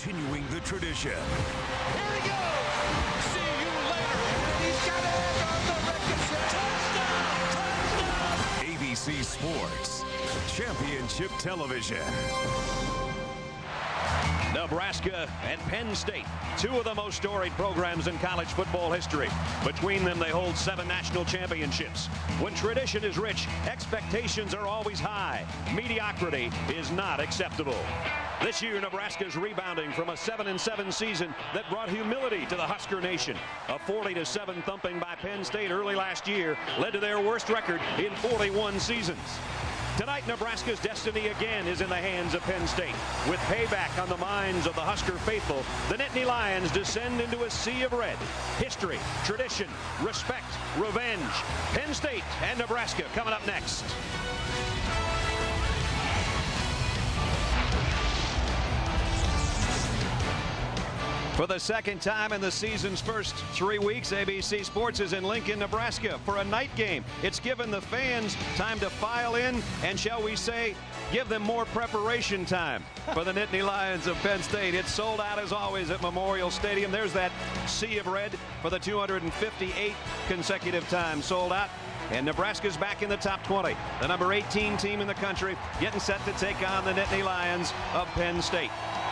continuing the tradition. Here he goes. See you later. He's got it on the ricochet. Touchdown! Touchdown! ABC Sports Championship Television. Nebraska and Penn State, two of the most storied programs in college football history. Between them, they hold 7 national championships. When tradition is rich, expectations are always high. Mediocrity is not acceptable. This year, Nebraska's rebounding from a 7-7 season that brought humility to the Husker Nation. A 40-7 thumping by Penn State early last year led to their worst record in 41 seasons. Tonight, Nebraska's destiny again is in the hands of Penn State. With payback on the minds of the Husker faithful, the Nittany Lions descend into a sea of red. History, tradition, respect, revenge. Penn State and Nebraska coming up next. For the second time in the season's first 3 weeks, ABC Sports is in Lincoln, Nebraska for a night game. It's given the fans time to file in and, shall we say, give them more preparation time for the Nittany Lions of Penn State. It's sold out as always at Memorial Stadium. There's that sea of red for the 258 consecutive times sold out. And Nebraska's back in the top 20. The number 18 team in the country getting set to take on the Nittany Lions of Penn State.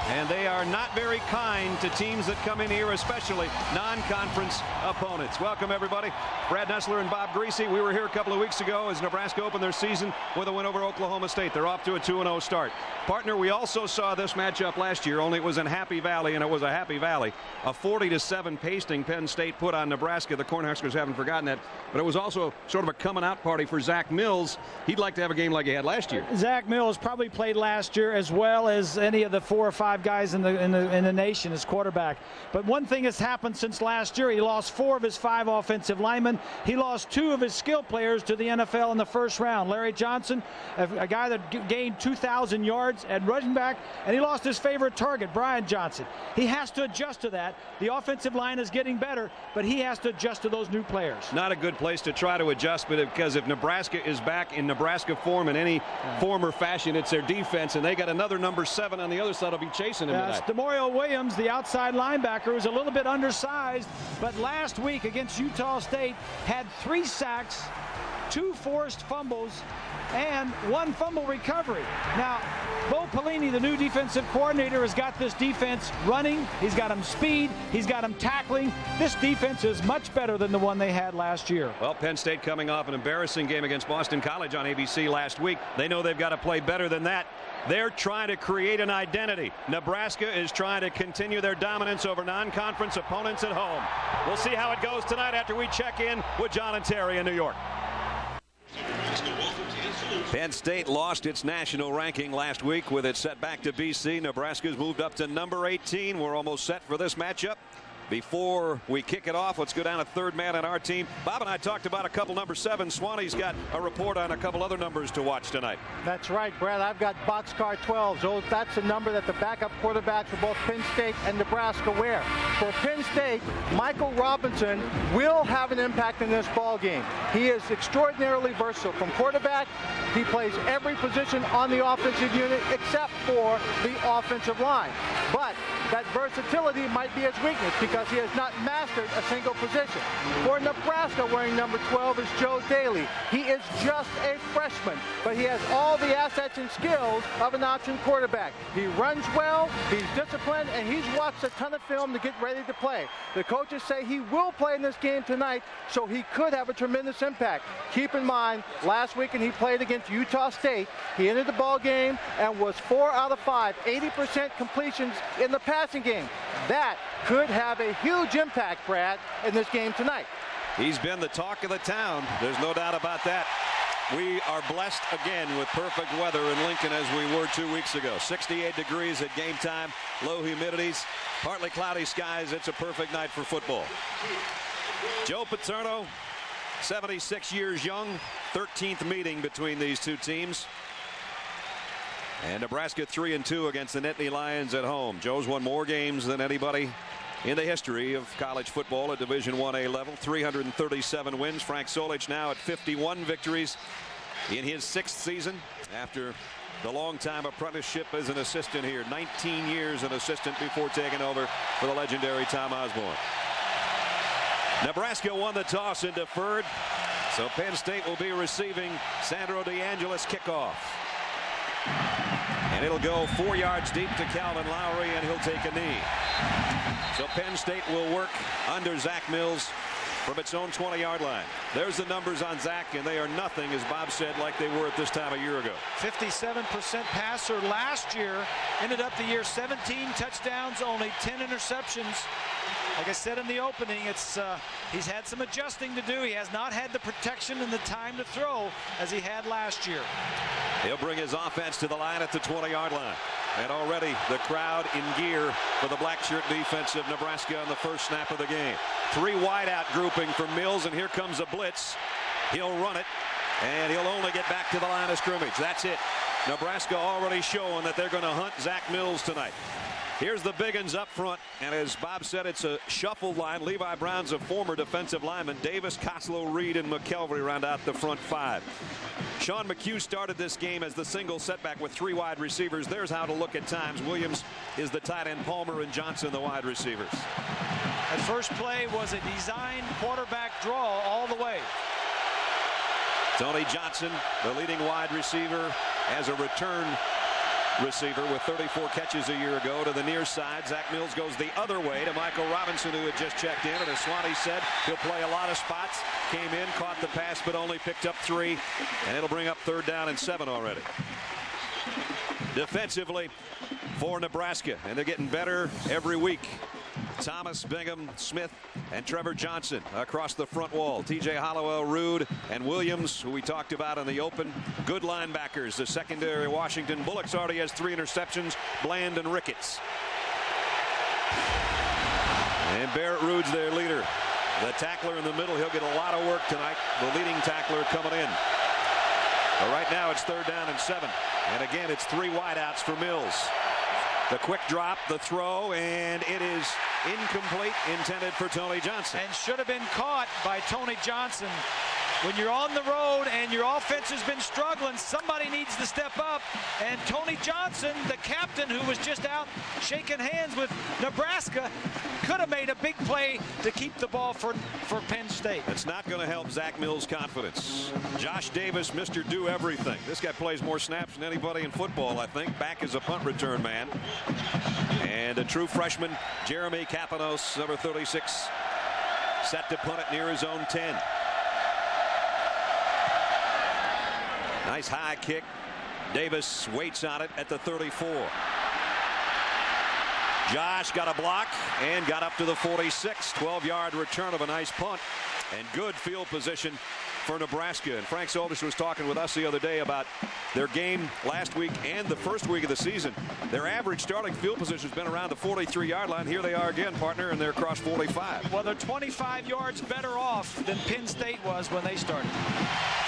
And they are not very kind to teams that come in here, especially non-conference opponents. Welcome, everybody. Brad Nessler and Bob Greasy. We were here a couple of weeks ago as Nebraska opened their season with a win over Oklahoma State. They're off to a 2-0 start. Partner, we also saw this matchup last year, only it was in Happy Valley, and it was a Happy Valley. A 40-7 pasting Penn State put on Nebraska. The Cornhuskers haven't forgotten that. But it was also sort of a coming-out party for Zach Mills. He'd like to have a game like he had last year. Zach Mills probably played last year as well as any of the 4 or 5 guys in the nation as quarterback. But one thing has happened since last year. He lost 4 of his 5 offensive linemen. He lost 2 of his skill players to the NFL in the first round. Larry Johnson, a guy that gained 2,000 yards at running back, and he lost his favorite target, Brian Johnson. He has to adjust to that. The offensive line is getting better, but he has to adjust to those new players. Not a good place to try to adjust, but because if Nebraska is back in Nebraska form in any form or fashion, it's their defense, and they got another number 7 on the other side will be chasing him tonight. Demorial Williams, the outside linebacker, was a little bit undersized, but last week against Utah State had 3 sacks, 2 forced fumbles, and 1 fumble recovery. Now, Bo Pelini, the new defensive coordinator, has got this defense running. He's got them speed. He's got them tackling. This defense is much better than the one they had last year. Well, Penn State coming off an embarrassing game against Boston College on ABC last week. They know they've got to play better than that. They're trying to create an identity. Nebraska is trying to continue their dominance over non-conference opponents at home. We'll see how it goes tonight after we check in with John and Terry in New York. Penn State lost its national ranking last week with it set back to BC. Nebraska's moved up to number 18. We're almost set for this matchup. Before we kick it off, let's go down a third man on our team. Bob and I talked about a couple number 7. Swanee's got a report on a couple other numbers to watch tonight. That's right, Brad. I've got boxcar 12. So that's a number that the backup quarterbacks for both Penn State and Nebraska wear. For Penn State, Michael Robinson will have an impact in this ball game. He is extraordinarily versatile. From quarterback, he plays every position on the offensive unit except for the offensive line. But that versatility might be his weakness because he has not mastered a single position. For Nebraska, wearing number 12 is Joe Daly. He is just a freshman, but he has all the assets and skills of an option quarterback. He runs well, he's disciplined, and he's watched a ton of film to get ready to play. The coaches say he will play in this game tonight, so he could have a tremendous impact. Keep in mind, last weekend he played against Utah State. He entered the ball game and was 4 out of 5, 80% completions in the passing game. That could have a huge impact, Brad, in this game tonight. He's been the talk of the town. There's no doubt about that. We are blessed again with perfect weather in Lincoln as we were 2 weeks ago. 68 degrees at game time, low humidities, partly cloudy skies. It's a perfect night for football. Joe Paterno, 76 years young, 13th meeting between these two teams. And Nebraska 3-2 against the Nittany Lions at home. Joe's won more games than anybody in the history of college football at Division 1A level. 337 wins. Frank Solich now at 51 victories in his 6th season after the longtime apprenticeship as an assistant here. 19 years an assistant before taking over for the legendary Tom Osborne. Nebraska won the toss and deferred, so Penn State will be receiving Sandro DeAngelis kickoff. And it'll go 4 yards deep to Calvin Lowry, and he'll take a knee. So Penn State will work under Zach Mills from its own 20-yard line. There's the numbers on Zach, and they are nothing, as Bob said, like they were at this time a year ago. 57% passer last year. Ended up the year 17 touchdowns, only 10 interceptions. Like I said in the opening, he's had some adjusting to do. He has not had the protection and the time to throw as he had last year. He'll bring his offense to the line at the 20-yard line. And already the crowd in gear for the black shirt defense of Nebraska on the first snap of the game. 3 wideout grouping for Mills, and here comes a blitz. He'll run it, and he'll only get back to the line of scrimmage. That's it. Nebraska already showing that they're going to hunt Zach Mills tonight. Here's the big uns up front, and as Bob said, it's a shuffled line. Levi Brown's a former defensive lineman. Davis, Koslow, Reed, and McKelvey round out the front 5. Sean McHugh started this game as the single setback with 3 wide receivers. There's how to look at times. Williams is the tight end, Palmer and Johnson the wide receivers. That first play was a design quarterback draw all the way. Tony Johnson, the leading wide receiver, as a return receiver with 34 catches a year ago to the near side. Zach Mills goes the other way to Michael Robinson, who had just checked in, and as Swanee said, he'll play a lot of spots. Came in, caught the pass, but only picked up 3, and it'll bring up 3rd down and 7 already. Defensively for Nebraska, and they're getting better every week. Thomas, Bingham, Smith, and Trevor Johnson across the front wall. TJ Hollowell, Rude, and Williams, who we talked about in the open. Good linebackers. The secondary, Washington. Bullock's already has 3 interceptions. Bland and Ricketts. And Barrett Rude's their leader. The tackler in the middle, he'll get a lot of work tonight. The leading tackler coming in. But right now it's 3rd down and 7. And again, it's 3 wideouts for Mills. The quick drop, the throw, and it is incomplete, intended for Tony Johnson. And should have been caught by Tony Johnson. When you're on the road and your offense has been struggling, somebody needs to step up. And Tony Johnson, the captain who was just out shaking hands with Nebraska, could have made a big play to keep the ball for Penn State. That's not going to help Zach Mills' confidence. Josh Davis, Mr. Do Everything. This guy plays more snaps than anybody in football, I think. Back as a punt return man. And a true freshman, Jeremy Kapanos, number 36, set to punt it near his own 10. Nice high kick. Davis waits on it at the 34. Josh got a block and got up to the 46. 12-yard return of a nice punt, and good field position for Nebraska. And Frank Solders was talking with us the other day about their game last week and the first week of the season. Their average starting field position has been around the 43-yard line. Here they are again, partner, and they're across 45. Well, they're 25 yards better off than Penn State was when they started.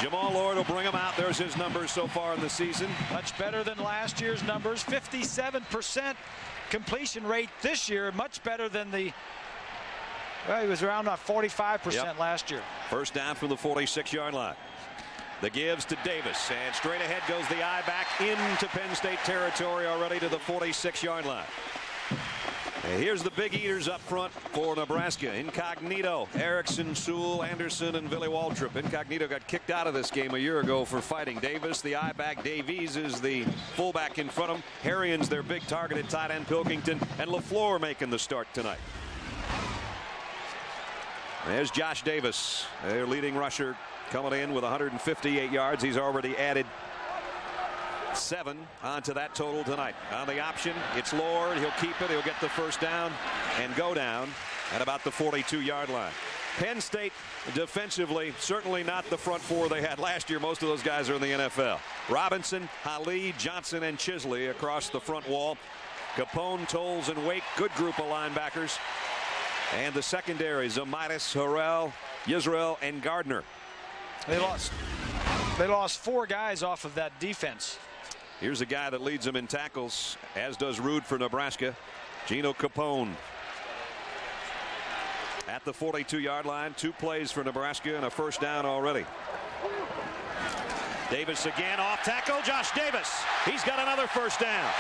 Jamal Lord will bring them out. There's his numbers so far in the season. Much better than last year's numbers. 57% completion rate this year. Much better than the, well, he was around 45% last year. First down from the 46-yard line. The gives to Davis, and straight ahead goes the eye back into Penn State territory already to the 46-yard line. And here's the big eaters up front for Nebraska. Incognito, Erickson, Sewell, Anderson, and Billy Waltrip. Incognito got kicked out of this game a year ago for fighting Davis. The eye back, Davies, is the fullback in front of him. Harrian's their big targeted tight end, Pilkington, and LaFleur making the start tonight. There's Josh Davis, their leading rusher, coming in with 158 yards. He's already added 7 onto that total tonight. On the option, it's Lord. He'll keep it. He'll get the first down and go down at about the 42-yard line. Penn State defensively, certainly not the front 4 they had last year. Most of those guys are in the NFL. Robinson, Hali, Johnson, and Chisley across the front wall. Capone, Tolles, and Wake, good group of linebackers. And the secondary, Zamitis, Harrell, Yisrael, and Gardner. They lost 4 guys off of that defense. Here's a guy that leads them in tackles, as does Rude for Nebraska, Gino Capone. At the 42-yard line, 2 plays for Nebraska and a first down already. Davis again, off tackle, Josh Davis. He's got another first down.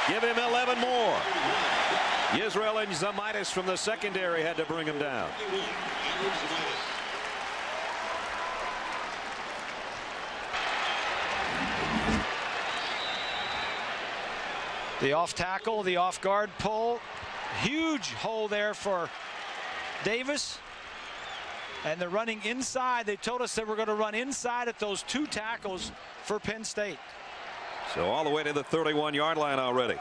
Give him 11 more. Yisrael and Zamaitis from the secondary had to bring him down. The off tackle, the off guard pull. Huge hole there for Davis. And they're running inside. They told us they were going to run inside at those 2 tackles for Penn State. So all the way to the 31-yard line already.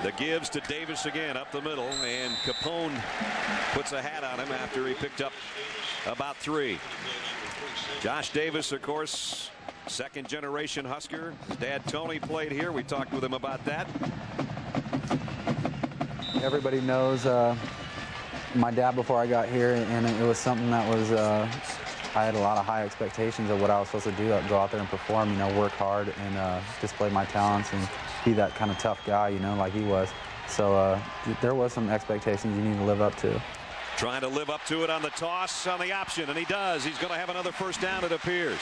The gives to Davis again up the middle, and Capone puts a hat on him after he picked up about 3. Josh Davis, of course, second-generation Husker. His dad Tony played here. We talked with him about that. Everybody knows my dad before I got here, and it was something that was I had a lot of high expectations of what I was supposed to do. Go out there and perform, work hard and display my talents and be that kind of tough guy, like he was. So there was some expectations you need to live up to. Trying to live up to it on the toss, on the option, and he does. He's going to have another first down, it appears.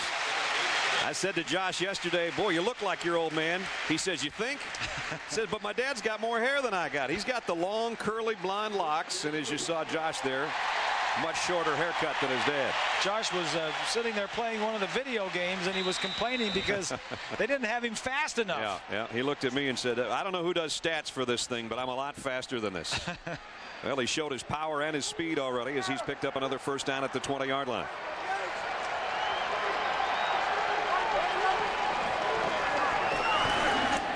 I said to Josh yesterday, boy, you look like your old man. He says, you think? He says, but my dad's got more hair than I got. He's got the long, curly, blonde locks, and as you saw Josh there, much shorter haircut than his dad. Josh was sitting there playing one of the video games, and he was complaining because they didn't have him fast enough. Yeah. He looked at me and said, I don't know who does stats for this thing, but I'm a lot faster than this. Well, he showed his power and his speed already as he's picked up another first down at the 20-yard line.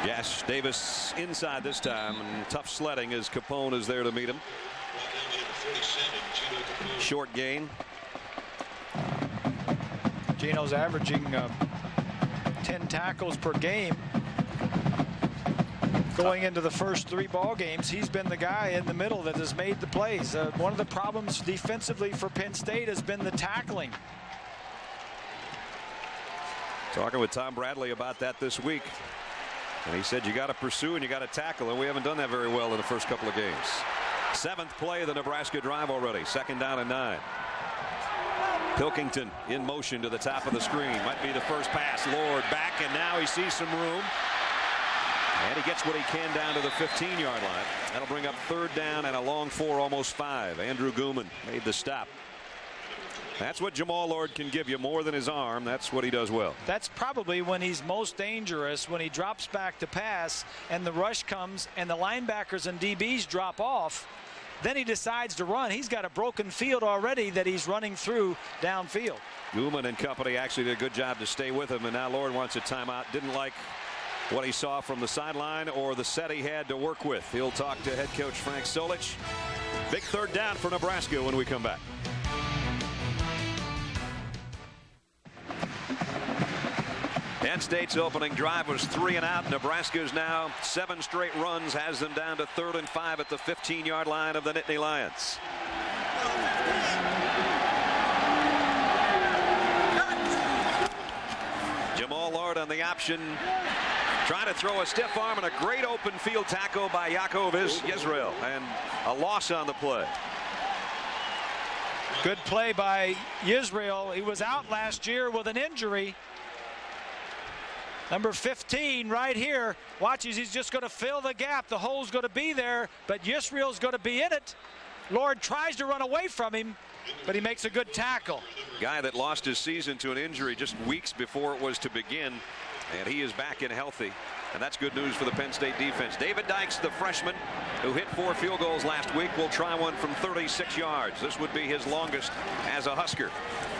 Yes, Davis inside this time, and tough sledding as Capone is there to meet him. Short gain. Gino's averaging 10 tackles per game. Going into the first 3 ball games, he's been the guy in the middle that has made the plays. One of the problems defensively for Penn State has been the tackling. Talking with Tom Bradley about that this week. And he said you got to pursue and you got to tackle, and we haven't done that very well in the first couple of games. 7th play of the Nebraska drive already. 2nd down and 9. Pilkington in motion to the top of the screen. Might be the first pass. Lord back, and now he sees some room. And he gets what he can down to the 15-yard line. That'll bring up 3rd down and a long 4, almost 5. Andrew Gooman made the stop. That's what Jamal Lord can give you, more than his arm. That's what he does well. That's probably when he's most dangerous, when he drops back to pass and the rush comes and the linebackers and DBs drop off. Then he decides to run. He's got a broken field already that he's running through downfield. Gooman and company actually did a good job to stay with him, and now Lord wants a timeout. Didn't like what he saw from the sideline or the set he had to work with. He'll talk to head coach Frank Solich. Big 3rd down for Nebraska when we come back. Penn State's opening drive was 3 and out. Nebraska's now 7 straight runs, has them down to 3rd and 5 at the 15-yard line of the Nittany Lions. Jamal Lord on the option, trying to throw a stiff arm and a great open field tackle by Yaakov Yisrael, and a loss on the play. Good play by Yisrael. He was out last year with an injury. Number 15 right here. Watches, he's just going to fill the gap. The hole's going to be there, but Yisrael's going to be in it. Lord tries to run away from him, but he makes a good tackle. Guy that lost his season to an injury just weeks before it was to begin, and he is back and healthy. And that's good news for the Penn State defense. David Dykes, the freshman who hit 4 field goals last week, will try one from 36 yards. This would be his longest as a Husker.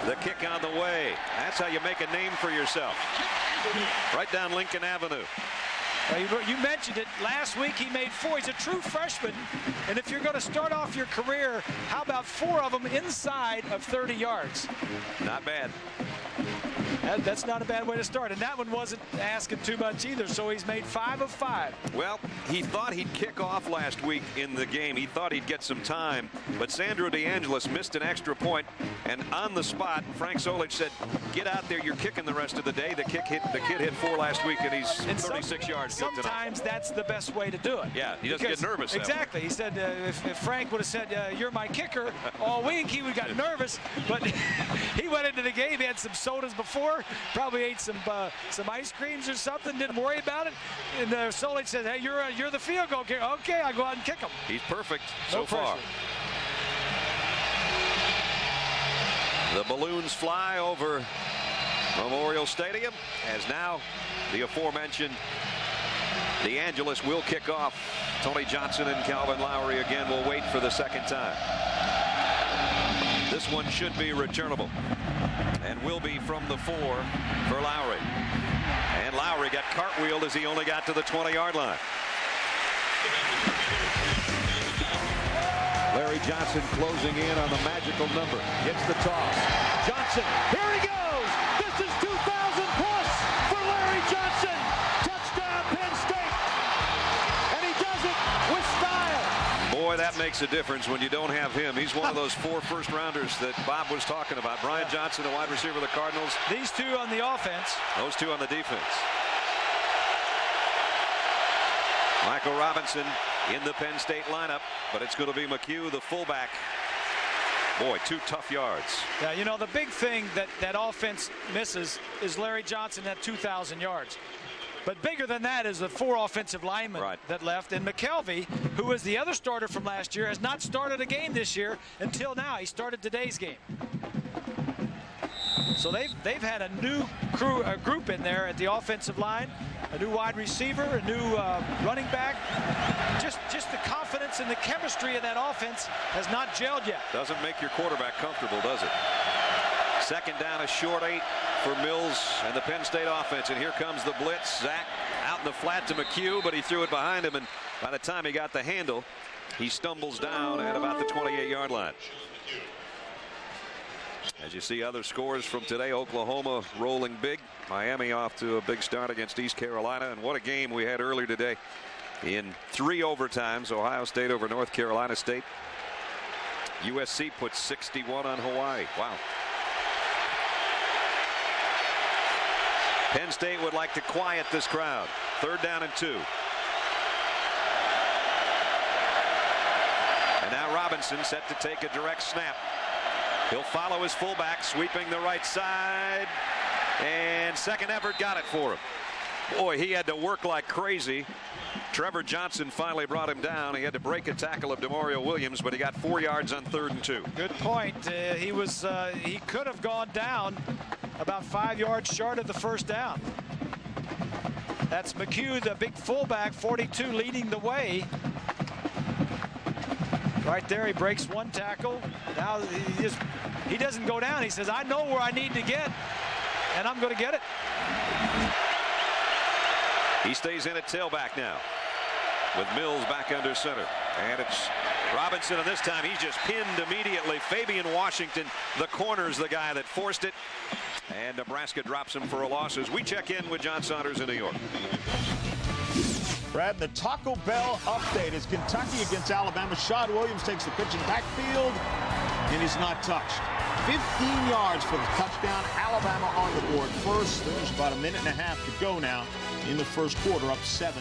The kick on the way. That's how you make a name for yourself. Right down Lincoln Avenue. You mentioned it. Last week he made 4. He's a true freshman. And if you're going to start off your career, how about 4 of them inside of 30 yards? Not bad. That's not a bad way to start. And that one wasn't asking too much either. So he's made 5 of 5. Well, he thought he'd kick off last week in the game. He thought he'd get some time. But Sandro DeAngelis missed an extra point. And on the spot, Frank Solich said, get out there. You're kicking the rest of the day. The kid hit 4 last week, and he's 36 yards. Sometimes that's the best way to do it. Yeah, he doesn't get nervous. Exactly. He said if Frank would have said, you're my kicker all week, he would have got nervous. But he went into the game. He had some sodas before. floor, probably ate some ice creams or something, didn't worry about it. And Solich said, hey, you're the field goal kicker. Okay, I'll go out and kick him. He's perfect No so far. pressure. The balloons fly over Memorial Stadium as now the aforementioned DeAngelis will kick off. Tony Johnson and Calvin Lowry again will wait for the second time. This one should be returnable and will be from the 4 for Lowry. And Lowry got cartwheeled as he only got to the 20-yard line. Larry Johnson closing in on the magical number. Gets the toss. Johnson, here he goes! This is 2,000 plus for Larry Johnson! Touchdown Penn State! And he does it with style! Boy, that makes a difference when you don't have him. He's one of those 4 first-rounders that Bob was talking about. Brian Johnson, the wide receiver of the Cardinals. These 2 on the offense. Those 2 on the defense. Michael Robinson in the Penn State lineup, but it's going to be McHugh, the fullback. Boy, 2 tough yards. Yeah, you know, the big thing that offense misses is Larry Johnson at 2,000 yards. But bigger than that is the 4 offensive linemen that left. And McKelvey, who was the other starter from last year, has not started a game this year until now. He started today's game. So they've had a new group in there at the offensive line, a new wide receiver, a new running back. Just the confidence and the chemistry of that offense has not gelled yet. Doesn't make your quarterback comfortable, does it? Second down, a short 8 for Mills and the Penn State offense. And here comes the blitz. Zach out in the flat to McHugh, but he threw it behind him. And by the time he got the handle, he stumbles down at about the 28-yard line. As you see other scores from today, Oklahoma rolling big. Miami off to a big start against East Carolina. And what a game we had earlier today in 3 overtimes. Ohio State over North Carolina State. USC puts 61 on Hawaii. Wow. Penn State would like to quiet this crowd. 3rd down and 2. And now Robinson set to take a direct snap. He'll follow his fullback, sweeping the right side. And second effort got it for him. Boy, he had to work like crazy. Trevor Johnson finally brought him down. He had to break a tackle of DeMario Williams, but he got 4 yards on 3rd and 2. Good point. He could have gone down about 5 yards short of the first down. That's McHugh, the big fullback, 42, leading the way. Right there, he breaks 1 tackle. Now he doesn't go down. He says, I know where I need to get, and I'm going to get it. He stays in at tailback now with Mills back under center. And it's Robinson, and this time he's just pinned immediately. Fabian Washington, the corner's the guy that forced it. And Nebraska drops him for a loss as we check in with John Saunders in New York. Brad, the Taco Bell update is Kentucky against Alabama. Shad Williams takes the pitch in backfield, and he's not touched. 15 yards for the touchdown. Alabama on the board first. There's about a minute and a half to go now in the first quarter, up 7-0.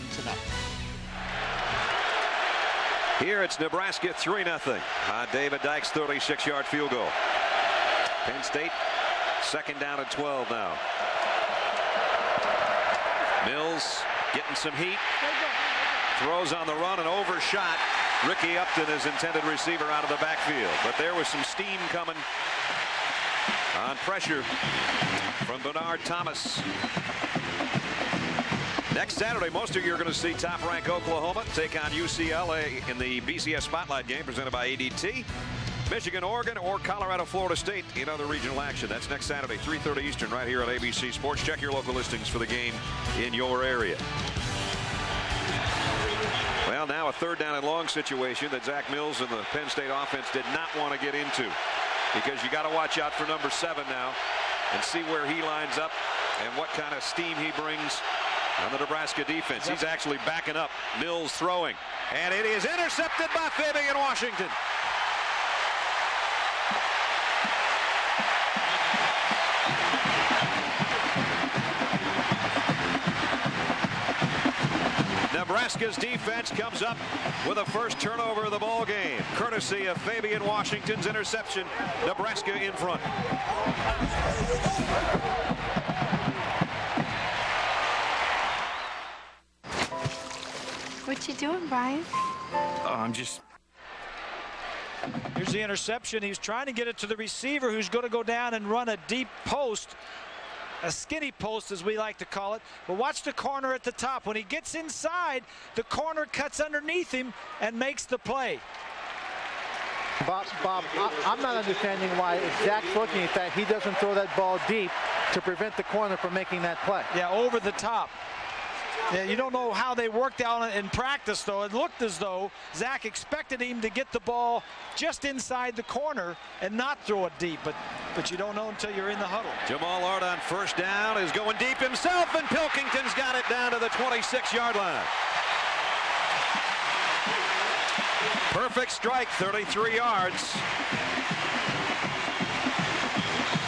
Here it's Nebraska 3-0 on David Dyke's 36-yard field goal. Penn State, 2nd down and 12 now. Mills getting some heat. Throws on the run and overshot Ricky Upton, his intended receiver, out of the backfield. But there was some steam coming on pressure from Bernard Thomas. Next Saturday, most of you are going to see top-ranked Oklahoma take on UCLA in the BCS Spotlight game presented by ADT. Michigan, Oregon, or Colorado, Florida State in other regional action. That's next Saturday, 3:30 Eastern, right here on ABC Sports. Check your local listings for the game in your area. Well, now a 3rd down and long situation that Zach Mills and the Penn State offense did not want to get into, because you got to watch out for number 7 now and see where he lines up and what kind of steam he brings on the Nebraska defense. He's actually backing up. Mills throwing, and it is intercepted by Fabian Washington. Nebraska's defense comes up with a first turnover of the ball game, courtesy of Fabian Washington's interception. Nebraska in front. What you doing, Brian? I'm just... Here's the interception. He's trying to get it to the receiver, who's going to go down and run a deep post, a skinny post as we like to call it. But watch the corner at the top. When he gets inside, the corner cuts underneath him and makes the play. Bob, I'm not understanding why Zach's looking at that. He doesn't throw that ball deep to prevent the corner from making that play. Yeah, over the top. Yeah, you don't know how they worked out in practice, though. It looked as though Zach expected him to get the ball just inside the corner and not throw it deep, but you don't know until you're in the huddle. Jamal Ard on first down is going deep himself, and Pilkington's got it down to the 26-yard line. Perfect strike, 33 yards.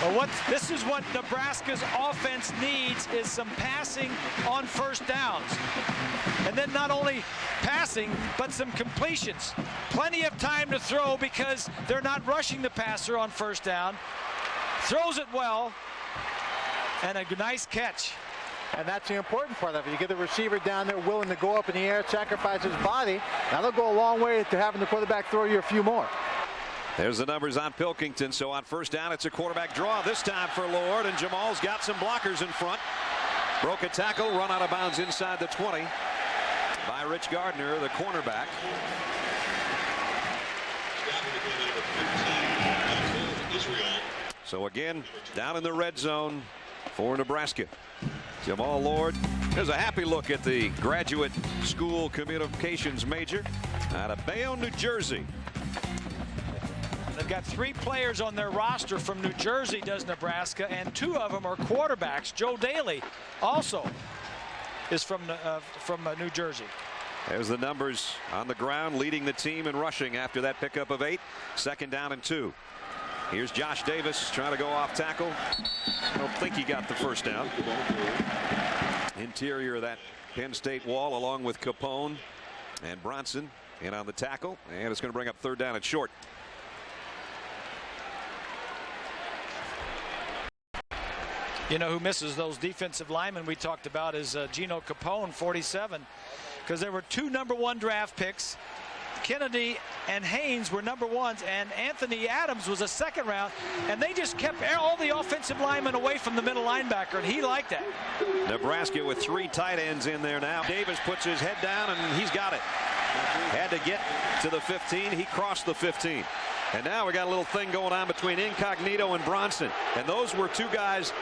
Well, this is what Nebraska's offense needs, is some passing on first downs. And then not only passing, but some completions. Plenty of time to throw because they're not rushing the passer on first down. Throws it well, and a nice catch. And that's the important part of it. You get the receiver down there willing to go up in the air, sacrifice his body. That'll go a long way to having the quarterback throw you a few more. There's the numbers on Pilkington. So on first down, it's a quarterback draw this time for Lord, and Jamal's got some blockers in front. Broke a tackle, run out of bounds inside the 20 by Rich Gardner, the cornerback. So again, down in the red zone for Nebraska. Jamal Lord. There's a happy look at the graduate school communications major out of Bayonne, New Jersey. They've got 3 players on their roster from New Jersey, does Nebraska, and 2 of them are quarterbacks. Joe Daly also is from New Jersey. There's the numbers on the ground, leading the team in rushing after that pickup of 8. Second down and 2. Here's Josh Davis trying to go off tackle. I don't think he got the first down. Interior of that Penn State wall, along with Capone and Bronson in on the tackle, and it's going to bring up third down and short. You know who misses those defensive linemen we talked about is Gino Capone, 47, because there were 2 #1 draft picks. Kennedy and Haynes were #1s, and Anthony Adams was a 2nd round, and they just kept all the offensive linemen away from the middle linebacker, and he liked that. Nebraska with 3 tight ends in there now. Davis puts his head down, and he's got it. Had to get to the 15. He crossed the 15. And now we got a little thing going on between Incognito and Bronson, and those were 2 guys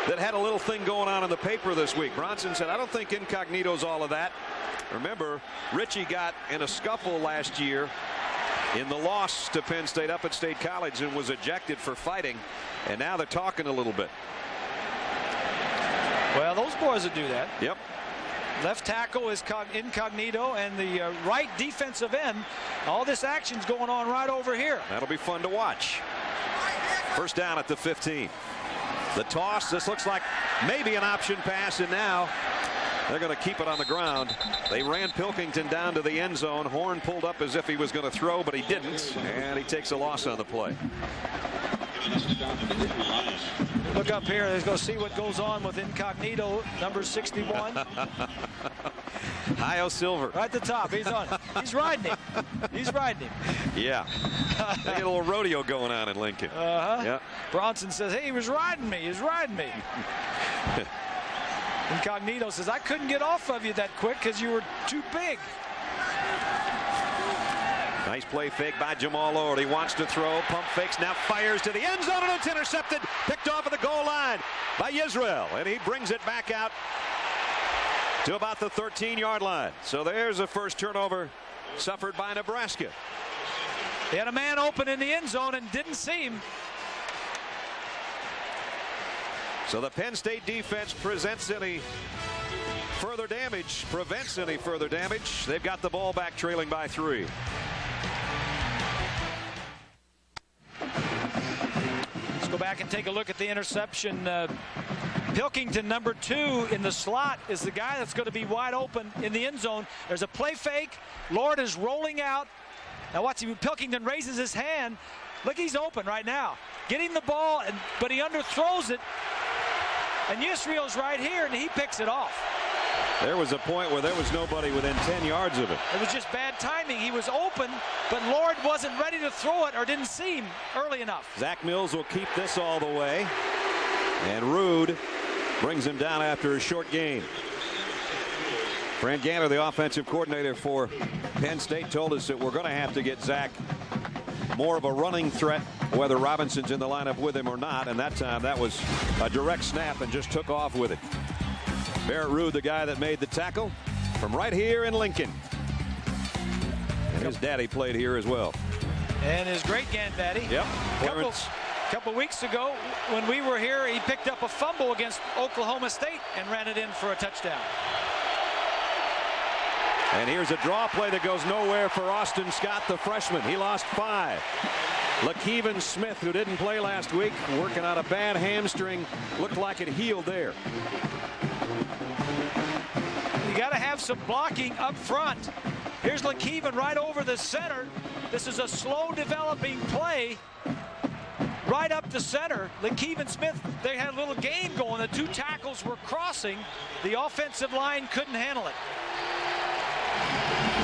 that had a little thing going on in the paper this week. Bronson said, I don't think Incognito's all of that. Remember, Richie got in a scuffle last year in the loss to Penn State up at State College and was ejected for fighting, and now they're talking a little bit. Well, those boys would do that. Yep. Left tackle is Incognito, and the right defensive end. All this action's going on right over here. That'll be fun to watch. First down at the 15. The toss. This looks like maybe an option pass, and now they're going to keep it on the ground. They ran Pilkington down to the end zone. Horn pulled up as if he was going to throw, but he didn't, and he takes a loss on the play. Look up here. Let's go see what goes on with Incognito, number 61. Hio Silver. Right at the top. He's on. He's riding him. He's riding him. Yeah. They got a little rodeo going on in Lincoln. Yeah. Bronson says, hey, he was riding me. He's riding me. Incognito says, I couldn't get off of you that quick because you were too big. Nice play fake by Jamal Lord. He wants to throw. Pump fakes. Now fires to the end zone, and it's intercepted. Picked off at the goal line by Israel. And he brings it back out to about the 13-yard line. So there's a first turnover suffered by Nebraska. They had a man open in the end zone and didn't see him. So the Penn State defense prevents any further damage. They've got the ball back, trailing by 3. Let's go back and take a look at the interception. Pilkington, number 2 in the slot, is the guy that's going to be wide open in the end zone. There's a play fake. Lord is rolling out. Now watch him. Pilkington raises his hand. Look, he's open right now. Getting the ball, but he underthrows it. And Yisrael's right here, and he picks it off. There was a point where there was nobody within 10 yards of it. It was just bad timing. He was open, but Lord wasn't ready to throw it or didn't see him early enough. Zach Mills will keep this all the way. And Rude brings him down after a short gain. Fran Ganter, the offensive coordinator for Penn State, told us that we're going to have to get Zach more of a running threat, whether Robinson's in the lineup with him or not. And that time that was a direct snap and just took off with it. Barrett Rude, the guy that made the tackle from right here in Lincoln. And his daddy played here as well. And his great granddaddy. Yep. Couple weeks ago when we were here, he picked up a fumble against Oklahoma State and ran it in for a touchdown. And here's a draw play that goes nowhere for Austin Scott, the freshman. He lost 5. LaKeven Smith, who didn't play last week, working on a bad hamstring, looked like it healed there. You got to have some blocking up front. Here's LaKeven right over the center. This is a slow developing play. Right up the center. LaKeven Smith, they had a little game going. The 2 tackles were crossing. The offensive line couldn't handle it.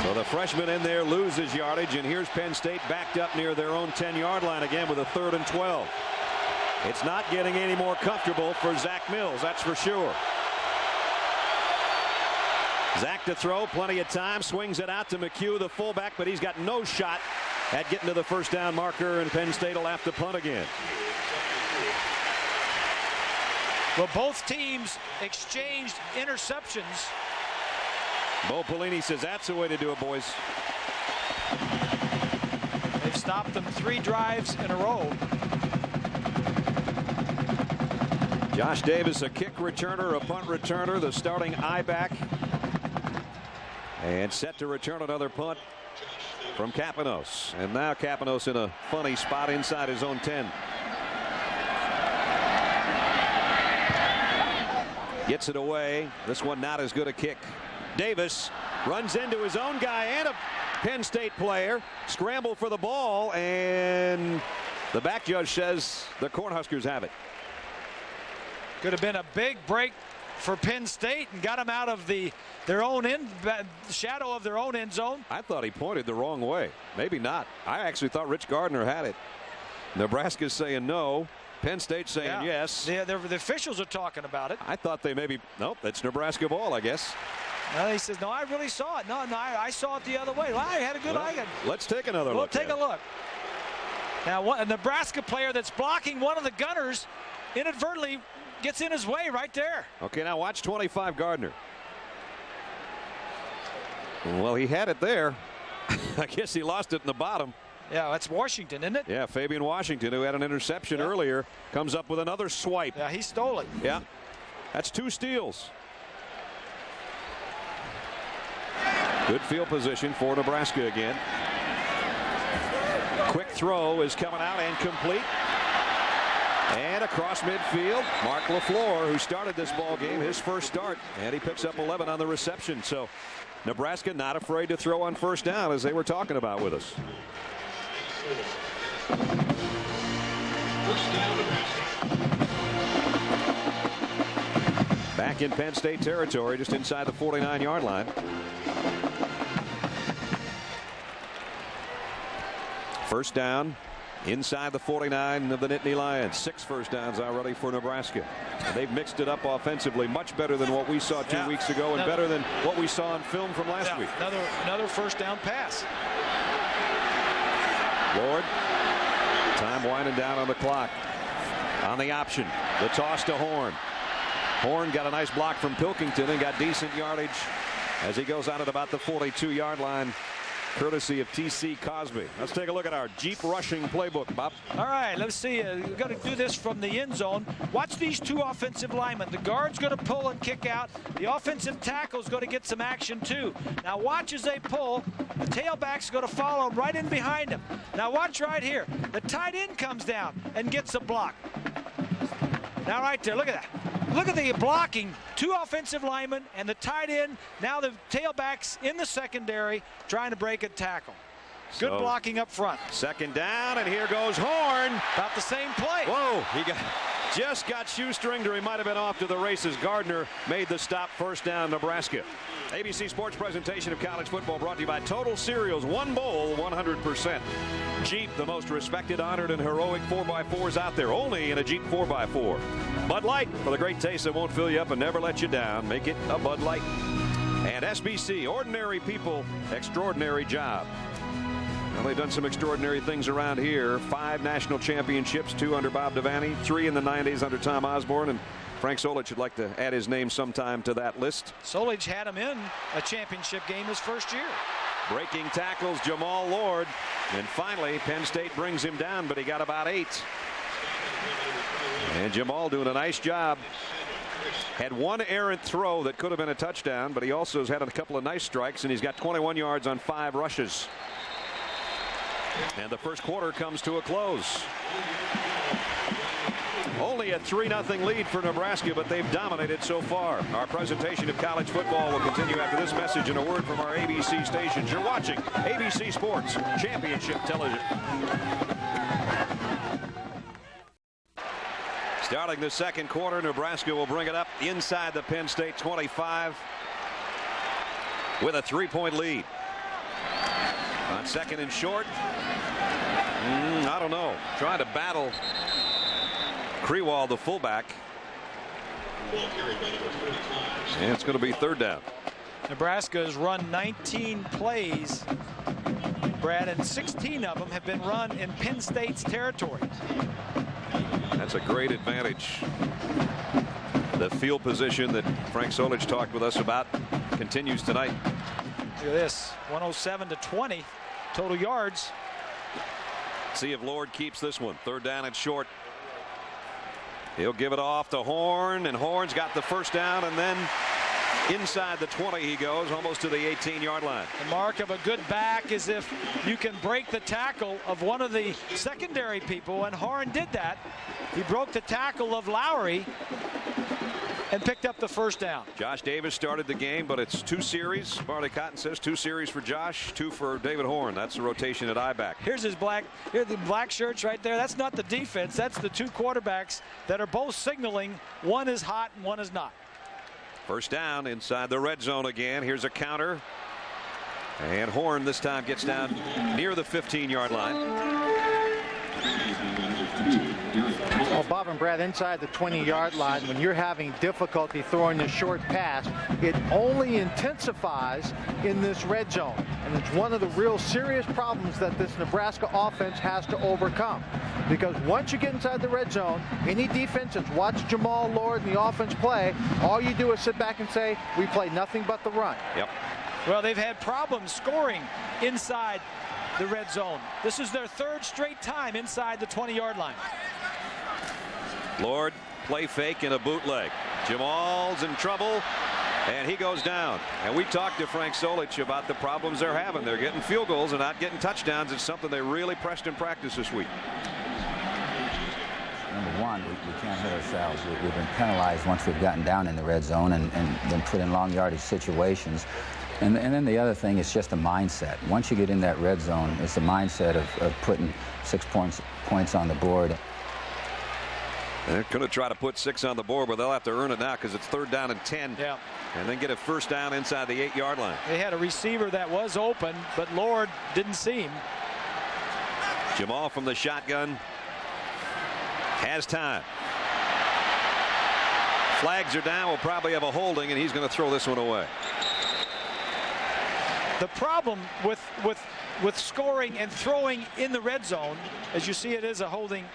So the freshman in there loses yardage, and here's Penn State backed up near their own 10-yard line again with a 3rd and 12. It's not getting any more comfortable for Zach Mills, that's for sure. Zach to throw, plenty of time, swings it out to McHugh, the fullback, but he's got no shot at getting to the first down marker, and Penn State will have to punt again. Well, both teams exchanged interceptions. Bo Pelini says that's the way to do it, boys. They've stopped them 3 drives in a row. Josh Davis, a kick returner, a punt returner, the starting I-back. And set to return another punt from Kapanos. And now Kapanos in a funny spot inside his own 10. Gets it away. This one not as good a kick. Davis runs into his own guy and a Penn State player. Scramble for the ball, and the back judge says the Cornhuskers have it. Could have been a big break for Penn State and got them out of their own shadow of their own end zone. I thought he pointed the wrong way. Maybe not. I actually thought Rich Gardner had it. Nebraska's saying no. Penn State saying yes. The officials are talking about it. I thought they maybe, nope, that's Nebraska ball, I guess. He says, no, I really saw it. No, I saw it the other way. I had a good eye. Let's take another look. We'll take a look. Now, a Nebraska player that's blocking one of the gunners inadvertently gets in his way right there. Okay, now watch 25 Gardner. Well, he had it there. I guess he lost it in the bottom. Yeah, that's Washington, isn't it? Yeah, Fabian Washington, who had an interception earlier, comes up with another swipe. Yeah, he stole it. Yeah, that's 2 steals. Good field position for Nebraska again. Quick throw is coming out and complete. And across midfield, Mark LaFleur, who started this ball game, his first start, and he picks up 11 on the reception. So Nebraska not afraid to throw on first down, as they were talking about with us. Back in Penn State territory, just inside the 49-yard line. First down inside the 49 of the Nittany Lions. 6 first downs already for Nebraska. And they've mixed it up offensively much better than what we saw 2 weeks ago, and better than what we saw on film from last week. Another first down pass. Lord, time winding down on the clock. On the option, the toss to Horn. Horn got a nice block from Pilkington and got decent yardage as he goes out at about the 42-yard line, courtesy of T.C. Cosby. Let's take a look at our Jeep rushing playbook, Bob. All right, let's see. We've got to do this from the end zone. Watch these 2 offensive linemen. The guard's going to pull and kick out. The offensive tackle's going to get some action too. Now watch as they pull. The tailback's going to follow him right in behind him. Now watch right here. The tight end comes down and gets a block. Now right there, look at that. Look at the blocking. 2 offensive linemen and the tight end. Now the tailback's in the secondary trying to break a tackle. Good blocking up front. Second down, and here goes Horn. About the same play. Whoa, just got shoestringed, or he might have been off to the races. Gardner made the stop. First down, Nebraska. ABC Sports presentation of college football brought to you by Total Cereals. One bowl, 100%. Jeep, the most respected, honored, and heroic 4x4s out there. Only in a Jeep 4x4. Bud Light, for the great taste that won't fill you up and never let you down. Make it a Bud Light. And SBC, ordinary people, extraordinary job. Well, they've done some extraordinary things around here. 5 national championships, 2 under Bob Devaney, 3 in the 90s under Tom Osborne, and Frank Solich would like to add his name sometime to that list. Solich had him in a championship game his first year. Breaking tackles, Jamal Lord. And finally, Penn State brings him down, but he got about 8. And Jamal doing a nice job. Had 1 errant throw that could have been a touchdown, but he also has had a couple of nice strikes, and he's got 21 yards on 5 rushes. And the first quarter comes to a close. Only a 3-0 lead for Nebraska, but they've dominated so far. Our presentation of college football will continue after this message and a word from our ABC stations. You're watching ABC Sports Championship Television. Starting the second quarter, Nebraska will bring it up inside the Penn State 25 with a 3-point lead. On second and short, I don't know. Trying to battle Krewall, the fullback. And it's going to be third down. Nebraska has run 19 plays, Brad, and 16 of them have been run in Penn State's territory. That's a great advantage. The field position that Frank Solich talked with us about continues tonight. Look at this, 107-20 total yards. See if Lord keeps this one. Third down and short. He'll give it off to Horn, and Horn's got the first down, and then inside the 20 he goes, almost to the 18-yard line. The mark of a good back is if you can break the tackle of one of the secondary people, and Horn did that. He broke the tackle of Lowry and picked up the first down. Josh Davis started the game, but it's 2 series. Barley Cotton says 2 series for Josh, 2 for David Horn. That's the rotation at I-back. Here's his black, here the black shirts right there. That's not the defense. That's the 2 quarterbacks that are both signaling one is hot and one is not. First down inside the red zone again. Here's a counter. And Horn this time gets down near the 15-yard line. Well, Bob and Brad, inside the 20-yard line, when you're having difficulty throwing the short pass, it only intensifies in this red zone. And it's one of the real serious problems that this Nebraska offense has to overcome. Because once you get inside the red zone, any defense that's watched Jamal Lord and the offense play, all you do is sit back and say, we play nothing but the run. Yep. Well, they've had problems scoring inside the red zone. This is their 3rd straight time inside the 20-yard line. Lord, play fake and a bootleg. Jamal's in trouble, and he goes down. And we talked to Frank Solich about the problems they're having. They're getting field goals and not getting touchdowns. It's something they really pressed in practice this week. Number one, we can't hit ourselves. We've been penalized once we've gotten down in the red zone and then put in long yardage situations. And then the other thing is just a mindset. Once you get in that red zone, it's a mindset of putting 6 points on the board. They're going to try to put 6 on the board, but they'll have to earn it now because it's 3rd down and 10. Yeah. And then get a first down inside the 8-yard line. They had a receiver that was open, but Lord didn't see him. Jamal from the shotgun has time. Flags are down. We'll probably have a holding, and he's going to throw this one away. The problem with scoring and throwing in the red zone, as you see it is a holding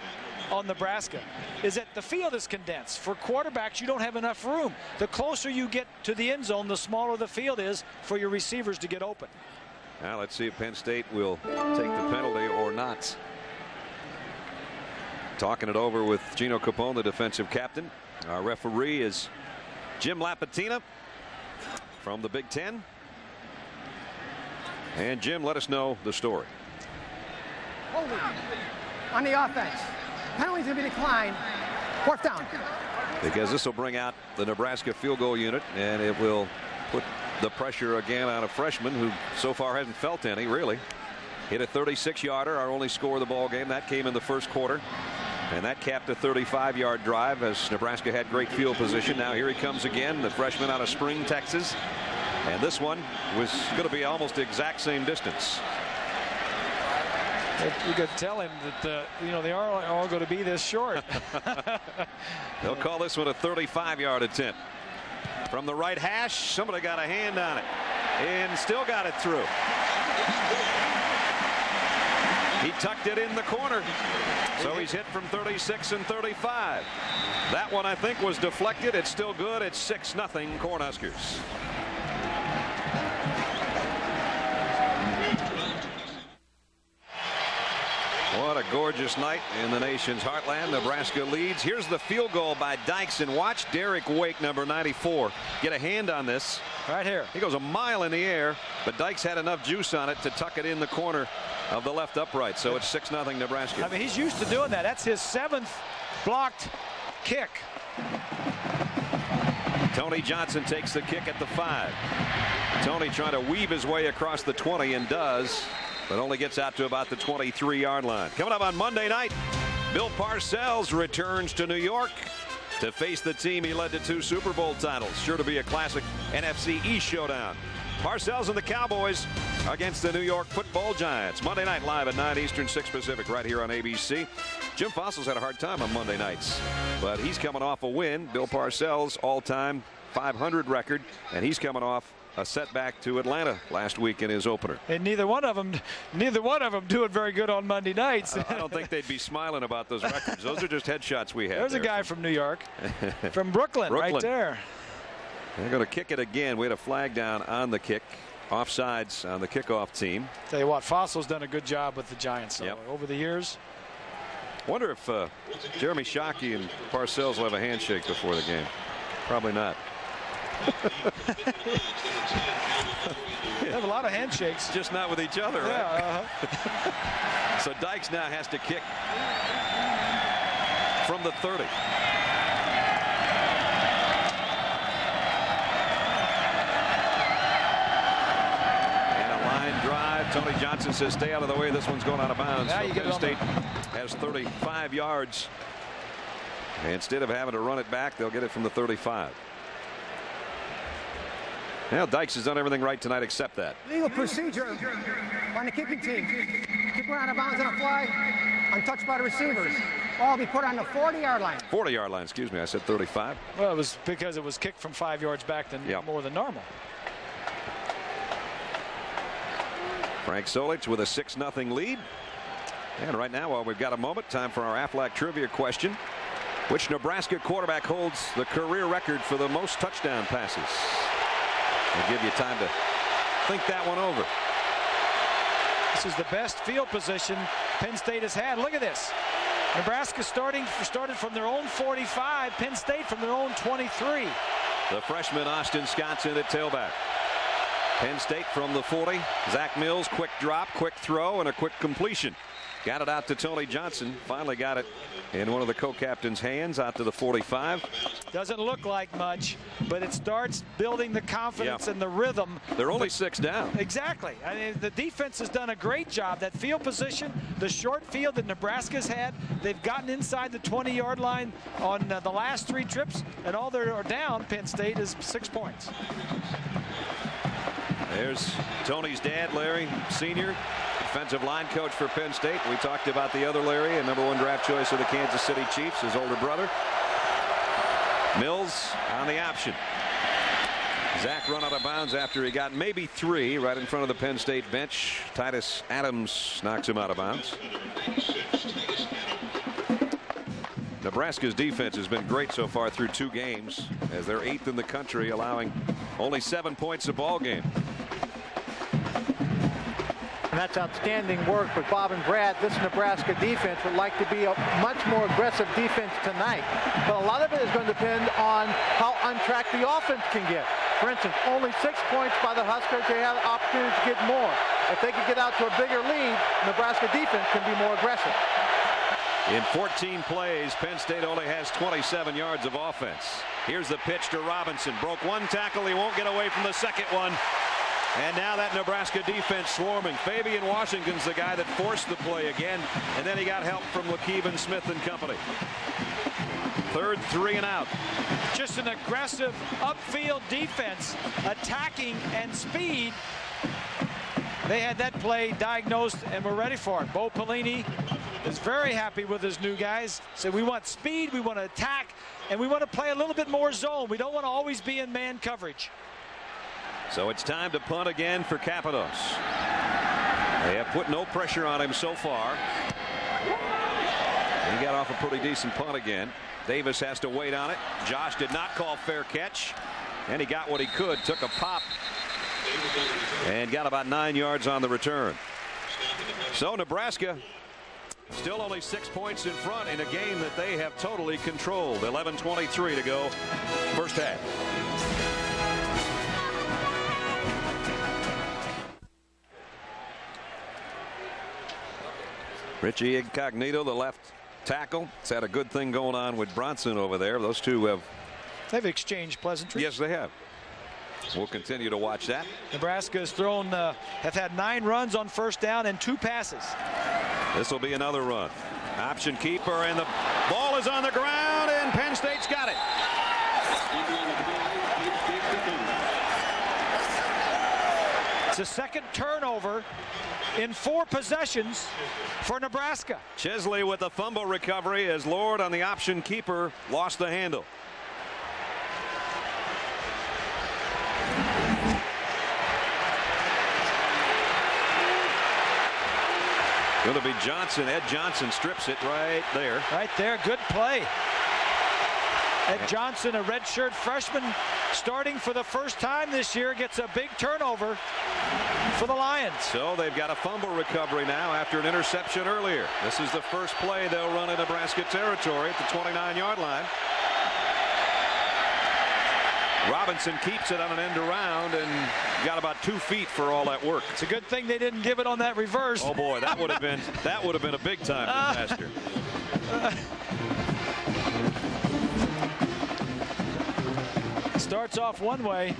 on Nebraska, is that the field is condensed. For quarterbacks, you don't have enough room. The closer you get to the end zone, the smaller the field is for your receivers to get open. Now let's see if Penn State will take the penalty or not. Talking it over with Gino Capone, the defensive captain. Our referee is Jim Lapatina from the Big Ten. And Jim, let us know the story. Holding on the offense. Penalties to be declined. 4th down. Because this will bring out the Nebraska field goal unit, and it will put the pressure again on a freshman who so far hasn't felt any, really. Hit a 36-yarder, our only score of the ball game. That came in the first quarter. And that capped a 35-yard drive as Nebraska had great field position. Now here he comes again, the freshman out of Spring, Texas. And this one was going to be almost the exact same distance. You could tell him that they are all going to be this short. They'll call this one a 35-yard attempt. From the right hash, somebody got a hand on it and still got it through. He tucked it in the corner. So he's hit from 36 and 35. That one, I think, was deflected. It's still good. It's 6-0 Cornhuskers. What a gorgeous night in the nation's heartland. Nebraska leads. Here's the field goal by Dykes, and watch Derek Wake, number 94, get a hand on this. Right here. He goes a mile in the air, but Dykes had enough juice on it to tuck it in the corner of the left upright. So it's 6-0 Nebraska. I mean, he's used to doing that. That's his 7th blocked kick. Tony Johnson takes the kick at the 5. Tony trying to weave his way across the 20 and does, but only gets out to about the 23-yard line. Coming up on Monday night, Bill Parcells returns to New York to face the team he led to 2 Super Bowl titles. Sure to be a classic NFC East showdown. Parcells and the Cowboys against the New York Football Giants. Monday night live at 9 Eastern, 6 Pacific, right here on ABC. Jim Fossil's had a hard time on Monday nights, but he's coming off a win. Bill Parcells, all-time 500 record, and he's coming off a setback to Atlanta last week in his opener. And neither one of them doing very good on Monday nights. I don't think they'd be smiling about those records. Those are just headshots we have. There's a guy from New York, from Brooklyn, right there. They're going to kick it again. We had a flag down on the kick. Offsides on the kickoff team. Tell you what, Fossil's done a good job with the Giants over the years. Wonder if Jeremy Shockey and Parcells will have a handshake before the game. Probably not. They have a lot of handshakes. Just not with each other, right? Yeah, So Dykes now has to kick from the 30. And a line drive. Tony Johnson says stay out of the way. This one's going out of bounds. Now so you get Penn State has 35 yards. And instead of having to run it back, they'll get it from the 35. Well, Dykes has done everything right tonight except that. Legal procedure on the kicking team. Kick out of bounds on a fly, untouched by the receivers. Ball be put on the 40-yard line. 40-yard line, excuse me. I said 35. Well, it was because it was kicked from 5 yards back more than normal. Frank Solich with a 6-0 lead. And right now, while we've got a moment, time for our Aflac trivia question. Which Nebraska quarterback holds the career record for the most touchdown passes? I'll give you time to think that one over. This is the best field position Penn State has had. Look at this. Nebraska started from their own 45. Penn State from their own 23. The freshman Austin Scott's in at tailback. Penn State from the 40. Zach Mills, quick drop, quick throw, and a quick completion. Got it out to Tony Johnson. Finally got it in one of the co-captain's hands out to the 45. Doesn't look like much, but it starts building the confidence and the rhythm. They're only 6 down. Exactly. I mean, the defense has done a great job. That field position, the short field that Nebraska's had, they've gotten inside the 20-yard line on the last 3 trips, and all they're down, Penn State, is 6 points. There's Tony's dad, Larry Sr., defensive line coach for Penn State. We talked about the other Larry, a #1 draft choice of the Kansas City Chiefs, his older brother. Mills on the option. Zach run out of bounds after he got maybe 3 right in front of the Penn State bench. Titus Adams knocks him out of bounds. Nebraska's defense has been great so far through 2 games, as they're 8th in the country, allowing only 7 points a ball game. And that's outstanding work with Bob and Brad. This Nebraska defense would like to be a much more aggressive defense tonight. But a lot of it is going to depend on how on track the offense can get. For instance, only 6 points by the Huskers. They have the opportunity to get more. If they could get out to a bigger lead, Nebraska defense can be more aggressive. In 14 plays, Penn State only has 27 yards of offense. Here's the pitch to Robinson. Broke 1 tackle. He won't get away from the second one. And now that Nebraska defense swarming. Fabian Washington's the guy that forced the play again, and then he got help from Lakeven Smith and company. 3rd 3 and out. Just an aggressive upfield defense, attacking and speed. They had that play diagnosed and were ready for it. Bo Pelini is very happy with his new guys. So we want speed, we want to attack, and we want to play a little bit more zone. We don't want to always be in man coverage. So it's time to punt again for Capados. They have put no pressure on him so far. He got off a pretty decent punt again. Davis has to wait on it. Josh did not call fair catch, and he got what he could. Took a pop and got about 9 yards on the return. So Nebraska still only 6 points in front in a game that they have totally controlled. 11:23 to go, first half. Richie Incognito, the left tackle. It's had a good thing going on with Bronson over there. Those two they've exchanged pleasantries. Yes, they have. We'll continue to watch that. Nebraska has thrown, have had 9 runs on first down and 2 passes. This will be another run. Option keeper, and the ball is on the ground, and Penn State's got it. It's a second turnover in 4 possessions for Nebraska. Chesley with the fumble recovery as Lord on the option keeper lost the handle. Going to be Johnson. Ed Johnson strips it right there. Right there. Good play. Ed Johnson, a redshirt freshman, starting for the first time this year, gets a big turnover for the Lions. So they've got a fumble recovery now after an interception earlier. This is the first play they'll run in Nebraska territory at the 29-yard line. Robinson keeps it on an end around and got about 2 feet for all that work. It's a good thing they didn't give it on that reverse. Oh boy, that would have been a big time disaster. Starts off one way.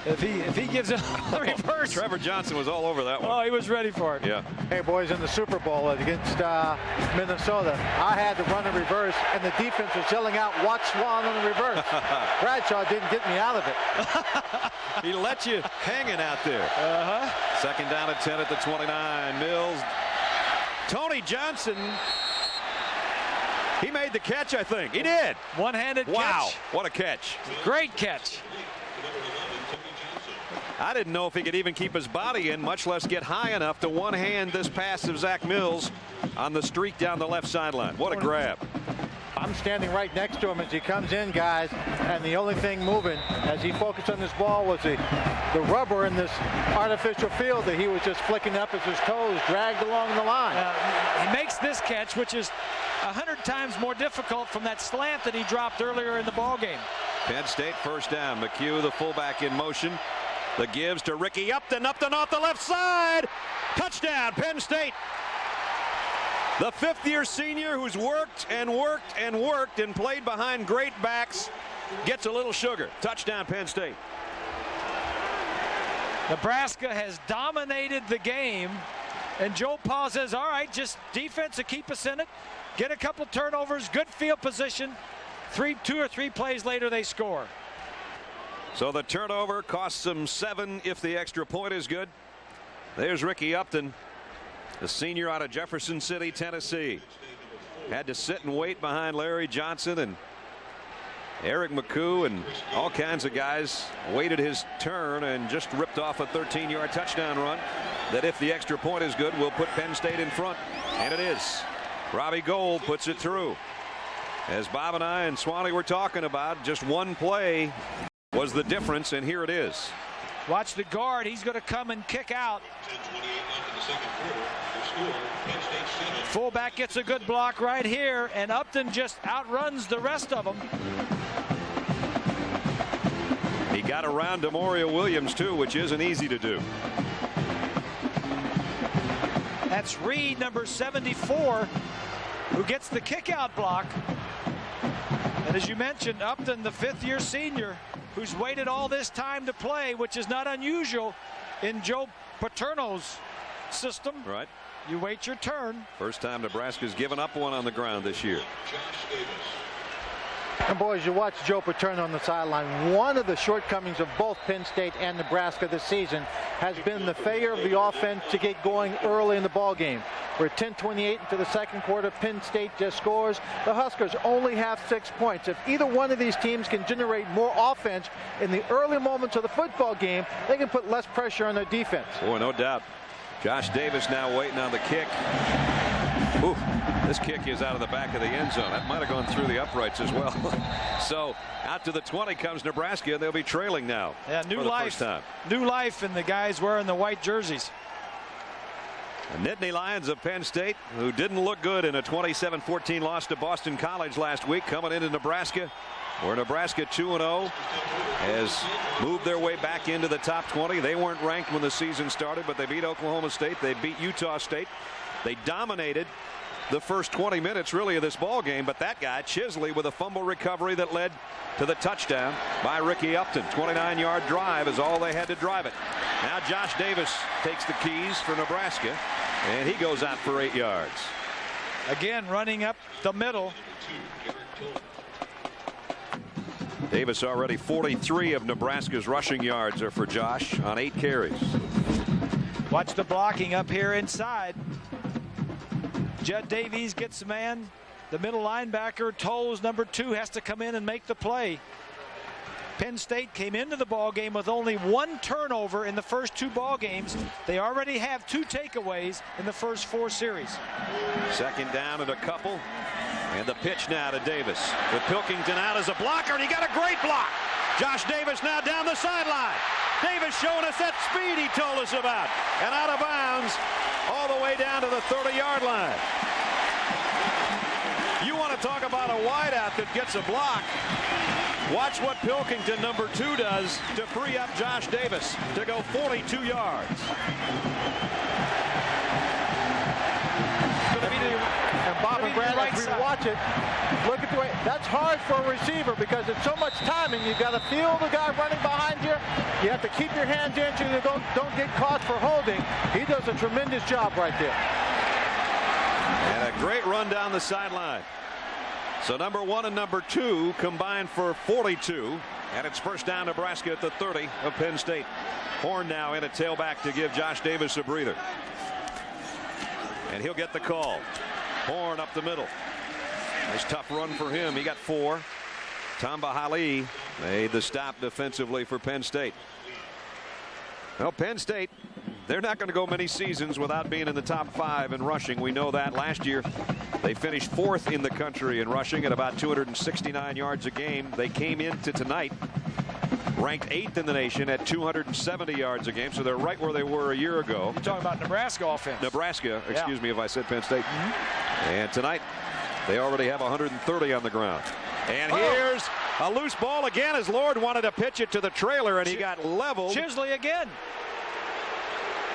If he gives it the reverse. Trevor Johnson was all over that one. Oh, he was ready for it. Yeah. Hey, boys, in the Super Bowl against Minnesota, I had to run a reverse, and the defense was yelling out, "Watch Swan on the reverse." Bradshaw didn't get me out of it. He let you hanging out there. Second down at 10 at the 29. Mills. Tony Johnson. He made the catch, I think. He did. One-handed catch. Wow, what a catch. Great catch. I didn't know if he could even keep his body in, much less get high enough to one-hand this pass of Zach Mills on the streak down the left sideline. What a grab. I'm standing right next to him as he comes in, guys, and the only thing moving as he focused on this ball was the rubber in this artificial field that he was just flicking up as his toes dragged along the line. He makes this catch, which is 100 times more difficult from that slant that he dropped earlier in the ball game. Penn State first down. McHugh, the fullback, in motion. The gives to Ricky Upton. Upton off the left side. Touchdown, Penn State. The 5th-year senior who's worked and worked and worked and played behind great backs gets a little sugar. Touchdown, Penn State. Nebraska has dominated the game, and Joe Paul says, all right, just defense to keep us in it. Get a couple turnovers, good field position. 2 or 3 plays later, they score. So the turnover costs them 7 if the extra point is good. There's Ricky Upton, the senior out of Jefferson City, Tennessee. Had to sit and wait behind Larry Johnson and Eric McHugh and all kinds of guys. Waited his turn and just ripped off a 13-yard touchdown run that, if the extra point is good, will put Penn State in front. And it is. Robbie Gould puts it through. As Bob and I and Swanee were talking about, just one play was the difference, and here it is. Watch the guard. He's going to come and kick out. Fullback gets a good block right here, and Upton just outruns the rest of them. He got around Demoria Williams, too, which isn't easy to do. That's Reed, number 74, who gets the kick-out block. And as you mentioned, Upton, the 5th-year senior, who's waited all this time to play, which is not unusual in Joe Paterno's system. Right. You wait your turn. First time Nebraska's given up one on the ground this year. And boys, you watch Joe Paterno on the sideline. One of the shortcomings of both Penn State and Nebraska this season has been the failure of the offense to get going early in the ball game. We're 10:28 into the second quarter. Penn State just scores. The Huskers only have 6 points. If either one of these teams can generate more offense in the early moments of the football game, they can put less pressure on their defense. Boy, no doubt. Josh Davis now waiting on the kick. Ooh, this kick is out of the back of the end zone. That might have gone through the uprights as well. So out to the 20 comes Nebraska. They'll be trailing now. Yeah, new life. New life in the guys wearing the white jerseys. The Nittany Lions of Penn State, who didn't look good in a 27-14 loss to Boston College last week, coming into Nebraska, where Nebraska 2-0 has moved their way back into the top 20. They weren't ranked when the season started, but they beat Oklahoma State. They beat Utah State. They dominated the first 20 minutes really of this ball game, but that guy Chisley with a fumble recovery that led to the touchdown by Ricky Upton. 29-yard drive is all they had to drive it. Now Josh Davis takes the keys for Nebraska, and he goes out for 8 yards. Again running up the middle. Davis already 43 of Nebraska's rushing yards are for Josh on 8 carries. Watch the blocking up here inside. Judd Davies gets the man. The middle linebacker, Toles, number 2, has to come in and make the play. Penn State came into the ball game with only 1 turnover in the first 2 ball games. They already have 2 takeaways in the first 4 series. Second down and a couple. And the pitch now to Davis. With Pilkington out as a blocker, and he got a great block. Josh Davis now down the sideline. Davis showing us that speed he told us about. And out of bounds all the way down to the 30-yard line. You want to talk about a wideout that gets a block. Watch what Pilkington, number 2, does to free up Josh Davis to go 42 yards. And Bob and Brad, as we watch it, look at the way that's hard for a receiver because it's so much timing. You've got to feel the guy running behind you. You have to keep your hands in so you don't get caught for holding. He does a tremendous job right there. And a great run down the sideline. So number 1 and number 2 combined for 42. And it's first down Nebraska at the 30 of Penn State. Horn now in at tailback to give Josh Davis a breather. And he'll get the call. Horn up the middle. Nice tough run for him. He got 4. Tamba Hali made the stop defensively for Penn State. Well, Penn State, they're not going to go many seasons without being in the top 5 in rushing. We know that. Last year they finished 4th in the country in rushing at about 269 yards a game. They came into tonight ranked 8th in the nation at 270 yards a game, so they're right where they were a year ago. You're talking about Nebraska offense. Nebraska, excuse me if I said Penn State. And tonight they already have 130 on the ground. And here's a loose ball again as Lord wanted to pitch it to the trailer, and he got leveled. Chisley again.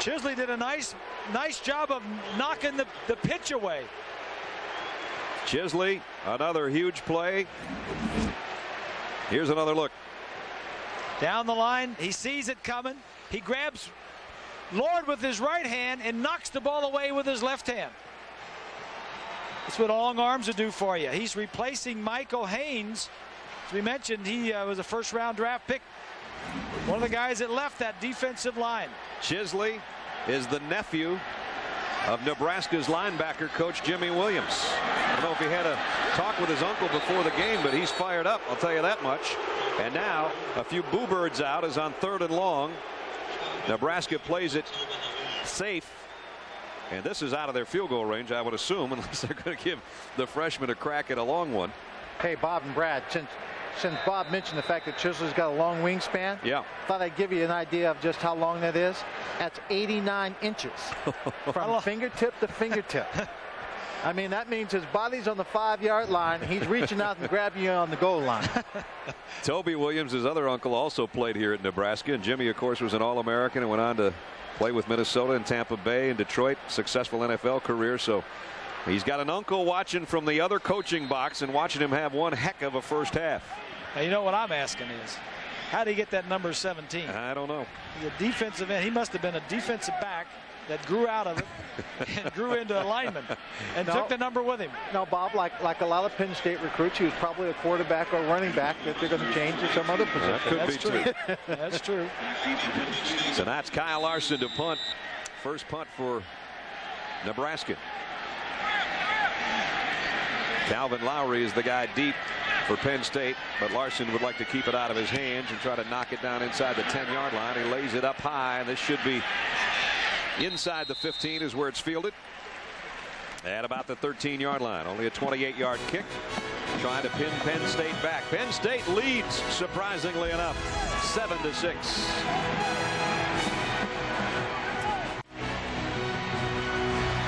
Chisley did a nice job of knocking the pitch away. Chisley, another huge play. Here's another look. Down the line, he sees it coming. He grabs Lord with his right hand and knocks the ball away with his left hand. That's what long arms will do for you. He's replacing Michael Haynes. As we mentioned, he was a first-round draft pick. One of the guys that left that defensive line. Chisley is the nephew of Nebraska's linebacker coach Jimmy Williams. I don't know if he had a talk with his uncle before the game, but he's fired up, I'll tell you that much. And now a few boo birds out is on 3rd and long. Nebraska plays it safe. And this is out of their field goal range, I would assume, unless they're going to give the freshman a crack at a long one. Hey, Bob and Brad, since Bob mentioned the fact that Chisley's got a long wingspan, thought I'd give you an idea of just how long that is. That's 89 inches from fingertip to fingertip. I mean, that means his body's on the 5-yard line. He's reaching out and grabbing you on the goal line. Toby Williams, his other uncle, also played here at Nebraska. And Jimmy, of course, was an All-American and went on to play with Minnesota and Tampa Bay and Detroit. Successful NFL career. So he's got an uncle watching from the other coaching box and watching him have one heck of a first half. Now, you know what I'm asking is, How did he get that number 17? I don't know. He's a defensive end. He must have been a defensive back that grew out of it and grew into a lineman and took the number with him. No, Bob, like a lot of Penn State recruits, he was probably a quarterback or running back that they're going to change to some other position. That could That's be true. true. That's true. So that's Kyle Larson to punt. First punt for Nebraska. Calvin Lowry is the guy deep for Penn State, but Larson would like to keep it out of his hands and try to knock it down inside the 10-yard line. He lays it up high, and this should be inside the 15 is where it's fielded. At about the 13-yard line. Only a 28-yard kick. Trying to pin Penn State back. Penn State leads, surprisingly enough, 7-6.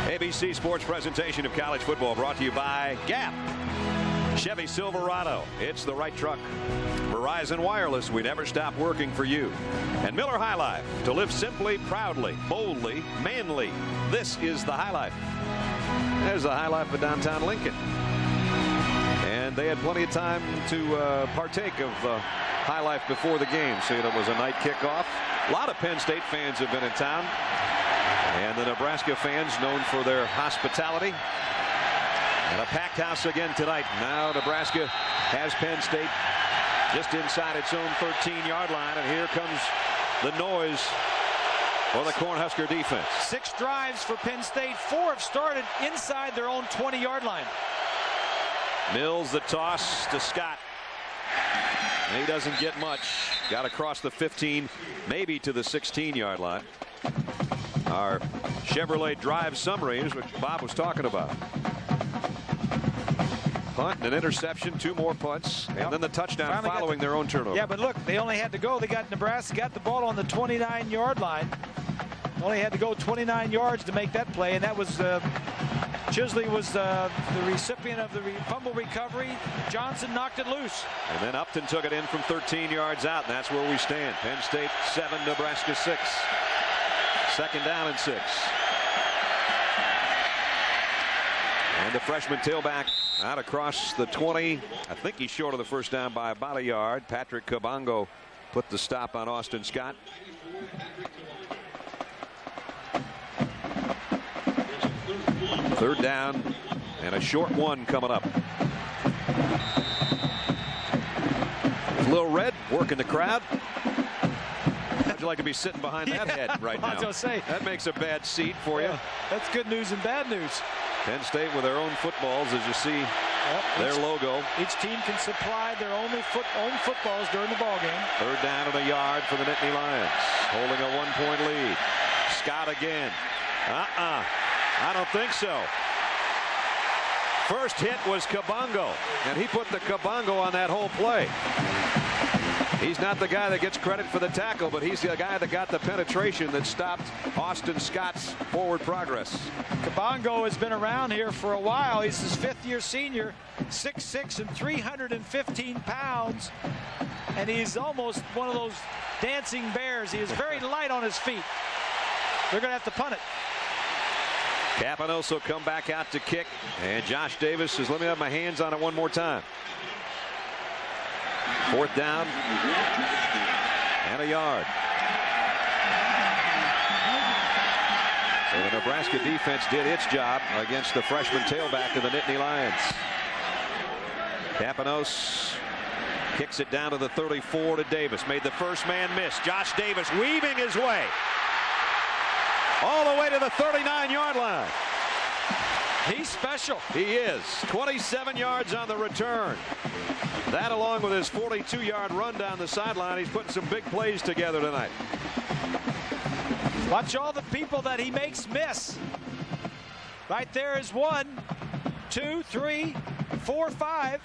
ABC Sports presentation of college football brought to you by Gap. Chevy Silverado. It's the right truck. Verizon Wireless. We never stop working for you. And Miller High Life. To live simply, proudly, boldly, manly. This is the High Life. There's the High Life of downtown Lincoln. And they had plenty of time to partake of High Life before the game. See, it was a night kickoff. A lot of Penn State fans have been in town. And the Nebraska fans known for their hospitality. And a packed house again tonight. Now Nebraska has Penn State just inside its own 13-yard line. And here comes the noise for the Cornhusker defense. 6 drives for Penn State. 4 have started inside their own 20-yard line. Mills the toss to Scott. And he doesn't get much. Got across the 15, maybe to the 16-yard line. Our Chevrolet drive summary is what Bob was talking about. Punt and an interception, 2 more punts, and then the touchdown Finally following their own turnover. Yeah, but look, they only had to go. They got Nebraska got the ball on the 29-yard line. Only had to go 29 yards to make that play, and that was Chisley was the recipient of the fumble recovery. Johnson knocked it loose. And then Upton took it in from 13 yards out, and that's where we stand. Penn State 7, Nebraska 6. Second down and 6. And the freshman tailback out across the 20. I think he's short of the first down by about a yard. Patrick Kabongo put the stop on Austin Scott. Third down and a short one coming up. Lil Red working the crowd. How'd you like to be sitting behind that head right now? I was gonna say, that makes a bad seat for you. That's good news and bad news. Penn State with their own footballs, as you see their logo. Each team can supply their own footballs during the ball game. Third down and a yard for the Nittany Lions, holding a 1-point lead. Scott again. I don't think so. First hit was Kabongo, and he put the Kabongo on that whole play. He's not the guy that gets credit for the tackle, but he's the guy that got the penetration that stopped Austin Scott's forward progress. Kabongo has been around here for a while. He's his 5th-year senior, 6'6" and 315 pounds, and he's almost one of those dancing bears. He is very light on his feet. They're going to have to punt it. Capanoso come back out to kick, and Josh Davis says, let me have my hands on it one more time. 4th down and a yard. So the Nebraska defense did its job against the freshman tailback of the Nittany Lions. Capanos kicks it down to the 34 to Davis. Made the first man miss. Josh Davis weaving his way all the way to the 39-yard line. He's special. He is. 27 yards on the return. That, along with his 42-yard run down the sideline, he's putting some big plays together tonight. Watch all the people that he makes miss. Right there is 1, 2, 3, 4, 5.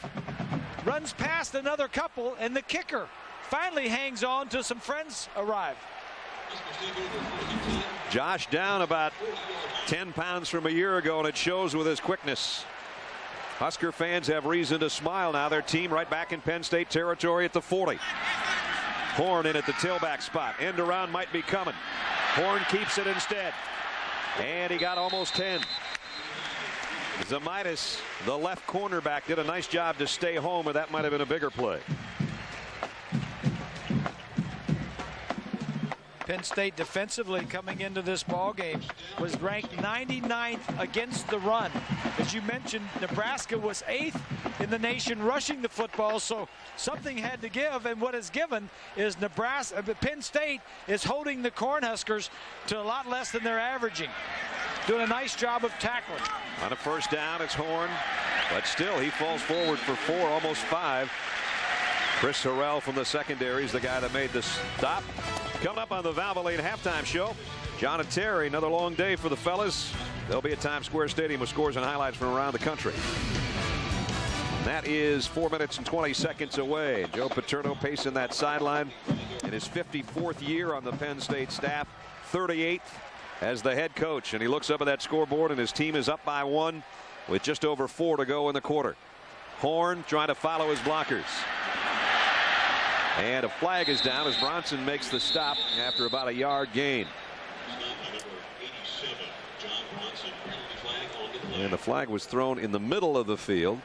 Runs past another couple, and the kicker finally hangs on till some friends arrive. Josh down about 10 pounds from a year ago, and it shows with his quickness. Husker fans have reason to smile now. Their team right back in Penn State territory at the 40. Horn in at the tailback spot. End around might be coming. Horn keeps it instead. And he got almost 10. Zamaitis, the left cornerback, did a nice job to stay home, or that might have been a bigger play. Penn State defensively coming into this ball game was ranked 99th against the run. As you mentioned, Nebraska was 8th in the nation rushing the football, so something had to give, and what is given is Penn State is holding the Cornhuskers to a lot less than they're averaging. Doing a nice job of tackling. On a first down, it's Horn, but still he falls forward for 4, almost 5. Chris Harrell from the secondary is the guy that made the stop. Coming up on the Valvoline halftime show, John and Terry, another long day for the fellas. They'll be at Times Square Stadium with scores and highlights from around the country. That is 4 minutes and 20 seconds away. Joe Paterno pacing that sideline in his 54th year on the Penn State staff, 38th as the head coach. And he looks up at that scoreboard and his team is up by 1 with just over 4 to go in the quarter. Horn trying to follow his blockers. And a flag is down as Bronson makes the stop after about a yard gain. And the flag was thrown in the middle of the field.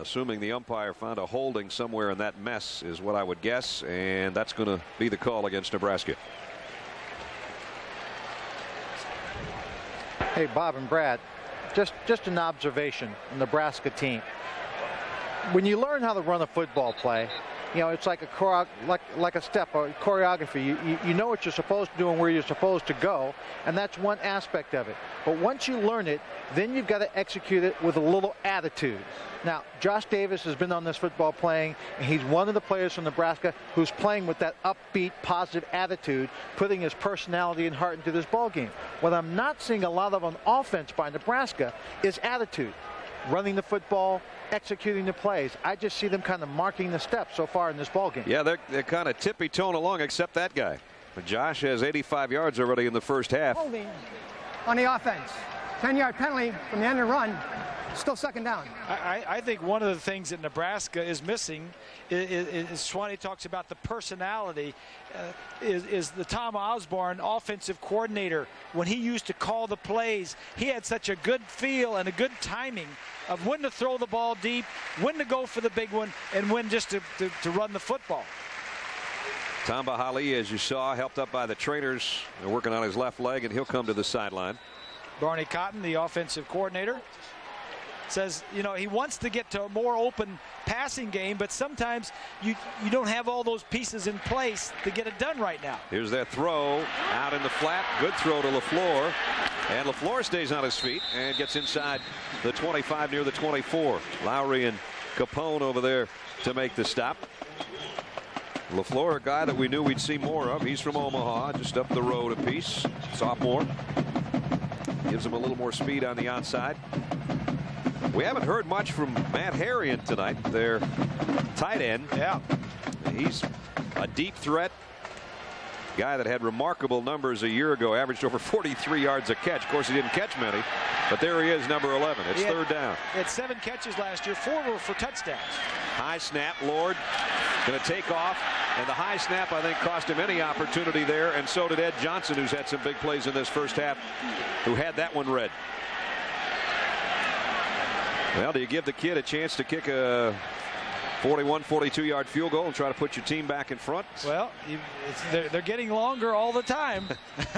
Assuming the umpire found a holding somewhere in that mess is what I would guess. And that's going to be the call against Nebraska. Hey, Bob and Brad, just an observation, the Nebraska team. When you learn how to run a football play, you know, it's like a step or choreography. You know what you're supposed to do and where you're supposed to go, and that's one aspect of it. But once you learn it, then you've got to execute it with a little attitude. Now, Josh Davis has been on this football playing, and he's one of the players from Nebraska who's playing with that upbeat, positive attitude, putting his personality and heart into this ball game. What I'm not seeing a lot of on offense by Nebraska is attitude. Running the football, executing the plays. I just see them kind of marking the steps so far in this ball game. Yeah, they're kind of tippy-toeing along, except that guy. But Josh has 85 yards already in the first half. Holding on the offense. 10-yard penalty from the end of the run. Still second down. I think one of the things that Nebraska is missing is Swanee talks about the personality, is the Tom Osborne offensive coordinator. When he used to call the plays, he had such a good feel and a good timing of when to throw the ball deep, when to go for the big one, and when just to run the football. Tamba Hali, as you saw, helped up by the trainers. They're working on his left leg, and he'll come to the sideline. Barney Cotton, the offensive coordinator, says, you know, he wants to get to a more open passing game, but sometimes you don't have all those pieces in place to get it done right now. Here's that throw out in the flat. Good throw to LaFleur. And LaFleur stays on his feet and gets inside the 25 near the 24. Lowry and Capone over there to make the stop. LaFleur, a guy that we knew we'd see more of. He's from Omaha, just up the road a piece. Sophomore. Gives him a little more speed on the outside. We haven't heard much from Matt Harrion tonight, their tight end. Yeah. He's a deep threat. Guy that had remarkable numbers a year ago, averaged over 43 yards a catch. Of course, he didn't catch many, but there he is, number 11. It's third down. He had 7 catches last year, 4 were for touchdowns. High snap, Lord going to take off, and the high snap, I think, cost him any opportunity there, and so did Ed Johnson, who's had some big plays in this first half, who had that one read. Well, do you give the kid a chance to kick a 41, 42-yard field goal and try to put your team back in front? Well, they're getting longer all the time.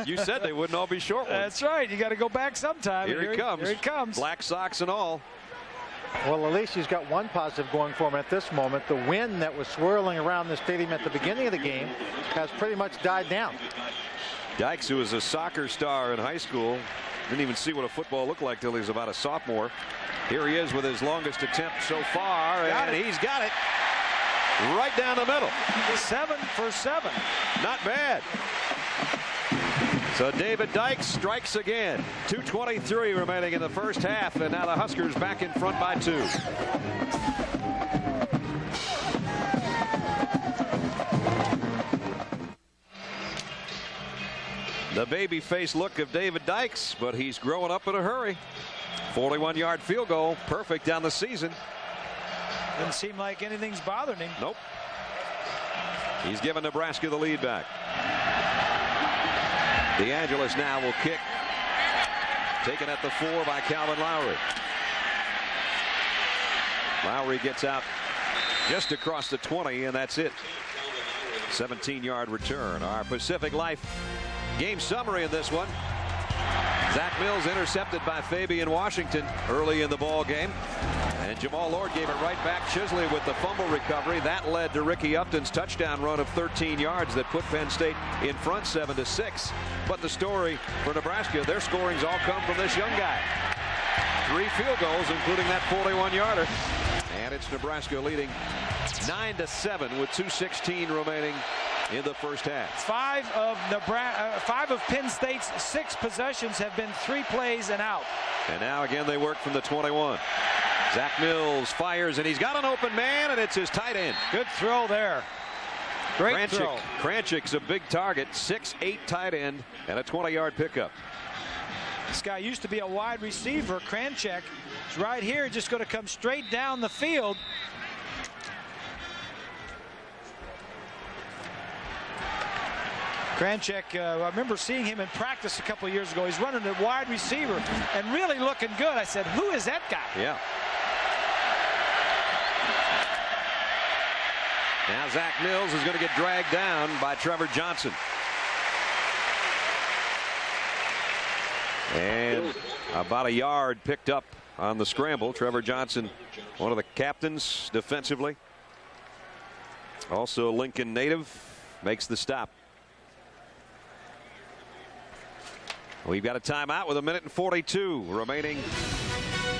You said they wouldn't all be short ones. That's right. You got to go back sometime. Here he comes. Here he comes. Black socks and all. Well, at least he's got one positive going for him at this moment. The wind that was swirling around the stadium at the beginning of the game has pretty much died down. Dykes, who was a soccer star in high school, didn't even see what a football looked like till he was about a sophomore. Here he is with his longest attempt so far, and he's got it right down the middle. 7 for 7. Not bad. So David Dykes strikes again. 2:23 remaining in the first half, and now the Huskers back in front by 2. The baby face look of David Dykes, but he's growing up in a hurry. 41-yard field goal, perfect down the season. Doesn't seem like anything's bothering him. Nope. He's given Nebraska the lead back. DeAngelis now will kick. Taken at the 4 by Calvin Lowry. Lowry gets out just across the 20, and that's it. 17-yard return. Our Pacific Life game summary in this one. Zach Mills intercepted by Fabian Washington early in the ball game. And Jamal Lord gave it right back. Chisley with the fumble recovery. That led to Ricky Upton's touchdown run of 13 yards that put Penn State in front 7-6. But the story for Nebraska, their scorings all come from this young guy. 3 field goals, including that 41-yarder. And it's Nebraska leading 9-7 with 2:16 remaining in the first half. 5 of Penn State's 6 possessions have been 3 plays and out. And now again they work from the 21. Zach Mills fires, and he's got an open man, and it's his tight end. Good throw there. Great throw. Kranchik's a big target, 6'8" tight end, and a 20-yard pickup. This guy used to be a wide receiver. Kranchik is right here, just going to come straight down the field. Kranchik, I remember seeing him in practice a couple of years ago. He's running a wide receiver and really looking good. I said, who is that guy? Yeah. Now Zach Mills is going to get dragged down by Trevor Johnson. And about a yard picked up on the scramble. Trevor Johnson, one of the captains defensively. Also a Lincoln native, makes the stop. We've got a timeout with 1:42 remaining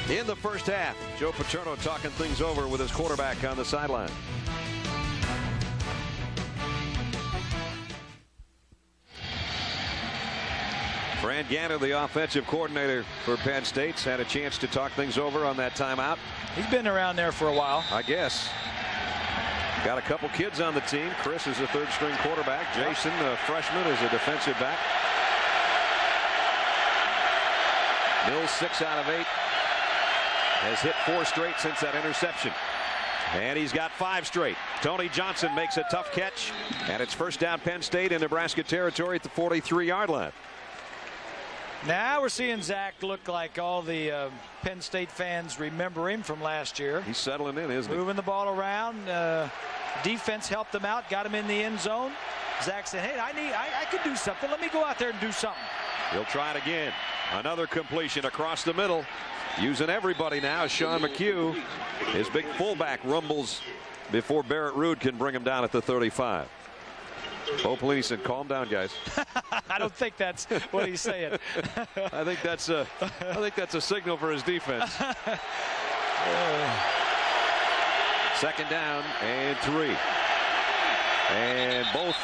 in the first half. Joe Paterno talking things over with his quarterback on the sideline. Fran Gannon, the offensive coordinator for Penn State's had a chance to talk things over on that timeout. He's been around there for a while, I guess. Got a couple kids on the team. Chris is a third-string quarterback. Jason, a freshman, is a defensive back. Mills 6 out of 8. Has hit 4 straight since that interception. And he's got 5 straight. Tony Johnson makes a tough catch. And it's first down Penn State in Nebraska territory at the 43-yard line. Now we're seeing Zach look like all the Penn State fans remember him from last year. He's settling in, isn't he? Moving the ball around. Defense helped him out, got him in the end zone. Zach said, hey, I could do something. Let me go out there and do something. He'll try it again. Another completion across the middle. Using everybody now. Sean McHugh, his big fullback, rumbles before Barrett Ruud can bring him down at the 35. Bo Pelini said, calm down, guys. I don't think that's what he's saying. I think that's a signal for his defense. Second down and 3. And both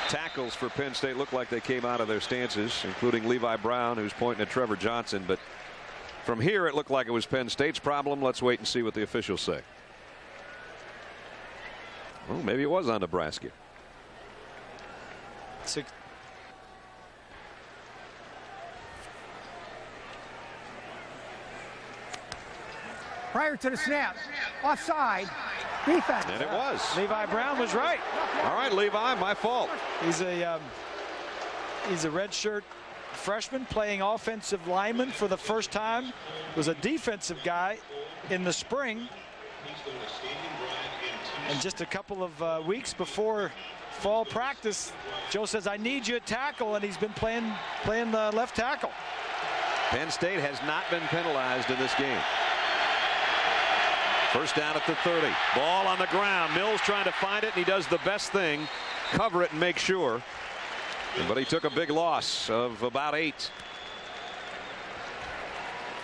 tackles for Penn State look like they came out of their stances, including Levi Brown, who's pointing at Trevor Johnson. But from here, it looked like it was Penn State's problem. Let's wait and see what the officials say. Well, maybe it was on Nebraska. Prior to the snap, offside, defense. And it was. Levi Brown was right. All right, Levi, my fault. He's a redshirt freshman playing offensive lineman for the first time. Was a defensive guy in the spring. And just a couple of weeks before fall practice, Joe says, I need you at tackle, and he's been playing the left tackle. Penn State has not been penalized in this game. First down at the 30. Ball on the ground. Mills trying to find it, and he does the best thing, cover it and make sure. But he took a big loss of about 8.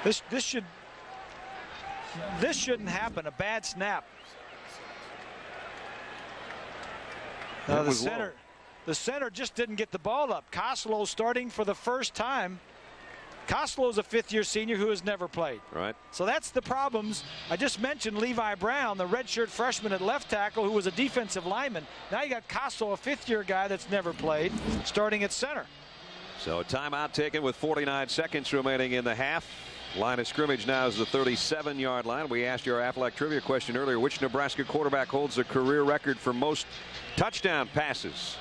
This shouldn't happen. A bad snap. The center just didn't get the ball up. Koslow starting for the first time. Koslow's a 5th-year senior who has never played. Right. So that's the problems. I just mentioned Levi Brown, the redshirt freshman at left tackle who was a defensive lineman. Now you got Koslow, a 5th-year guy that's never played, starting at center. So a timeout taken with 49 seconds remaining in the half. Line of scrimmage now is the 37-yard line. We asked you our Aflac trivia question earlier. Which Nebraska quarterback holds the career record for most touchdown passes?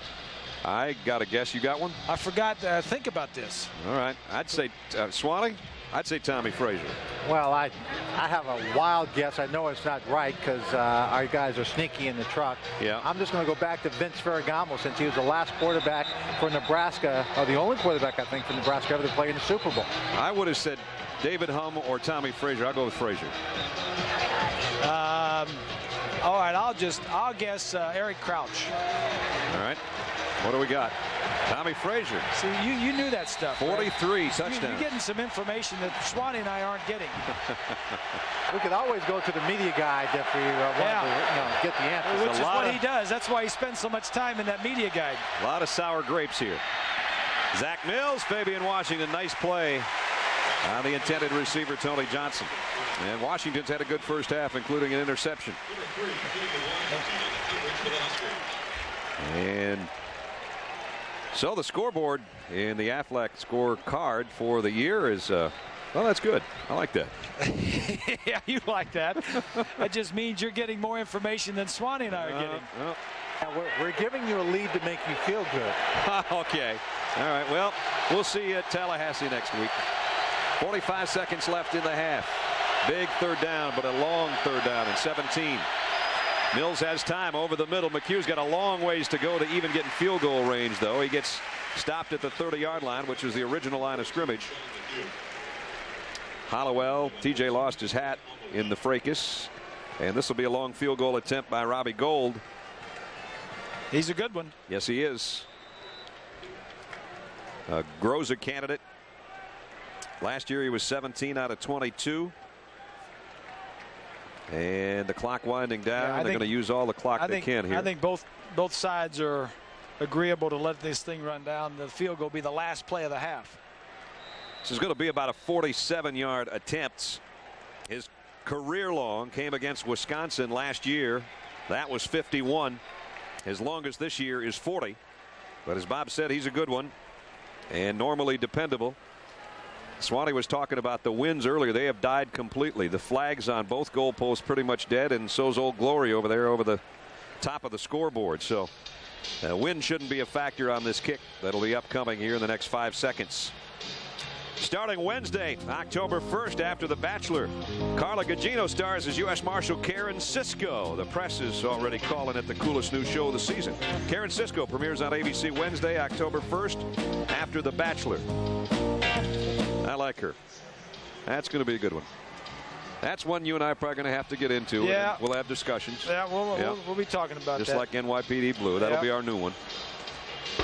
I got a guess. You got one? I forgot to think about this. All right. I'd say Swanee. I'd say Tommy Frazier. Well, I have a wild guess. I know it's not right because our guys are sneaky in the truck. Yeah. I'm just going to go back to Vince Ferragamo since he was the last quarterback for Nebraska, or the only quarterback I think for Nebraska ever to play in the Super Bowl. I would have said David Humm or Tommy Frazier. I'll go with Frazier. All right, I'll guess Eric Crouch. All right. What do we got? Tommy Frazier. See, you knew that stuff. 43 right? touchdowns. You're getting some information that Swanee and I aren't getting. We could always go to the media guide if we want to get the answer. Which is what he does. That's why he spends so much time in that media guide. A lot of sour grapes here. Zach Mills, Fabian Washington, nice play on the intended receiver, Tony Johnson. And Washington's had a good first half, including an interception. And so the scoreboard in the Aflac scorecard for the year is, well, that's good. I like that. Yeah, you like that. That just means you're getting more information than Swanee and I are getting. We're giving you a lead to make you feel good. Okay. All right. Well, we'll see you at Tallahassee next week. 45 seconds left in the half. Big third down, but a long third down in 17. Mills has time over the middle. McHugh's got a long ways to go to even get in field goal range, though. He gets stopped at the 30-yard line, which was the original line of scrimmage. Hollowell, TJ lost his hat in the fracas, and this will be a long field goal attempt by Robbie Gould. He's a good one. Yes, he is. Groza candidate. Last year he was 17 out of 22. And the clock winding down. They're going to use all the clock they can here. I think both sides are agreeable to let this thing run down. The field goal will be the last play of the half. This is going to be about a 47-yard attempt. His career long came against Wisconsin last year. That was 51. His longest this year is 40. But as Bob said, he's a good one and normally dependable. Swanee was talking about the winds earlier. They have died completely. The flags on both goalposts pretty much dead, and so's Old Glory over there over the top of the scoreboard. So wind shouldn't be a factor on this kick that'll be upcoming here in the next 5 seconds. Starting Wednesday, October 1st, after The Bachelor, Carla Gugino stars as U.S. Marshal Karen Sisko. The press is already calling it the coolest new show of the season. Karen Sisko premieres on ABC Wednesday, October 1st, after The Bachelor. I like her. That's going to be a good one. That's one you and I are probably going to have to get into. Yeah. We'll have discussions. Yeah, we'll be talking about just that. like NYPD Blue. That'll be our new one.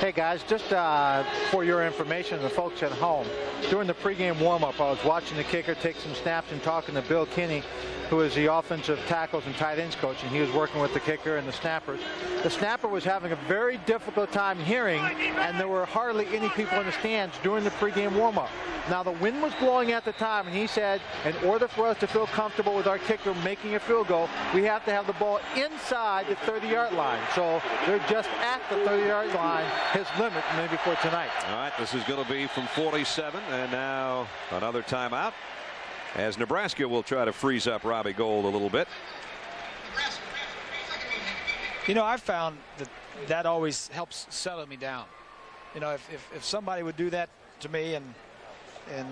Hey guys, just for your information, the folks at home, during the pregame warm-up, I was watching the kicker take some snaps and talking to Bill Kinney, who is the offensive tackles and tight ends coach, and he was working with the kicker and the snappers. The snapper was having a very difficult time hearing, and there were hardly any people in the stands during the pregame warm-up. Now, the wind was blowing at the time, and he said, in order for us to feel comfortable with our kicker making a field goal, we have to have the ball inside the 30-yard line. So they're just at the 30-yard line, his limit maybe for tonight. All right, this is going to be from 47, and now another timeout, as Nebraska will try to freeze up Robbie Gould a little bit. You know, I found that always helps settle me down. You know, if somebody would do that to me and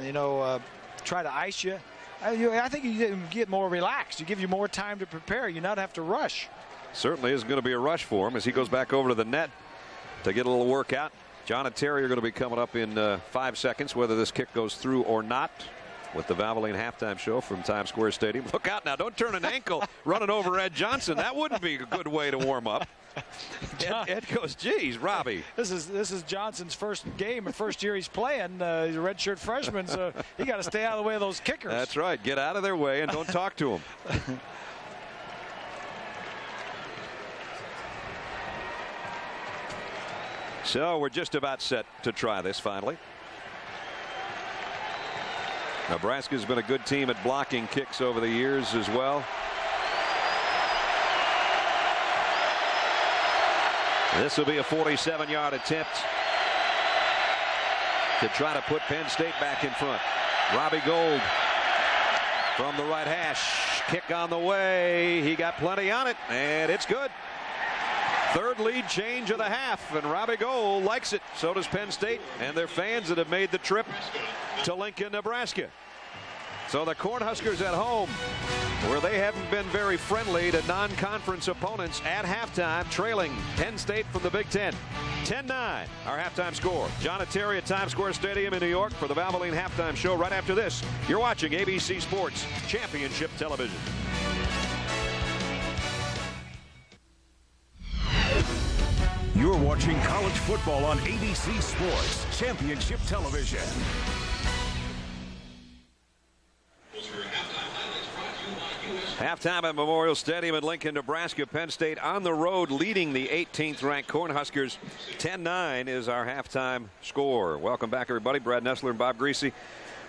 you know, try to ice you, I think you get more relaxed. You give you more time to prepare. You not have to rush. Certainly isn't going to be a rush for him as he goes back over to the net to get a little workout. John and Terry are going to be coming up in 5 seconds, whether this kick goes through or not, with the Valvoline halftime show from Times Square Stadium. Look out now. Don't turn an ankle running over Ed Johnson. That wouldn't be a good way to warm up. Ed goes, geez, Robbie. This is Johnson's first game, and first year he's playing. He's a redshirt freshman, so he got to stay out of the way of those kickers. That's right. Get out of their way and don't talk to them. So we're just about set to try this finally. Nebraska's been a good team at blocking kicks over the years as well. This will be a 47-yard attempt to try to put Penn State back in front. Robbie Gould from the right hash. Kick on the way. He got plenty on it, and it's good. Third lead change of the half, and Robbie Gould likes it. So does Penn State and their fans that have made the trip to Lincoln, Nebraska. So the Cornhuskers at home, where they haven't been very friendly to non-conference opponents at halftime, trailing Penn State from the Big Ten. 10-9, our halftime score. John and Terry at Times Square Stadium in New York for the Valvoline Halftime Show. Right after this, you're watching ABC Sports Championship Television. You're watching college football on ABC Sports Championship Television. Halftime at Memorial Stadium in Lincoln, Nebraska. Penn State on the road leading the 18th ranked Cornhuskers. 10-9 is our halftime score. Welcome back, everybody. Brad Nessler and Bob Greasy.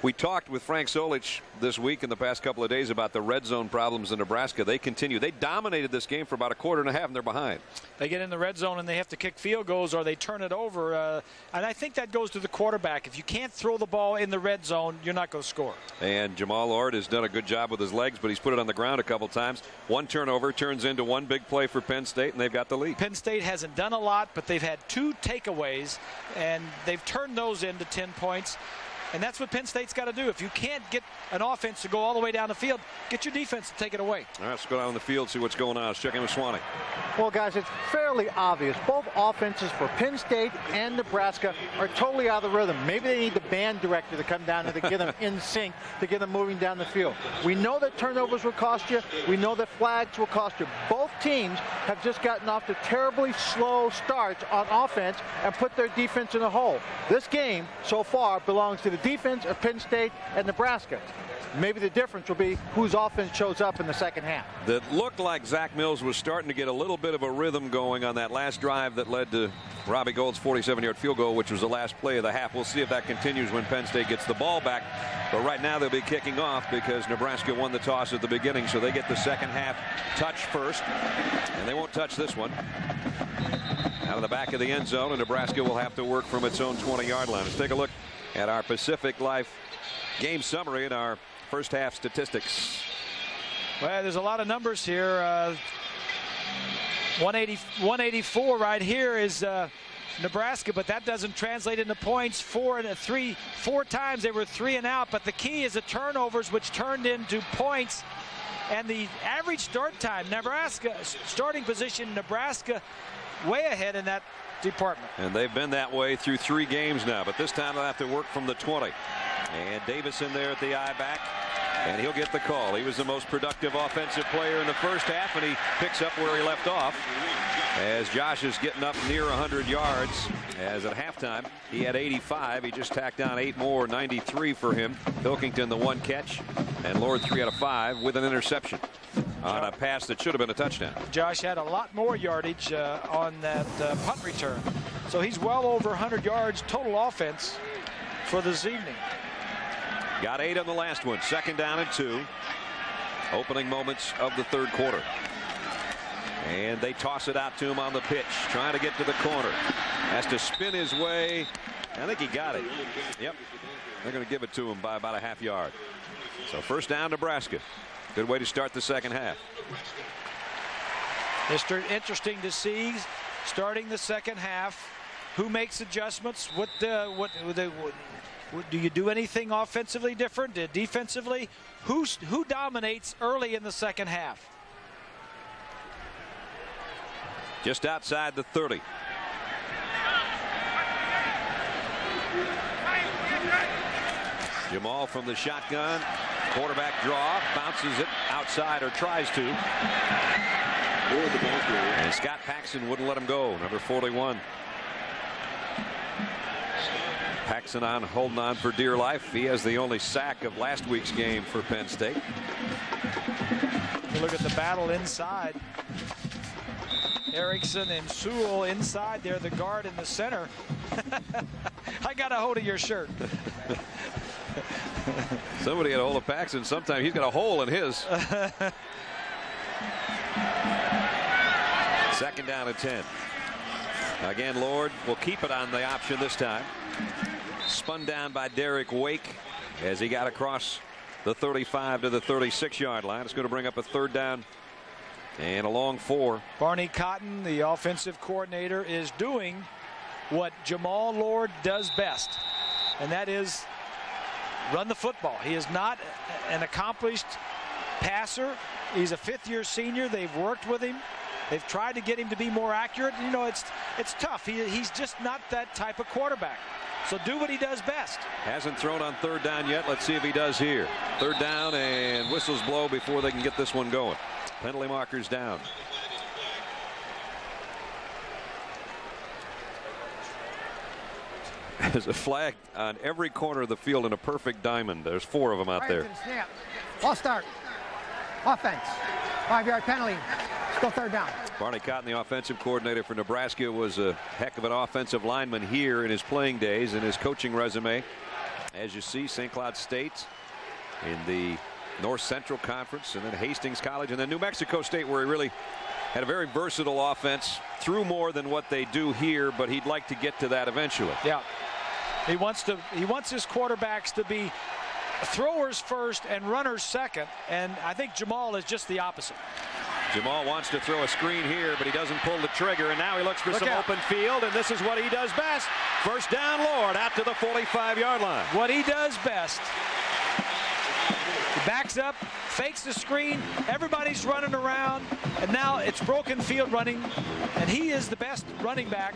We talked with Frank Solich this week in the past couple of days about the red zone problems in Nebraska. They continue. They dominated this game for about a quarter and a half, and they're behind. They get in the red zone and they have to kick field goals or they turn it over. And I think that goes to the quarterback. If you can't throw the ball in the red zone, you're not going to score. And Jamal Ord has done a good job with his legs, but he's put it on the ground a couple times. One turnover turns into one big play for Penn State, and they've got the lead. Penn State hasn't done a lot, but they've had 2 takeaways, and they've turned those into 10 points. And that's what Penn State's got to do. If you can't get an offense to go all the way down the field, get your defense to take it away. All right, let's go down the field, see what's going on. Let's check in with Swanee. Well, guys, it's fairly obvious. Both offenses for Penn State and Nebraska are totally out of the rhythm. Maybe they need the band director to come down and to get them in sync, to get them moving down the field. We know that turnovers will cost you. We know that flags will cost you. Both teams have just gotten off to terribly slow starts on offense and put their defense in a hole. This game, so far, belongs to the defense of Penn State and Nebraska. Maybe the difference will be whose offense shows up in the second half. That looked like Zach Mills was starting to get a little bit of a rhythm going on that last drive that led to Robbie Gould's 47-yard field goal, which was the last play of the half. We'll see if that continues when Penn State gets the ball back. But right now they'll be kicking off because Nebraska won the toss at the beginning, so they get the second half touch first. And they won't touch this one. Out of the back of the end zone, and Nebraska will have to work from its own 20-yard line. Let's take a look at our Pacific Life game summary and our first half statistics. Well, there's a lot of numbers here. 184 right here is Nebraska, but that doesn't translate into points. 4 times they were 3 and out, but the key is the turnovers, which turned into points. And the average start time, Nebraska starting position, Nebraska way ahead in that department. And they've been that way through 3 games now, but this time they'll have to work from the 20. And Davis in there at the eye back, and he'll get the call. He was the most productive offensive player in the first half, and he picks up where he left off as Josh is getting up near 100 yards. As at halftime he had 85. He just tacked on 8 more, 93 for him. Pilkington the 1 catch, and Lord 3 out of 5 with an interception on a pass that should have been a touchdown. Josh had a lot more yardage on that punt return, so he's well over 100 yards total offense for this evening. Got 8 on the last one. 2nd down and 2. Opening moments of the third quarter. And they toss it out to him on the pitch, trying to get to the corner. Has to spin his way. I think he got it. Yep. They're going to give it to him by about a half yard. So first down, Nebraska. Good way to start the second half. It's interesting to see starting the second half who makes adjustments. What do you do anything offensively different? Defensively? Who dominates early in the second half? Just outside the 30. Jamal from the shotgun. Quarterback draw. Bounces it outside, or tries to. And Scott Paxson wouldn't let him go. Number 41. Paxson holding on for dear life. He has the only sack of last week's game for Penn State. You look at the battle inside. Erickson and Sewell inside there, the guard in the center. I got a hold of your shirt. Somebody had a hold of Paxson. Sometimes he's got a hole in his. 2nd down and 10. Again, Lord will keep it on the option this time. Spun down by Derek Wake as he got across the 35 to the 36-yard line. It's going to bring up a 3rd down And a long 4. Barney Cotton, the offensive coordinator, is doing what Jamal Lord does best, and that is run the football. He is not an accomplished passer. He's a fifth-year senior. They've worked with him. They've tried to get him to be more accurate. You know, it's tough. He's just not that type of quarterback. So do what he does best. Hasn't thrown on third down yet. Let's see if he does here. Third down, and whistles blow before they can get this one going. Penalty markers down. There's a flag on every corner of the field in a perfect diamond. There's 4 of them out there. Snap. Ball start. Offense. 5-yard penalty. Still third down. Barney Cotton, the offensive coordinator for Nebraska, was a heck of an offensive lineman here in his playing days and his coaching resume. As you see, St. Cloud State in the North Central Conference, and then Hastings College, and then New Mexico State, where he really had a very versatile offense, threw more than what they do here, but he'd like to get to that eventually. Yeah. He wants his quarterbacks to be throwers first and runners second, and I think Jamal is just the opposite. Jamal wants to throw a screen here, but he doesn't pull the trigger, and now he looks for some open field, and this is what he does best. First down, Lord, out to the 45-yard line. What he does best. He backs up, fakes the screen, everybody's running around, and now it's broken field running, and he is the best running back.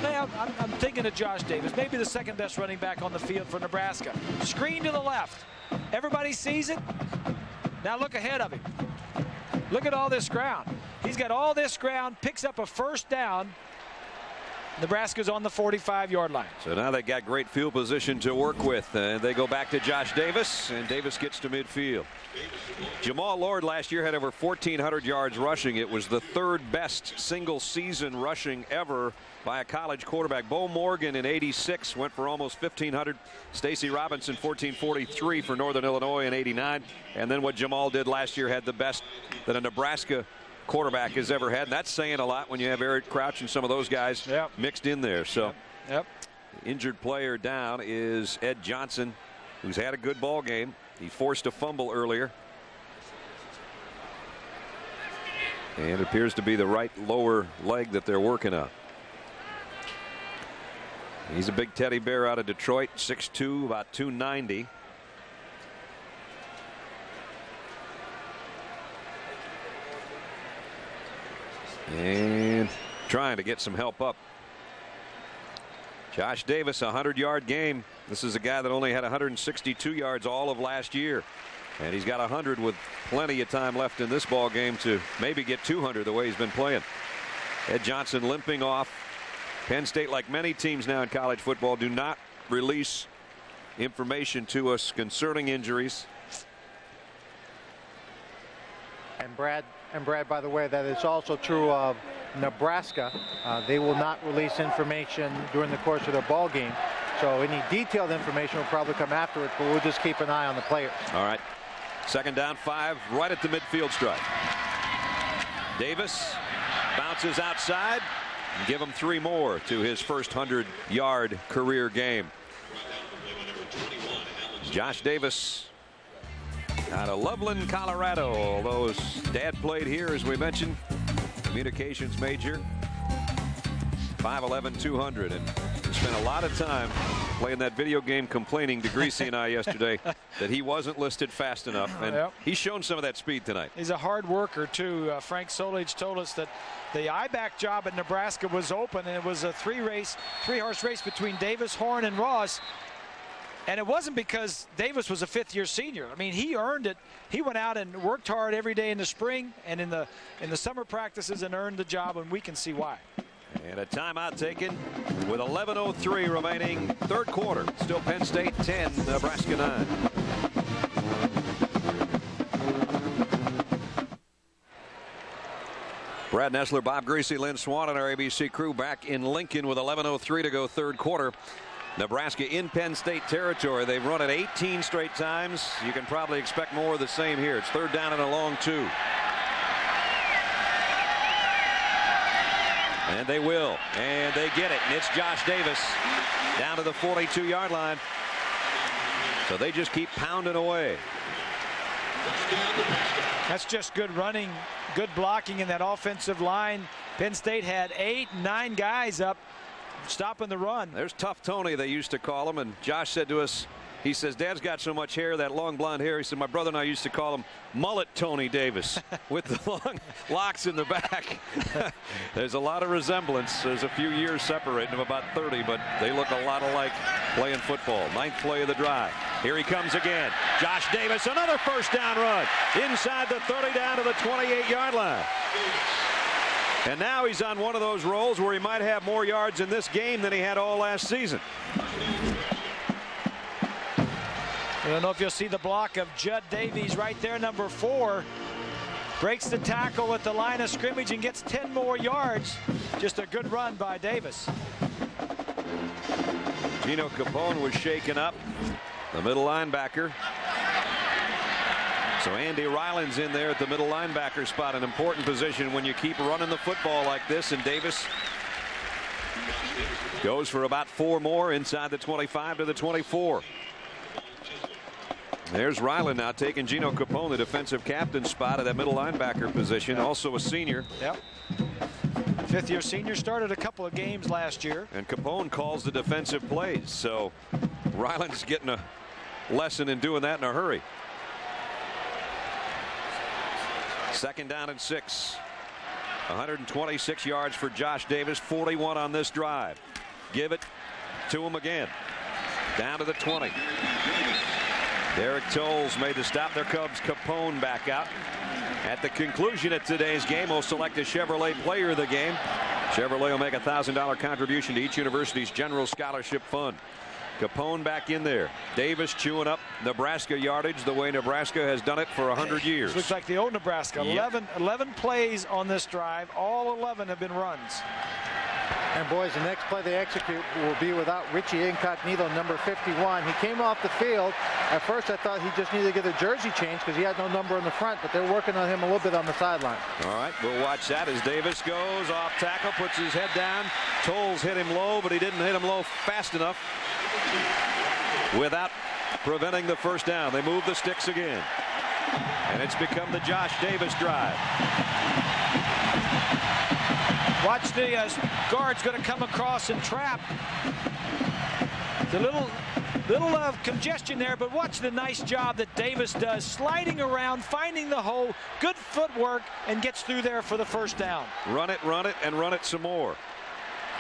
I'm thinking of Josh Davis, maybe the second best running back on the field for Nebraska. Screen to the left. Everybody sees it. Now look ahead of him. Look at all this ground. He's got all this ground, picks up a first down. Nebraska's on the 45-yard line. So now they got great field position to work with. They go back to Josh Davis, and Davis gets to midfield. Jamal Lord last year had over 1,400 yards rushing. It was the 3rd best single season rushing ever by a college quarterback. Bo Morgan in '86 went for almost 1,500. Stacy Robinson 1,443 for Northern Illinois in '89. And then what Jamal did last year had the best that a Nebraska quarterback has ever had. And that's saying a lot when you have Eric Crouch and some of those guys mixed in there. So injured player down is Ed Johnson, who's had a good ball game. He forced a fumble earlier. And it appears to be the right lower leg that they're working on. He's a big teddy bear out of Detroit, 6'2", about 290. And trying to get some help up. Josh Davis, a 100-yard game. This is a guy that only had 162 yards all of last year. And he's got 100 with plenty of time left in this ball game to maybe get 200 the way he's been playing. Ed Johnson limping off. Penn State, like many teams now in college football, do not release information to us concerning injuries. And Brad, by the way, that is also true of Nebraska. They will not release information during the course of their ball game. So any detailed information will probably come afterwards, but we'll just keep an eye on the players. All right. Second down, 5, right at the midfield stripe. Davis bounces outside. Give him 3 more to his first 100-yard career game. Josh Davis out of Loveland, Colorado, although his dad played here, as we mentioned, communications major. 5'11", 200, and spent a lot of time playing that video game, complaining to Greasy and I yesterday that he wasn't listed fast enough, and he's shown some of that speed tonight. He's a hard worker too. Frank Solich told us that the I-back job at Nebraska was open, and it was a 3-horse race between Davis, Horn, and Ross. And it wasn't because Davis was a 5th-year senior. I mean, he earned it. He went out and worked hard every day in the spring and in the summer practices and earned the job, and we can see why. And a timeout taken with 11:03 remaining, 3rd quarter. Still Penn State 10, Nebraska 9. Brad Nessler, Bob Greasy, Lynn Swan, and our ABC crew back in Lincoln with 11:03 to go, 3rd quarter. Nebraska in Penn State territory. They've run it 18 straight times. You can probably expect more of the same here. It's 3rd down and a long 2. And they will, and they get it, and it's Josh Davis down to the 42-yard line. So they just keep pounding away. That's just good running, good blocking in that offensive line. Penn State had 8, 9 guys up stopping the run. There's Tough Tony, they used to call him, and Josh said to us, he says, Dad's got so much hair, that long blonde hair. He said, my brother and I used to call him Mullet Tony Davis with the long locks in the back. There's a lot of resemblance. There's a few years separating them, about 30, but they look a lot alike playing football. 9th play of the drive. Here he comes again. Josh Davis, another first down run. Inside the 30 down to the 28-yard line. And now he's on one of those rolls where he might have more yards in this game than he had all last season. I don't know if you'll see the block of Judd Davies right there, number 4. Breaks the tackle at the line of scrimmage and gets 10 more yards. Just a good run by Davis. Gino Capone was shaken up, the middle linebacker. So Andy Ryland's in there at the middle linebacker spot, an important position when you keep running the football like this. And Davis goes for about 4 more inside the 25 to the 24. There's Ryland now taking Gino Capone, the defensive captain spot at that middle linebacker position. Also a senior. Yep. 5th-year senior, started a couple of games last year. And Capone calls the defensive plays. So Ryland's getting a lesson in doing that in a hurry. 2nd down and 6. 126 yards for Josh Davis, 41 on this drive. Give it to him again. Down to the 20. Derek Tolles made the stop. There comes Capone back out. At the conclusion of today's game, we'll select a Chevrolet player of the game. Chevrolet will make a $1,000 contribution to each university's general scholarship fund. Capone back in there. Davis chewing up Nebraska yardage the way Nebraska has done it for 100 years. Looks like the old Nebraska. Yep. 11 plays on this drive. All 11 have been runs. And boys, the next play they execute will be without Richie Incognito, number 51. He came off the field. At first I thought he just needed to get a jersey change because he had no number in the front, but they're working on him a little bit on the sideline. All right, we'll watch that as Davis goes off tackle, puts his head down. Tolles hit him low, but he didn't hit him low fast enough without preventing the first down. They move the sticks again. And it's become the Josh Davis drive. Watch the guard's going to come across and trap. The little congestion there, but watch the nice job that Davis does, sliding around, finding the hole, good footwork, and gets through there for the first down. Run it, and run it some more.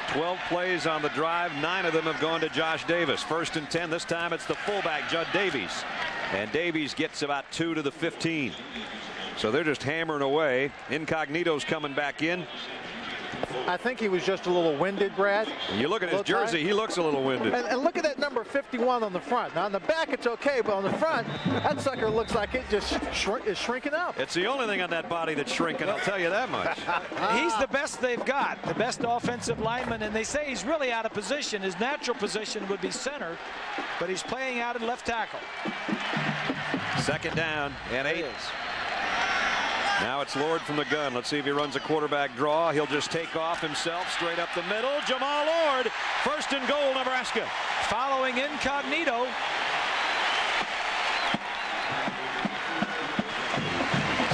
12 plays on the drive. 9 of them have gone to Josh Davis. 1st and 10. This time it's the fullback, Judd Davies. And Davies gets about 2 to the 15. So they're just hammering away. Incognito's coming back in. I think he was just a little winded, Brad. And you look at his jersey, he looks a little winded. And look at that number 51 on the front. Now on the back it's okay, but on the front, that sucker looks like it just is shrinking up. It's the only thing on that body that's shrinking, I'll tell you that much. He's the best they've got, the best offensive lineman, and they say he's really out of position. His natural position would be center, but he's playing out in left tackle. 2nd down and 8. Now it's Lord from the gun. Let's see if he runs a quarterback draw. He'll just take off himself straight up the middle. Jamal Lord, 1st and goal, Nebraska. Following Incognito.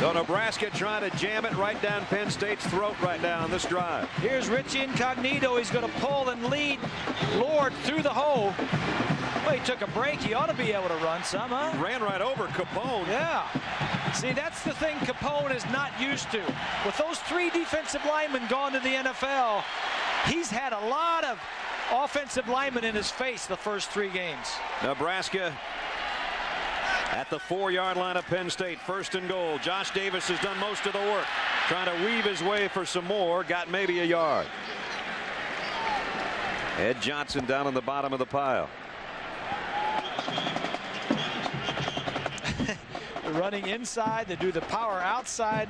So Nebraska trying to jam it right down Penn State's throat right now on this drive. Here's Rich Incognito. He's going to pull and lead Lord through the hole. Well, he took a break. He ought to be able to run some, huh? He ran right over Capone. Yeah. See, that's the thing Capone is not used to. With those 3 defensive linemen gone to the NFL, he's had a lot of offensive linemen in his face the first 3 games. Nebraska at the 4-yard line of Penn State. 1st and goal. Josh Davis has done most of the work, trying to weave his way for some more. Got maybe a yard. Ed Johnson down on the bottom of the pile. They're running inside. They do the power outside.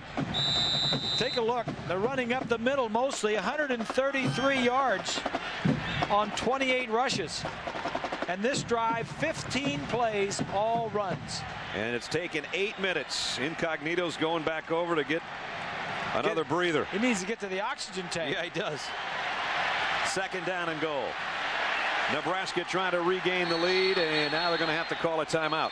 Take a look. They're running up the middle mostly. 133 yards on 28 rushes. And this drive, 15 plays, all runs. And it's taken 8 minutes. Incognito's going back over to get another breather. He needs to get to the oxygen tank. Yeah, he does. 2nd down and goal. Nebraska trying to regain the lead, and now they're going to have to call a timeout.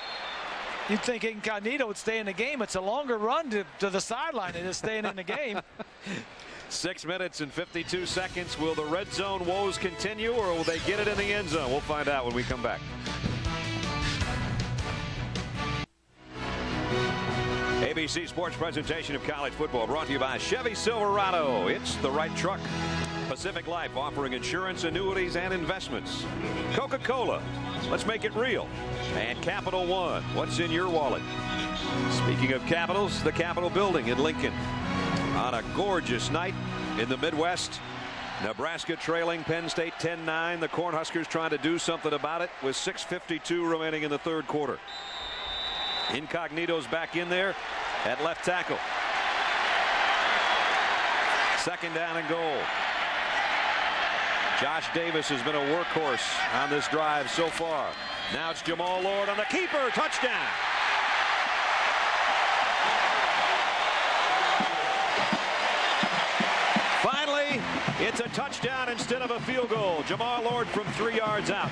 You'd think Incognito would stay in the game. It's a longer run to the sideline than it is staying in the game. 6 minutes and 52 seconds. Will the red zone woes continue, or will they get it in the end zone? We'll find out when we come back. ABC Sports presentation of college football brought to you by Chevy Silverado. It's the right truck. Pacific Life offering insurance, annuities, and investments. Coca-Cola, let's make it real. And Capital One, what's in your wallet? Speaking of Capitals, the Capitol Building in Lincoln. On a gorgeous night in the Midwest. Nebraska trailing Penn State 10-9. The Cornhuskers trying to do something about it with 6:52 remaining in the third quarter. Incognito's back in there at left tackle. Second down and goal. Josh Davis has been a workhorse on this drive so far. Now it's Jamal Lord on the keeper. Touchdown. Finally, it's a touchdown instead of a field goal. Jamal Lord from 3 yards out.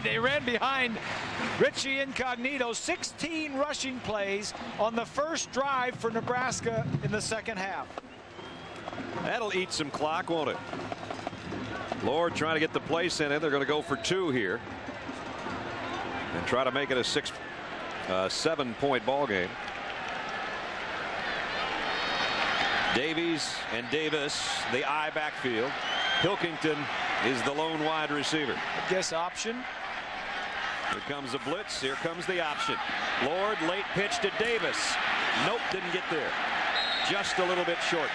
They ran behind Richie Incognito. 16 rushing plays on the first drive for Nebraska in the second half. That'll eat some clock, won't it? Lord trying to get the place in. They're going to go for 2 here and try to make it a 7-point ball game. Davies and Davis, the I backfield. Pilkington is the lone wide receiver. I guess option. Here comes the blitz. Here comes the option. Lord, late pitch to Davis. Nope, didn't get there. Just a little bit short.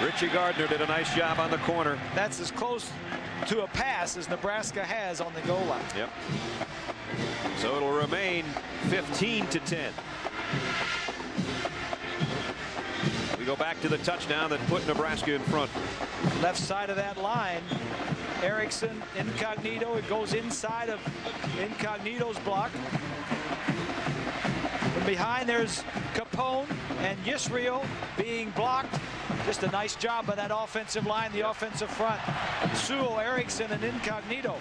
Richie Gardner did a nice job on the corner. That's as close to a pass as Nebraska has on the goal line. Yep. So it'll remain 15-10. We go back to the touchdown that put Nebraska in front. Left side of that line. Erickson, Incognito. It goes inside of Incognito's block. From behind there's Capone and Yisrael being blocked. Just a nice job by that offensive line, the offensive front. Sewell, Erickson, and Incognito.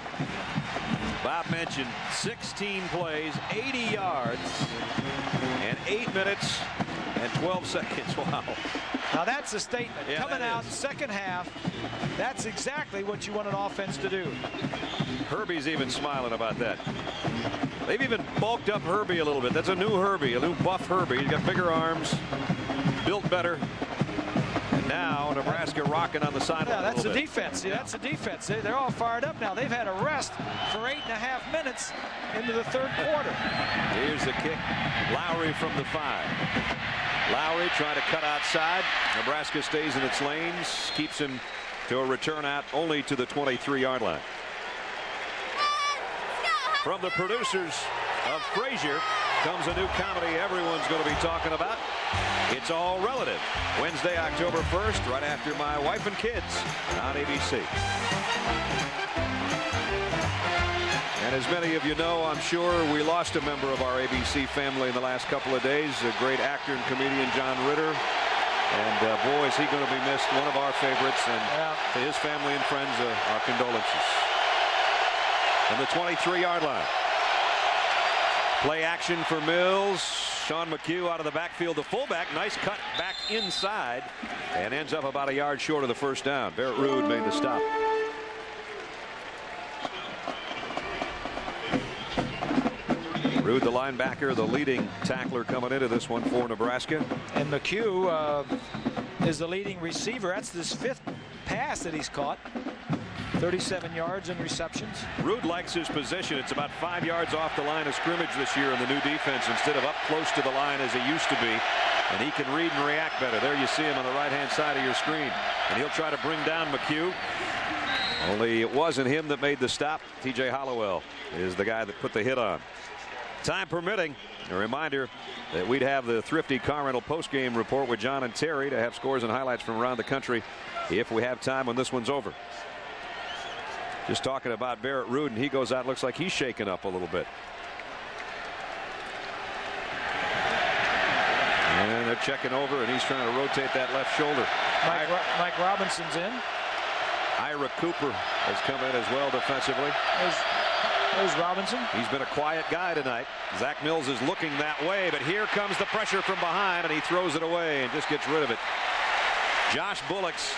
Bob mentioned 16 plays, 80 yards, and 8 minutes and 12 seconds. Wow. Now that's a statement. Yeah, coming out second half, that's exactly what you want an offense to do. Herbie's even smiling about that. They've even bulked up Herbie a little bit. That's a new Herbie, a new buff Herbie. He's got bigger arms, built better. And now Nebraska rocking on the sideline. Yeah, that's the defense. See, that's the defense. They're all fired up now. They've had a rest for 8.5 minutes into the third quarter. Here's the kick. Lowry from the 5. Lowry trying to cut outside. Nebraska stays in its lanes, keeps him to a return out only to the 23-yard line. From the producers of Frasier comes a new comedy everyone's going to be talking about. It's All Relative. Wednesday, October 1st, right after My Wife and Kids on ABC. And as many of you know, I'm sure we lost a member of our ABC family in the last couple of days, a great actor and comedian, John Ritter. And boy, is he going to be missed. One of our favorites. And to his family and friends, our condolences. And the 23-yard line. Play action for Mills. Sean McHugh out of the backfield. The fullback, nice cut back inside. And ends up about a yard short of the first down. Barrett Ruud made the stop. Ruud, the linebacker, the leading tackler coming into this one for Nebraska. And McHugh is the leading receiver. That's his 5th pass that he's caught. 37 yards in receptions. Ruud likes his position. It's about 5 yards off the line of scrimmage this year in the new defense instead of up close to the line as he used to be. And he can read and react better. There you see him on the right-hand side of your screen. And he'll try to bring down McHugh. Only it wasn't him that made the stop. TJ Hollowell is the guy that put the hit on. Time permitting, a reminder that we'd have the Thrifty Car Rental postgame report with John and Terry to have scores and highlights from around the country if we have time when this one's over. Just talking about Barrett Ruud, and he goes out, looks like he's shaken up a little bit. And they're checking over, and he's trying to rotate that left shoulder. Mike Robinson's in. Ira Cooper has come in as well defensively. There's Robinson. He's been a quiet guy tonight. Zach Mills is looking that way, but here comes the pressure from behind, and he throws it away and just gets rid of it. Josh Bullocks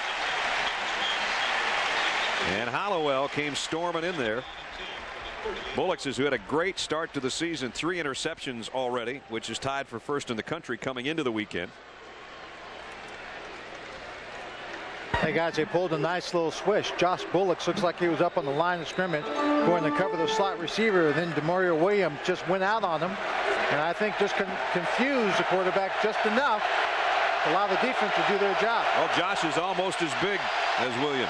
and Hollowell came storming in there. Bullocks has had a great start to the season, 3 interceptions already, which is tied for first in the country coming into the weekend. Hey guys, they pulled a nice little swish. Josh Bullocks looks like he was up on the line of scrimmage going to cover the slot receiver, and then Demario Williams just went out on him, and I think just confused the quarterback just enough to allow the defense to do their job. Well, Josh is almost as big as Williams.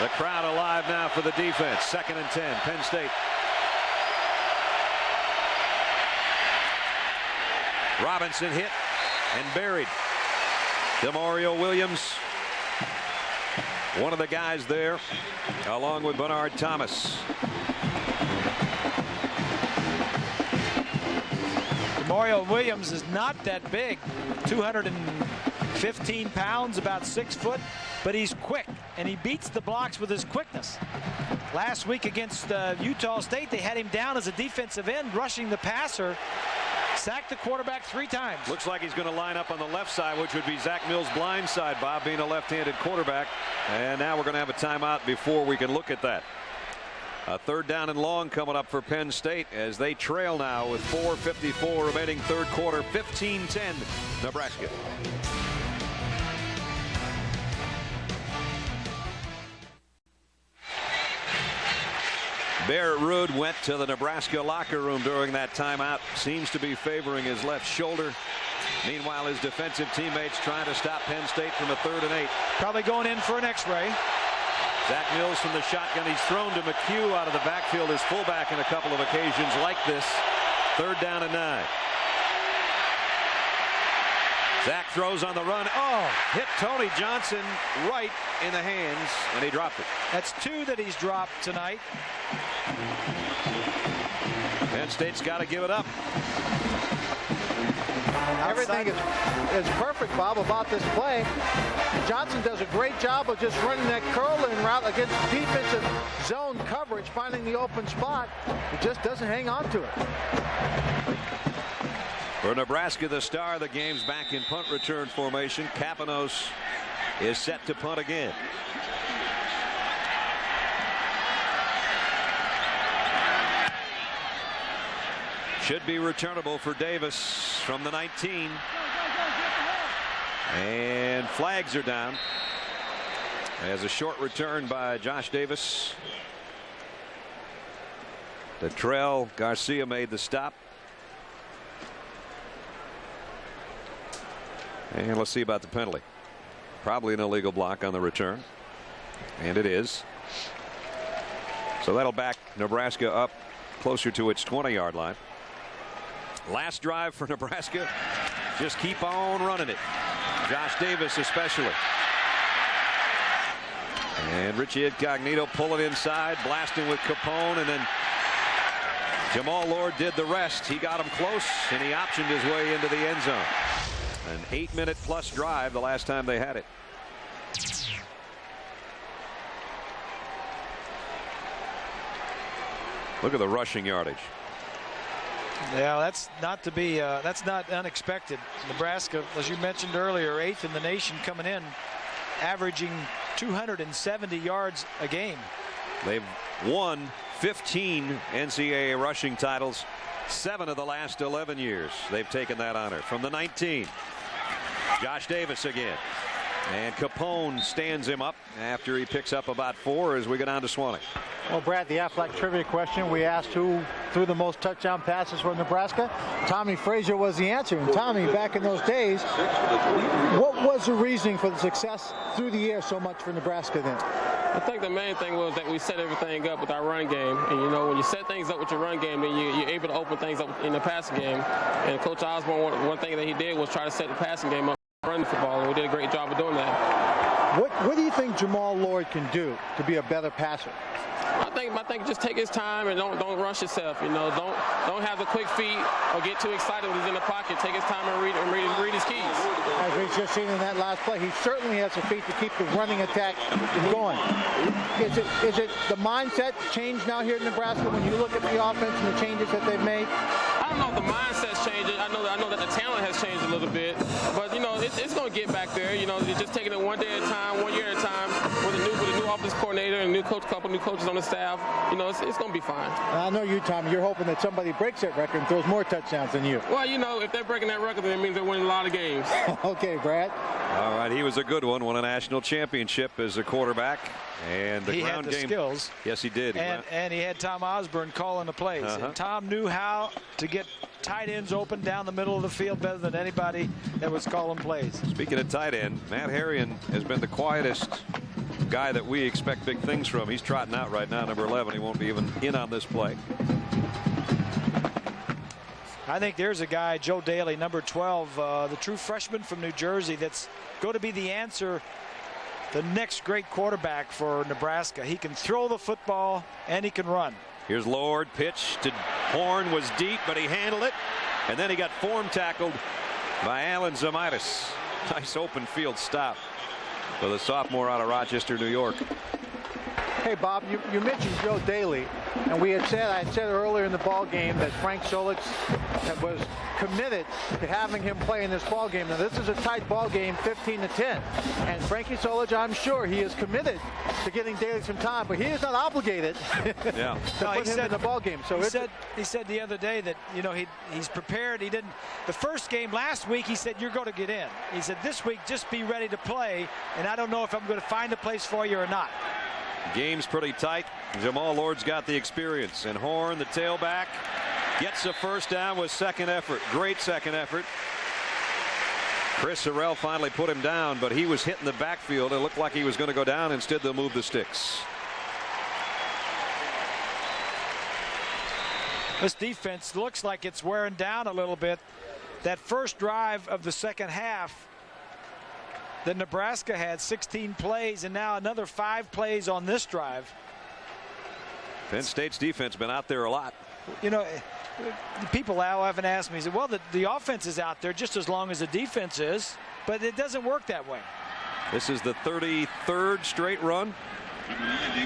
The crowd alive now for the defense. 2nd and 10, Penn State. Robinson hit and buried. Demario Williams, one of the guys there, along with Bernard Thomas. Demario Williams is not that big, 215 pounds, about 6 foot, but he's quick, and he beats the blocks with his quickness. Last week against Utah State, they had him down as a defensive end, rushing the passer. Sacked the quarterback 3 times. Looks like he's going to line up on the left side, which would be Zach Mills' blind side, Bob, being a left-handed quarterback. And now we're going to have a timeout before we can look at that. A 3rd down and long coming up for Penn State as they trail now with 4:54 remaining 3rd quarter, 15-10 Nebraska. Barrett Ruud went to the Nebraska locker room during that timeout. Seems to be favoring his left shoulder. Meanwhile, his defensive teammates trying to stop Penn State from a 3rd and 8. Probably going in for an X-ray. Zach Mills from the shotgun. He's thrown to McHugh out of the backfield as fullback in a couple of occasions like this. 3rd down and 9. Zach throws on the run. Oh, hit Tony Johnson right in the hands, and he dropped it. That's 2 that he's dropped tonight. Penn State's got to give it up. Everything is perfect, Bob, about this play. Johnson does a great job of just running that curl-in route against defensive zone coverage, finding the open spot. He just doesn't hang on to it. For Nebraska, the star of the game's back in punt return formation. Kapanos is set to punt again. Should be returnable for Davis from the 19. And flags are down. As a short return by Josh Davis. Detrell Garcia made the stop. And let's see about the penalty. Probably an illegal block on the return. And it is. So that'll back Nebraska up closer to its 20-yard line. Last drive for Nebraska. Just keep on running it. Josh Davis especially. And Richie Incognito pulling inside, blasting with Capone, and then Jamal Lord did the rest. He got him close, and he optioned his way into the end zone. An 8-minute-plus drive the last time they had it. Look at the rushing yardage. Yeah, that's not unexpected. Nebraska, as you mentioned earlier, 8th in the nation coming in, averaging 270 yards a game. They've won 15 NCAA rushing titles, 7 of the last 11 years. They've taken that honor. From the 19, Josh Davis again. And Capone stands him up after he picks up about 4 as we go down to Swanee. Well, Brad, the Aflac trivia question, we asked who threw the most touchdown passes for Nebraska. Tommy Frazier was the answer. And Tommy, back in those days, what was the reasoning for the success through the air so much for Nebraska then? I think the main thing was that we set everything up with our run game. And, you know, when you set things up with your run game, then you're able to open things up in the passing game. And Coach Osborne, one thing that he did was try to set the passing game up run the football, and we did a great job of doing that. What do you think Jamal Lord can do to be a better passer? I think just take his time and don't rush yourself. You know, don't have the quick feet or get too excited when he's in the pocket. Take his time and read his keys. As we've just seen in that last play, he certainly has the feet to keep the running attack going. Is it the mindset change now here in Nebraska when you look at the offense and the changes that they've made? I don't know if the mindset's changing. I know that the talent has changed a little bit, but you know it's going to get back there. You know, you're just taking it one day at a time, 1 year at a time. With a new offense coordinator and a couple new coaches on the staff, you know, it's going to be fine. I know you, Tom. You're hoping that somebody breaks that record and throws more touchdowns than you. Well, you know, if they're breaking that record, then it means they're winning a lot of games. Okay, Brad. All right, he was a good one. Won a national championship as a quarterback. And the he ground had the game. Skills. Yes, he did. And he had Tom Osborne calling the plays. And Tom knew how to get tight ends open down the middle of the field better than anybody that was calling plays. Speaking of tight end, Matt Harrion has been the quietest guy that we expect big things from. He's trotting out right now, number 11. He won't be even in on this play. I think there's a guy, Joe Daly, number 12, the true freshman from New Jersey, that's going to be the answer, the next great quarterback for Nebraska. He can throw the football and he can run. Here's Lord, pitch to Horn, was deep, but he handled it. And then he got form tackled by Alan Zamitis. Nice open field stop for the sophomore out of Rochester, New York. Hey, Bob, you mentioned Joe Daly, and I had said earlier in the ball game that Frank Solich was committed to having him play in this ball game. Now, this is a tight ball game, 15-10, and Frankie Solich, I'm sure he is committed to getting Daly some time, but he is not obligated to put him in the ball game. So he said the other day that, you know, he's prepared. He didn't. The first game last week, he said, you're going to get in. He said, this week, just be ready to play, and I don't know if I'm going to find a place for you or not. Game's pretty tight. Jamal Lord's got the experience. And Horn, the tailback, gets a first down with second effort. Great second effort. Chris Sorrell finally put him down, but he was hitting the backfield. It looked like he was going to go down. Instead, they'll move the sticks. This defense looks like it's wearing down a little bit. That first drive of the second half, then Nebraska had 16 plays, and now another 5 plays on this drive. Penn State's defense been out there a lot. You know, people often ask me, well, the offense is out there just as long as the defense is, but it doesn't work that way. This is the 33rd straight run,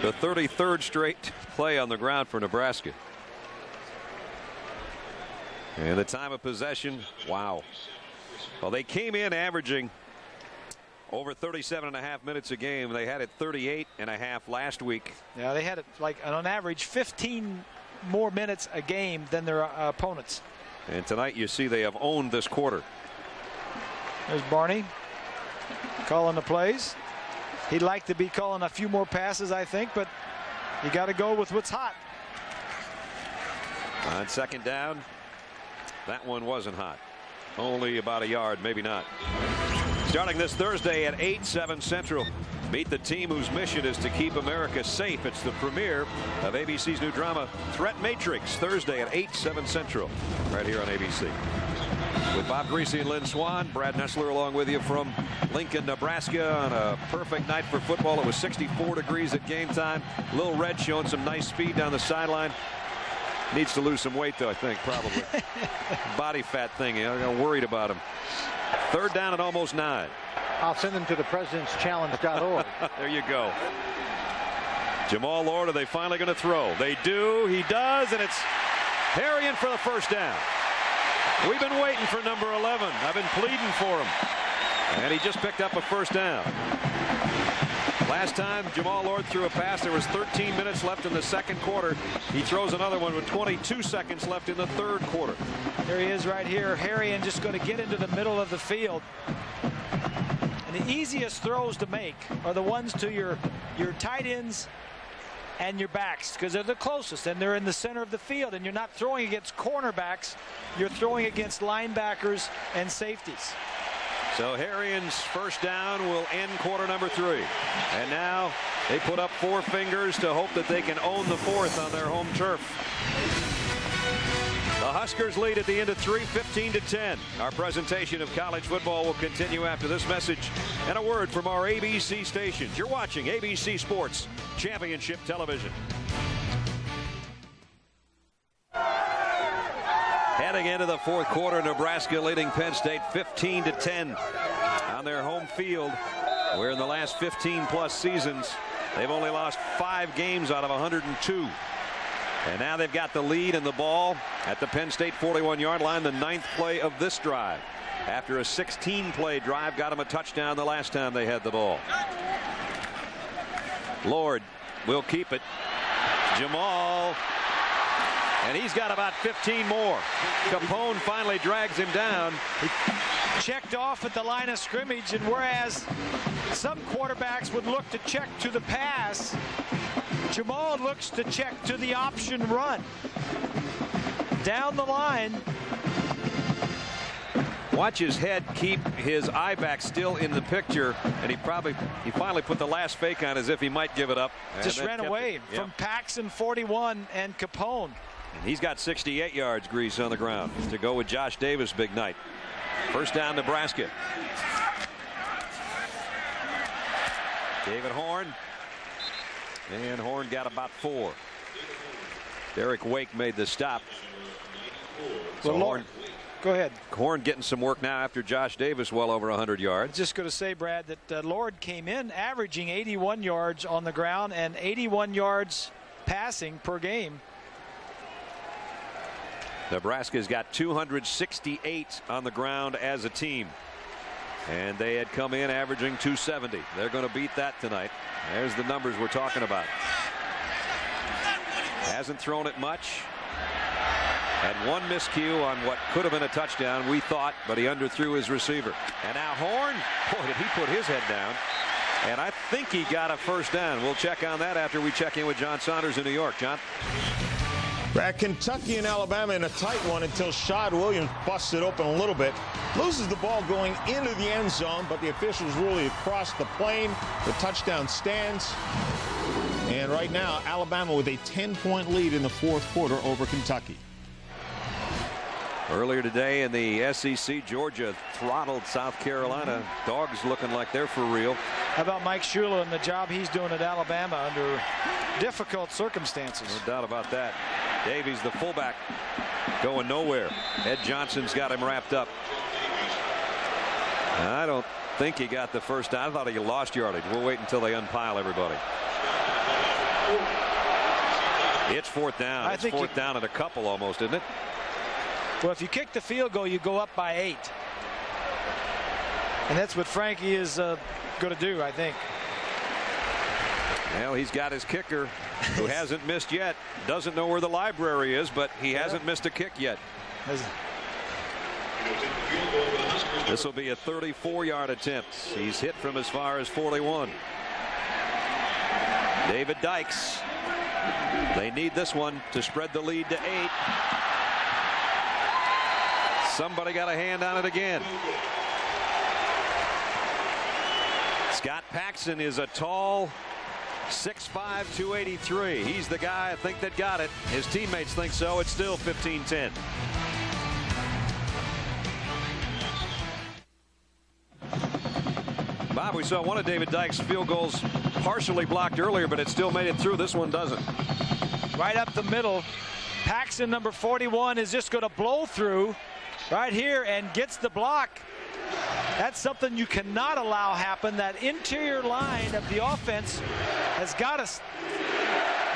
the 33rd straight play on the ground for Nebraska. And the time of possession, wow. Well, they came in averaging over 37.5 minutes a game. They had it 38.5 last week. Yeah, they had it like on average 15 more minutes a game than their opponents. And tonight you see they have owned this quarter. There's Barney calling the plays. He'd like to be calling a few more passes, I think, but you got to go with what's hot. On second down, that one wasn't hot. Only about a yard, maybe not. Starting this Thursday at 8, 7 Central. Meet the team whose mission is to keep America safe. It's the premiere of ABC's new drama, Threat Matrix, Thursday at 8, 7 Central, right here on ABC. With Bob Greasy and Lynn Swan, Brad Nessler along with you from Lincoln, Nebraska on a perfect night for football. It was 64 degrees at game time. Lil Red showing some nice speed down the sideline. Needs to lose some weight, though, I think, probably. Body fat thing. I'm worried about him. Third down and almost 9. I'll send them to the presidentschallenge.org. There you go. Jamal Lord, are they finally going to throw? They do. He does, and it's Harrion for the first down. We've been waiting for number 11. I've been pleading for him. And he just picked up a first down. Last time Jamal Lord threw a pass, there was 13 minutes left in the second quarter. He throws another one with 22 seconds left in the third quarter. There he is right here. Harrion just going to get into the middle of the field. And the easiest throws to make are the ones to your tight ends and your backs, because they're the closest and they're in the center of the field, and you're not throwing against cornerbacks, you're throwing against linebackers and safeties. So Harrion's first down will end quarter number 3. And now they put up 4 fingers to hope that they can own the 4th on their home turf. The Huskers lead at the end of 3, 15-10. Our presentation of college football will continue after this message and a word from our ABC stations. You're watching ABC Sports Championship Television. Heading into the fourth quarter, Nebraska leading Penn State 15-10 on their home field, where in the last 15-plus seasons, they've only lost 5 games out of 102. And now they've got the lead and the ball at the Penn State 41-yard line, the 9th play of this drive. After a 16-play drive, got them a touchdown the last time they had the ball. Lord will keep it. Jamal. And he's got about 15 more. Capone finally drags him down. He checked off at the line of scrimmage, and whereas some quarterbacks would look to check to the pass, Jamal looks to check to the option run. Down the line. Watch his head keep his eye back still in the picture, and he finally put the last fake on as if he might give it up. Just ran away from Paxson 41 and Capone. And he's got 68 yards, Grease, on the ground to go with Josh Davis' big night. First down, Nebraska. David Horn. And Horn got about 4. Derek Wake made the stop. So well, Horn, go ahead. Horn getting some work now after Josh Davis well over 100 yards. Just going to say, Brad, that Lord came in averaging 81 yards on the ground and 81 yards passing per game. Nebraska's got 268 on the ground as a team. And they had come in averaging 270. They're going to beat that tonight. There's the numbers we're talking about. Hasn't thrown it much. Had one miscue on what could have been a touchdown, we thought, but he underthrew his receiver. And now Horn, boy, did he put his head down. And I think he got a first down. We'll check on that after we check in with John Saunders in New York. John? At Kentucky and Alabama in a tight one until Shad Williams busts it open a little bit. Loses the ball going into the end zone, but the officials rule across the plane. The touchdown stands. And right now, Alabama with a 10-point lead in the fourth quarter over Kentucky. Earlier today in the SEC, Georgia throttled South Carolina. Dogs looking like they're for real. How about Mike Shula and the job he's doing at Alabama under difficult circumstances? No doubt about that. Davies, the fullback, going nowhere. Ed Johnson's got him wrapped up. I don't think he got the first down. I thought he lost yardage. We'll wait until they unpile everybody. It's fourth down. It's fourth down and a couple almost, isn't it? Well, if you kick the field goal, you go up by 8. And that's what Frankie is going to do, I think. Well, he's got his kicker who hasn't missed yet. Doesn't know where the library is, but he hasn't missed a kick yet. This will be a 34-yard attempt. He's hit from as far as 41. David Dykes. They need this one to spread the lead to 8. Somebody got a hand on it again. Scott Paxson is a tall 6'5", 283. He's the guy I think that got it. His teammates think so. It's still 15-10. Bob, we saw one of David Dykes' field goals partially blocked earlier, but it still made it through. This one doesn't. Right up the middle. Paxson, number 41, is just going to blow through right here and gets the block. That's something you cannot allow happen. That interior line of the offense has got to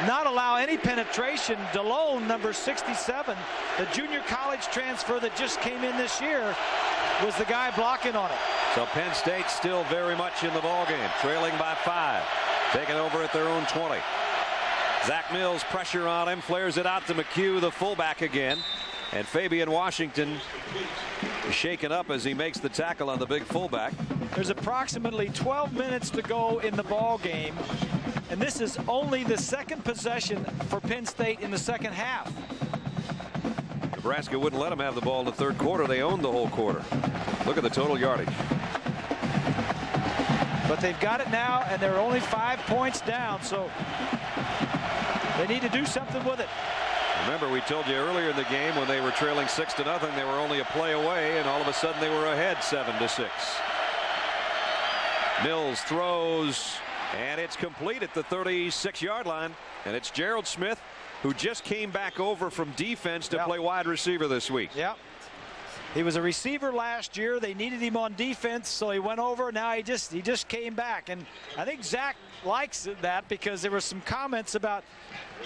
not allow any penetration. DeLone, number 67, the junior college transfer that just came in this year, was the guy blocking on it. So Penn State still very much in the ballgame, trailing by 5, taking over at their own 20. Zach Mills, pressure on him, flares it out to McHugh, the fullback again. And Fabian Washington is shaken up as he makes the tackle on the big fullback. There's approximately 12 minutes to go in the ball game, and this is only the second possession for Penn State in the second half. Nebraska wouldn't let them have the ball in the third quarter. They owned the whole quarter. Look at the total yardage. But they've got it now, and they're only 5 points down, so they need to do something with it. Remember, we told you earlier in the game when they were trailing 6-0, they were only a play away, and all of a sudden they were ahead 7-6. Mills throws, and it's complete at the 36-yard line, and it's Gerald Smith, who just came back over from defense to play wide receiver this week. Yeah. He was a receiver last year. They needed him on defense, so he went over. Now he just came back, and I think Zach likes that because there were some comments about,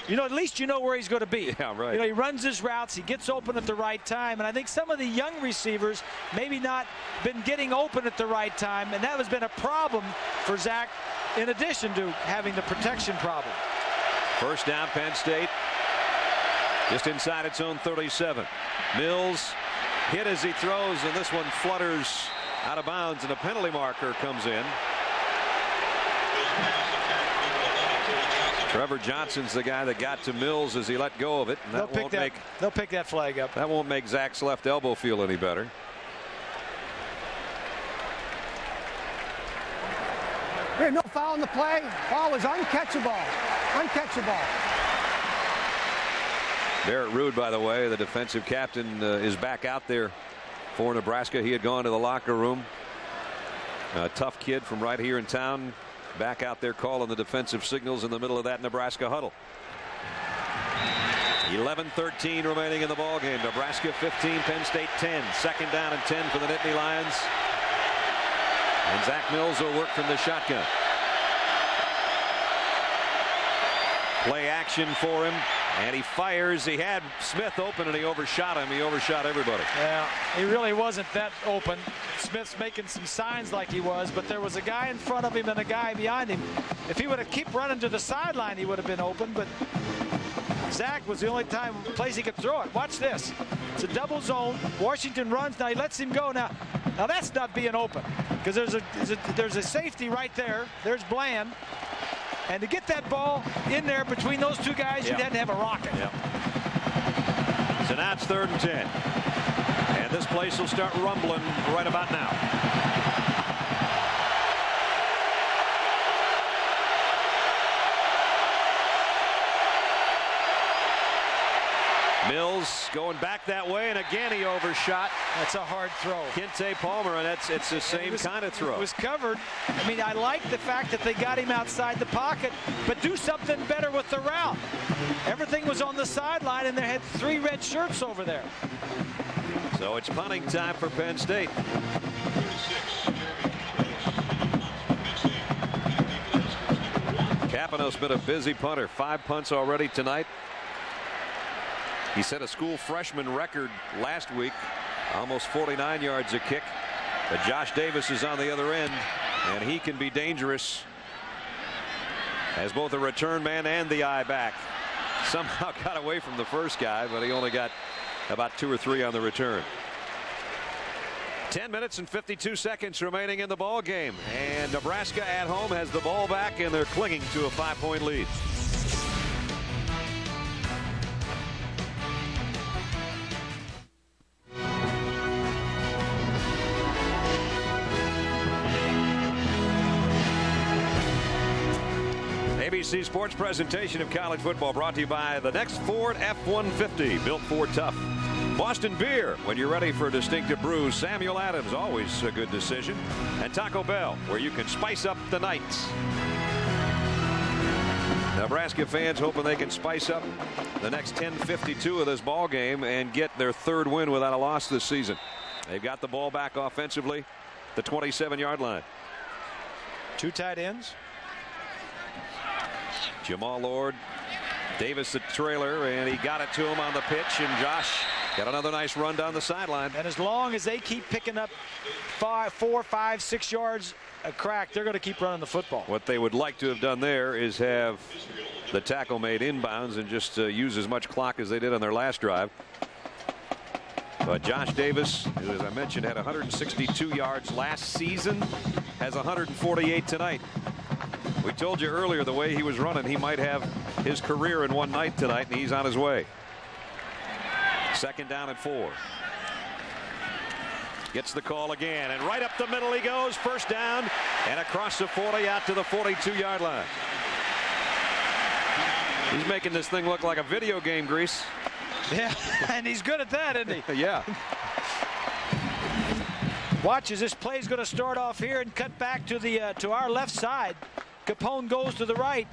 at least you know where he's going to be. Yeah, right. He runs his routes, he gets open at the right time, and I think some of the young receivers maybe not been getting open at the right time, and that has been a problem for Zach, in addition to having the protection problem. First down, Penn State, just inside its own 37. Mills hit as he throws, and this one flutters out of bounds, and a penalty marker comes in. Trevor Johnson's the guy that got to Mills as he let go of it, and they'll pick that flag up. That won't make Zach's left elbow feel any better. Hey, no foul on the play. Ball was uncatchable. Uncatchable. Barrett Ruud, by the way, the defensive captain, is back out there for Nebraska. He had gone to the locker room. A tough kid from right here in town, back out there calling the defensive signals in the middle of that Nebraska huddle. 11-13 remaining in the ball game. Nebraska 15, Penn State 10. Second down and 10 for the Nittany Lions. And Zach Mills will work from the shotgun. Play action for him, and he fires. He had Smith open, and he overshot him. He overshot everybody. Yeah, he really wasn't that open. Smith's making some signs like he was, but there was a guy in front of him and a guy behind him. If he would have kept running to the sideline, he would have been open, but Zach was the only place he could throw it. Watch this. It's a double zone. Washington runs. Now he lets him go. Now that's not being open, because there's a safety right there. There's Bland. And to get that ball in there between those two guys, you'd have to have a rocket. So now it's 3rd and 10. And this place will start rumbling right about now. Mills going back that way, and again he overshot. That's a hard throw. Kente Palmer, and it's the same kind of throw. It was covered. I mean, I like the fact that they got him outside the pocket, but do something better with the route. Everything was on the sideline, and they had 3 red shirts over there. So it's punting time for Penn State. Capano's been a busy punter. 5 punts already tonight. He set a school freshman record last week, almost 49 yards a kick. But Josh Davis is on the other end, and he can be dangerous as both a return man and the eye back. Somehow got away from the first guy, but he only got about 2 or 3 on the return. 10 minutes and 52 seconds remaining in the ball game, and Nebraska at home has the ball back, and they're clinging to a 5-point lead. ABC Sports presentation of college football brought to you by the next Ford F-150, built Ford tough. Boston Beer, when you're ready for a distinctive brew. Samuel Adams, always a good decision. And Taco Bell, where you can spice up the nights. Nebraska fans hoping they can spice up the next 10:52 of this ball game and get their 3rd win without a loss this season. They've got the ball back offensively, the 27-yard line. 2 tight ends. Jamal Lord, Davis the trailer, and he got it to him on the pitch, and Josh got another nice run down the sideline. And as long as they keep picking up 4, 5, 6 yards a crack, they're going to keep running the football. What they would like to have done there is have the tackle made inbounds and just use as much clock as they did on their last drive. But Josh Davis, who, as I mentioned, had 162 yards last season, has 148 tonight. We told you earlier the way he was running, he might have his career in one night tonight, and he's on his way. 2nd down and 4. Gets the call again, and right up the middle he goes. 1st down, and across the 40 out to the 42-yard line. He's making this thing look like a video game, Grease. Yeah, and he's good at that, isn't he? Yeah. Watch as this play is going to start off here and cut back to the to our left side. Capone goes to the right.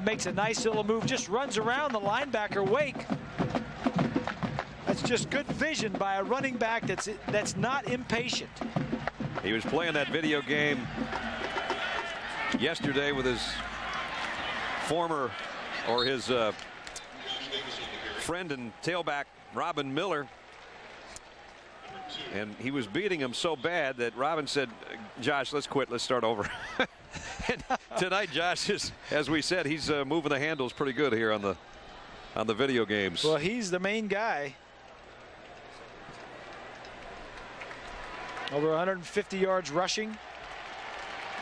Makes a nice little move. Just runs around the linebacker Wake. That's just good vision by a running back that's not impatient. He was playing that video game yesterday with his former or his friend and tailback Robin Miller, and he was beating him so bad that Robin said, Josh, let's quit, let's start over. And tonight Josh is, as we said, he's moving the handles pretty good here on the video games. Well, he's the main guy. Over 150 yards rushing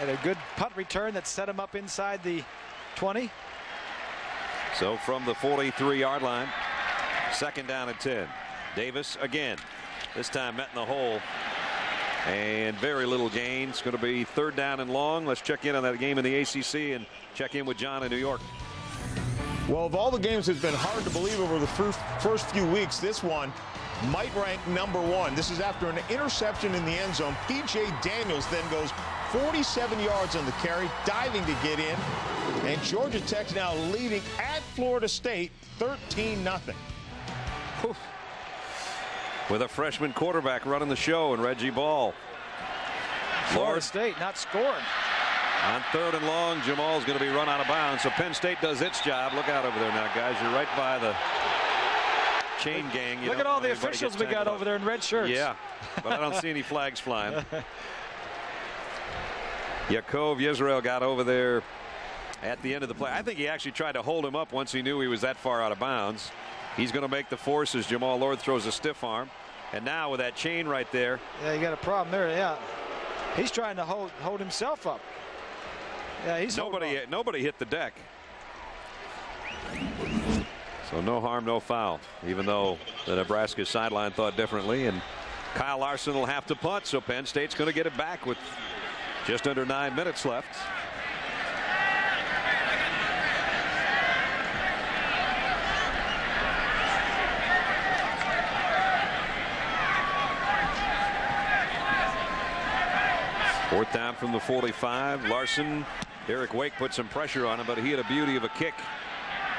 and a good punt return that set him up inside the 20. So from the 43-yard line, 2nd down and 10. Davis again, this time met in the hole and very little gain. It's going to be 3rd down and long. Let's check in on that game in the ACC and check in with John in New York. Well, of all the games that's been hard to believe over the first few weeks, this one might rank #1. This is after an interception in the end zone. P.J. Daniels then goes 47 yards on the carry, diving to get in. And Georgia Tech's now leading at Florida State 13-0. With a freshman quarterback running the show and Reggie Ball. Florida State not scoring. On 3rd and long, Jamal's going to be run out of bounds. So Penn State does its job. Look out over there now, guys. You're right by the chain gang. Look at all the officials we got over there in red shirts. Yeah, but I don't see any flags flying. Yaakov Yisrael got over there at the end of the play. I think he actually tried to hold him up once he knew he was that far out of bounds. He's going to make the force as Jamal Lord throws a stiff arm. And now with that chain right there. Yeah, you got a problem there. Yeah, he's trying to hold himself up. Yeah, he's nobody hit the deck. So no harm, no foul, even though the Nebraska sideline thought differently. And Kyle Larson will have to punt, so Penn State's going to get it back with just under 9 minutes left. Fourth down from the 45. Larson, Derek Wake put some pressure on him, but he had a beauty of a kick.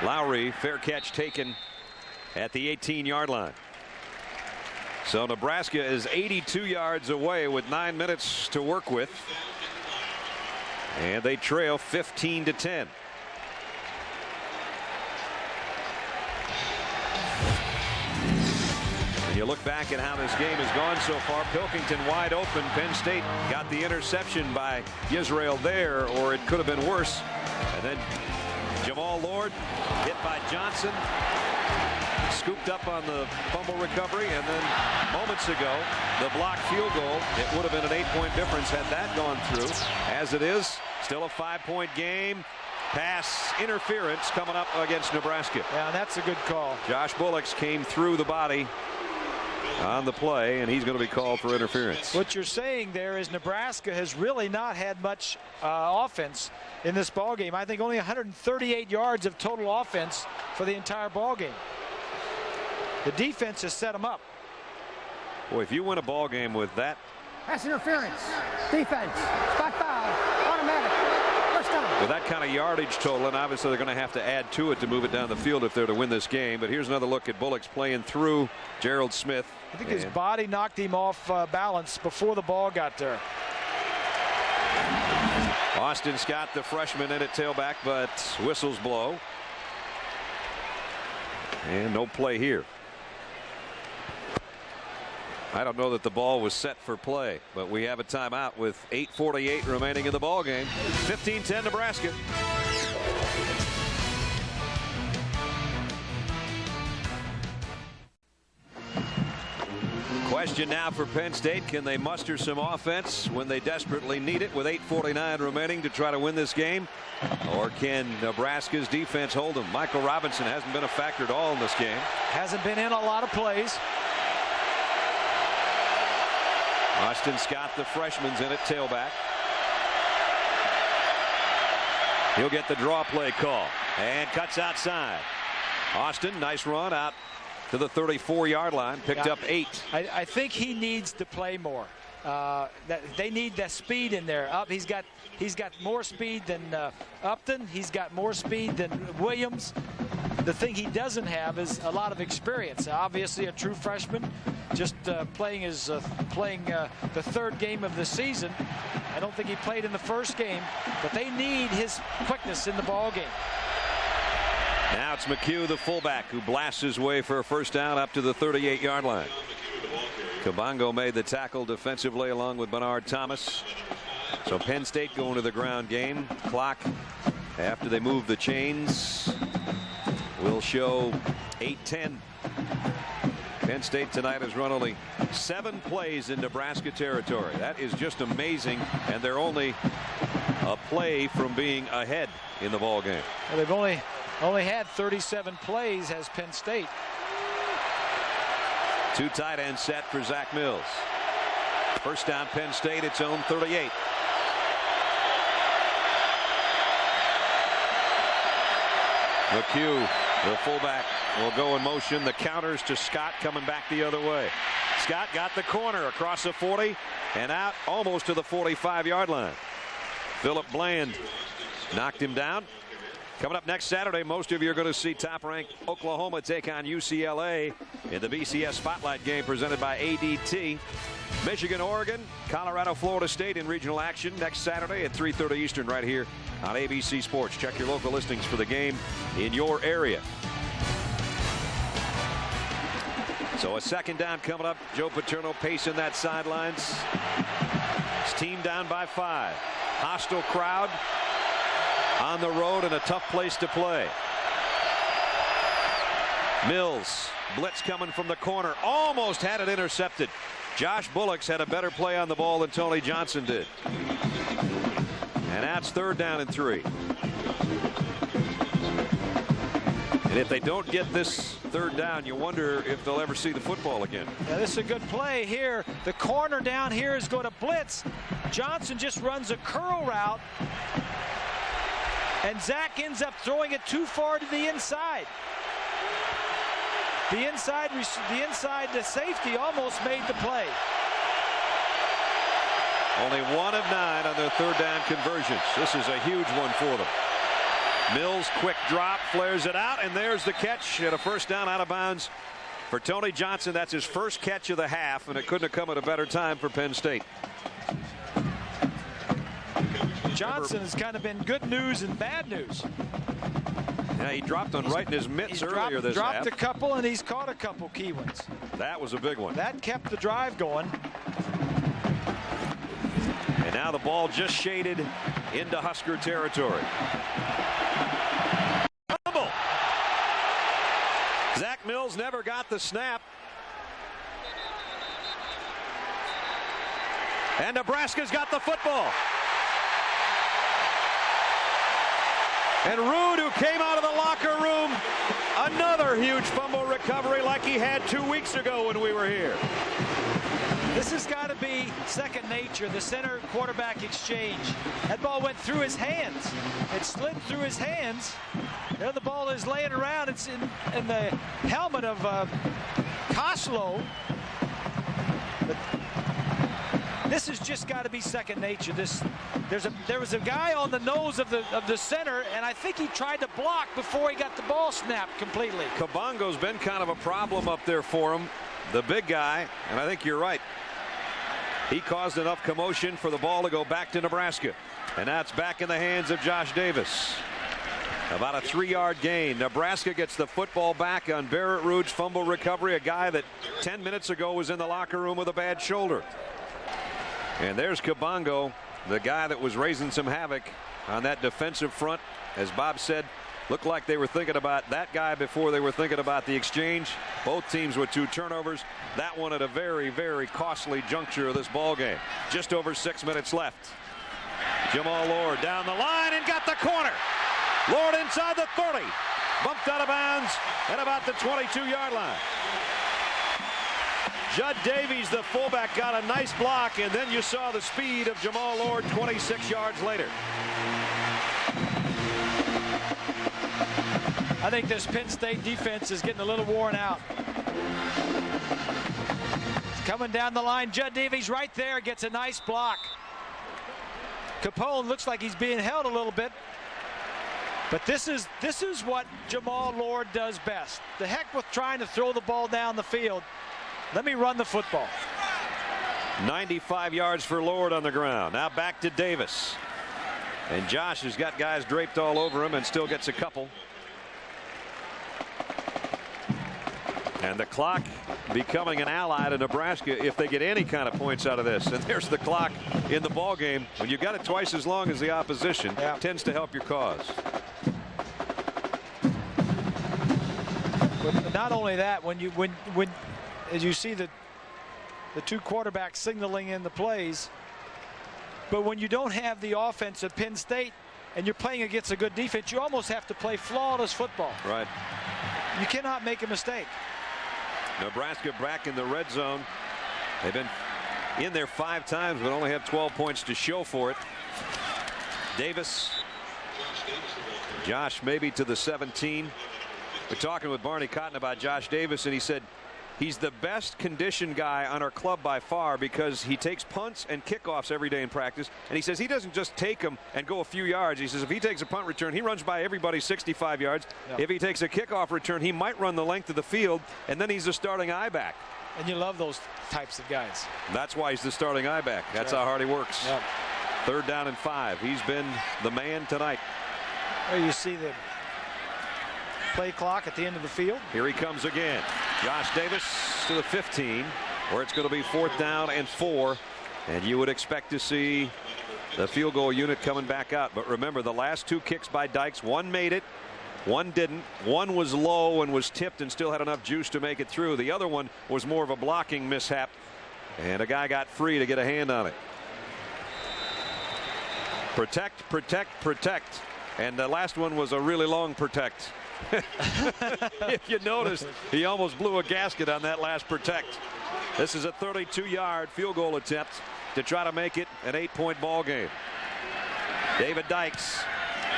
Lowry, fair catch taken at the 18-yard line. So Nebraska is 82 yards away with 9 minutes to work with. And they trail 15-10. You look back at how this game has gone so far. Pilkington wide open. Penn State got the interception by Yisrael there, or it could have been worse. And then Jamal Lord hit by Johnson, scooped up on the fumble recovery, and then moments ago the blocked field goal. It would have been an 8-point difference had that gone through. As it is, still a 5-point game. Pass interference coming up against Nebraska. Yeah, that's a good call. Josh Bullocks came through the body on the play, and he's going to be called for interference. What you're saying there is Nebraska has really not had much offense in this ball game. I think only 138 yards of total offense for the entire ball game. The defense has set them up. Boy, if you win a ball game with that. Pass interference. Defense. Spot foul. Automatic. First down. With that kind of yardage total, and obviously they're going to have to add to it to move it down the field if they're to win this game. But here's another look at Bullocks playing through Gerald Smith. I think his body knocked him off balance before the ball got there. Austin Scott, the freshman, in at tailback, but whistles blow. And no play here. I don't know that the ball was set for play, but we have a timeout with 8:48 remaining in the ball game. 15-10 Nebraska. Question now for Penn State. Can they muster some offense when they desperately need it with 8:49 remaining to try to win this game? Or can Nebraska's defense hold them? Michael Robinson hasn't been a factor at all in this game. Hasn't been in a lot of plays. Austin Scott, the freshman's in at tailback. He'll get the draw play call. And cuts outside. Austin, nice run out to the 34-yard line. Picked up 8. I think he needs to play more. They need that speed in there. He's got more speed than Upton. He's got more speed than Williams. The thing he doesn't have is a lot of experience. Obviously, a true freshman, just playing the 3rd game of the season. I don't think he played in the 1st game, but they need his quickness in the ball game. Now it's McHugh, the fullback, who blasts his way for a first down up to the 38-yard line. Kabongo made the tackle defensively along with Bernard Thomas. So Penn State going to the ground game. Clock, after they move the chains, will show 8:10. Penn State tonight has run only 7 plays in Nebraska territory. That is just amazing, and they're only a play from being ahead in the ball game. Well, they've only had 37 plays as Penn State. 2 tight end set for Zach Mills. First down, Penn State, its own 38. McHugh, the fullback, will go in motion. The counters to Scott coming back the other way. Scott got the corner across the 40 and out almost to the 45-yard line. Philip Bland knocked him down. Coming up next Saturday, most of you are going to see top-ranked Oklahoma take on UCLA in the BCS Spotlight game presented by ADT. Michigan, Oregon, Colorado, Florida State in regional action next Saturday at 3:30 Eastern right here on ABC Sports. Check your local listings for the game in your area. So a second down coming up. Joe Paterno pacing that sidelines. His team down by 5. Hostile crowd on the road and a tough place to play. Mills, blitz coming from the corner, almost had it intercepted. Josh Bullocks had a better play on the ball than Tony Johnson did. And that's 3rd down and 3. And if they don't get this 3rd down, you wonder if they'll ever see the football again. Yeah, this is a good play here. The corner down here is going to blitz. Johnson just runs a curl route. And Zach ends up throwing it too far to the inside. The inside the safety almost made the play. Only 1 of 9 on their 3rd down conversions. This is a huge one for them. Mills, quick drop, flares it out, and there's the catch at a first down out of bounds for Tony Johnson. That's his first catch of the half, and it couldn't have come at a better time for Penn State. Johnson has kind of been good news and bad news. Yeah, he dropped one right in his mitts earlier this half. Dropped a couple, and he's caught a couple key ones. That was a big one. That kept the drive going. And now the ball just shaded into Husker territory. Fumble. Zach Mills never got the snap. And Nebraska's got the football. And Rude, who came out of the locker room, another huge fumble recovery like he had 2 weeks ago when we were here. This has got to be second nature, the center quarterback exchange. That ball went through his hands. It slid through his hands. There the ball is laying around. It's in the helmet of Koslow. But this has just got to be second nature. There was a guy on the nose of the center, and I think he tried to block before he got the ball snapped completely. Kabongo's been kind of a problem up there for him, the big guy, and I think you're right. He caused enough commotion for the ball to go back to Nebraska, and that's back in the hands of Josh Davis. About a 3-yard gain. Nebraska gets the football back on Barrett Rude's fumble recovery, a guy that 10 minutes ago was in the locker room with a bad shoulder. And there's Kabongo, the guy that was raising some havoc on that defensive front. As Bob said, looked like they were thinking about that guy before they were thinking about the exchange. Both teams with 2 turnovers. That one at a very, very costly juncture of this ball game. Just over 6 minutes left. Jamal Lord down the line and got the corner. Lord inside the 30. Bumped out of bounds at about the 22-yard line. Judd Davies, the fullback, got a nice block, and then you saw the speed of Jamal Lord 26 yards later. I think this Penn State defense is getting a little worn out. Coming down the line, Judd Davies right there gets a nice block. Capone looks like he's being held a little bit. But this is what Jamal Lord does best. The heck with trying to throw the ball down the field. Let me run the football. 95 yards for Lord on the ground. Now back to Davis. And Josh has got guys draped all over him and still gets a couple. And the clock becoming an ally to Nebraska if they get any kind of points out of this. And there's the clock in the ball game. When you've got it twice as long as the opposition, tends to help your cause. But not only that, when as you see the two quarterbacks signaling in the plays, but when you don't have the offense of Penn State and you're playing against a good defense, you almost have to play flawless football. Right. You cannot make a mistake. Nebraska back in the red zone. They've been in there 5 times but only have 12 points to show for it. Davis. Josh maybe to the 17. We're talking with Barney Cotton about Josh Davis, and he said he's the best conditioned guy on our club by far because he takes punts and kickoffs every day in practice. And he says he doesn't just take them and go a few yards. He says if he takes a punt return, he runs by everybody 65 yards. Yeah. If he takes a kickoff return, he might run the length of the field, and then he's a starting I-back. And you love those types of guys. That's why he's the starting I-back. That's right. How hard he works. Yep. 3rd down and 5. He's been the man tonight. There you see the play clock at the end of the field. Here he comes again. Josh Davis to the 15, where it's going to be 4th down and 4. And you would expect to see the field goal unit coming back out. But remember, the last 2 kicks by Dykes, one made it, one didn't. One was low and was tipped and still had enough juice to make it through. The other one was more of a blocking mishap, and a guy got free to get a hand on it. Protect, protect, protect. And the last one was a really long protect. If you noticed, he almost blew a gasket on that last protect. This is a 32-yard field goal attempt to try to make it an 8-point ball game. David Dykes,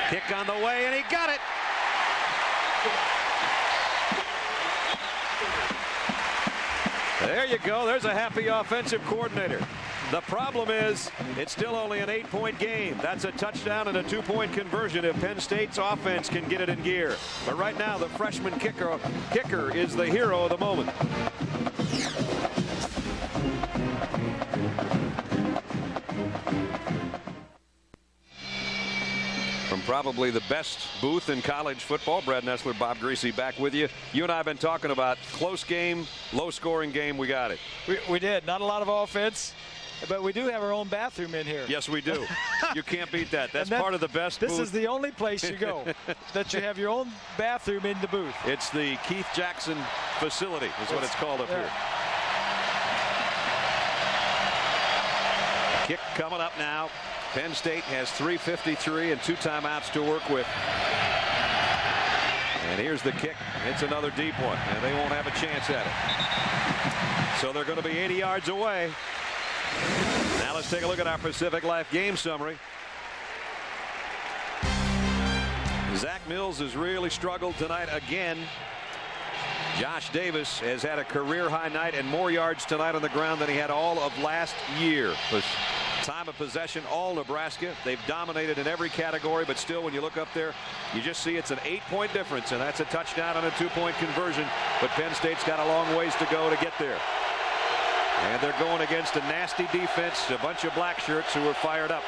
kick on the way, and he got it. There you go. There's a happy offensive coordinator. The problem is it's still only an 8-point game. That's a touchdown and a 2-point conversion if Penn State's offense can get it in gear. But right now the freshman kicker is the hero of the moment. From probably the best booth in college football, Brad Nessler, Bob Greasy back with you. You and I have been talking about close game, low-scoring game. We got it. We did. Not a lot of offense. But we do have our own bathroom in here. Yes, we do. You can't beat that. That's part of the best booth. This is the only place you go that you have your own bathroom in the booth. It's the Keith Jackson facility is what it's called up here. Kick coming up now. Penn State has 3:53 and 2 timeouts to work with. And here's the kick. It's another deep one, and they won't have a chance at it. So they're going to be 80 yards away. Now let's take a look at our Pacific Life game summary. Zach Mills has really struggled tonight again. Josh Davis has had a career-high night and more yards tonight on the ground than he had all of last year. Time of possession, all Nebraska. They've dominated in every category, but still, when you look up there, you just see it's an 8-point difference, and that's a touchdown and a 2-point conversion. But Penn State's got a long ways to go to get there. And they're going against a nasty defense, a bunch of black shirts who are fired up.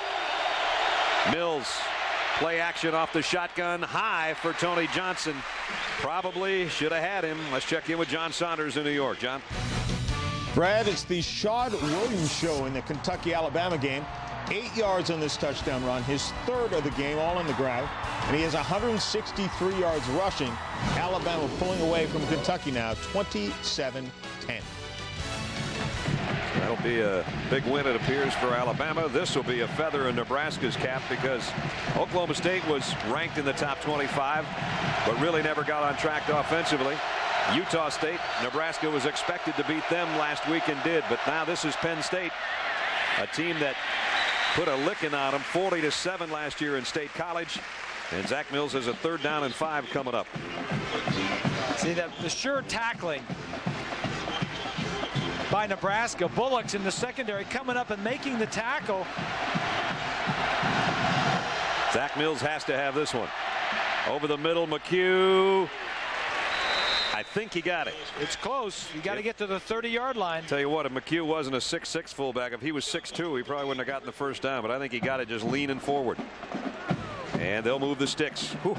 Mills, play action off the shotgun, high for Tony Johnson. Probably should have had him. Let's check in with John Saunders in New York. John. Brad, it's the Shad Williams show in the Kentucky-Alabama game. 8 yards on this touchdown run, his 3rd of the game, all on the ground. And he has 163 yards rushing. Alabama pulling away from Kentucky now, 27-10. That'll be a big win, it appears, for Alabama. This will be a feather in Nebraska's cap because Oklahoma State was ranked in the top 25, but really never got on track offensively. Utah State, Nebraska was expected to beat them last week and did, but now this is Penn State, a team that put a licking on them, 40-7 last year in State College. And Zach Mills has a 3rd down and 5 coming up. See that the sure tackling by Nebraska. Bullock's in the secondary coming up and making the tackle. Zach Mills has to have this one. Over the middle, McHugh. I think he got it. It's close. You got to get to the 30-yard line. Tell you what, if McHugh wasn't a 6'6" fullback, if he was 6'2", he probably wouldn't have gotten the first down. But I think he got it just leaning forward. And they'll move the sticks. Whew.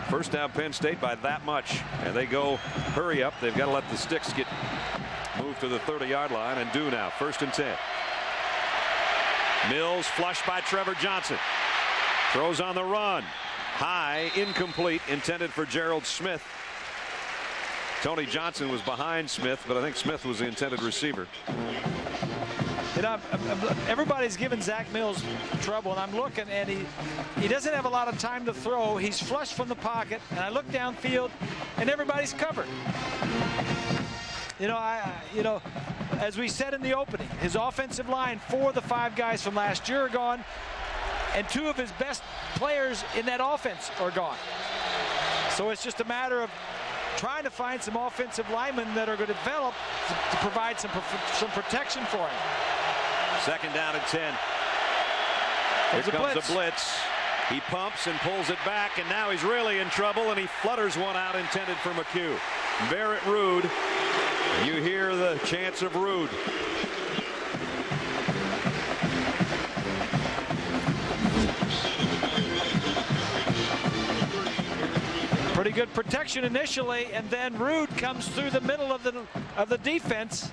First down Penn State by that much. And they go hurry up. They've got to let the sticks get moved to the 30-yard line and do now. 1st and 10. Mills flushed by Trevor Johnson. Throws on the run. High, incomplete, intended for Gerald Smith. Tony Johnson was behind Smith, but I think Smith was the intended receiver. You know, everybody's giving Zach Mills trouble, and I'm looking, and he doesn't have a lot of time to throw. He's flushed from the pocket, and I look downfield, and everybody's covered. You know, as we said in the opening, his offensive line, 4 of the 5 guys from last year are gone, and 2 of his best players in that offense are gone. So it's just a matter of trying to find some offensive linemen that are going to develop to provide some protection for him. 2nd down and 10. Here comes a blitz. He pumps and pulls it back, and now he's really in trouble, and he flutters one out intended for McHugh. Barrett Rude. You hear the chants of Rude. Pretty good protection initially, and then Rude comes through the middle of the defense.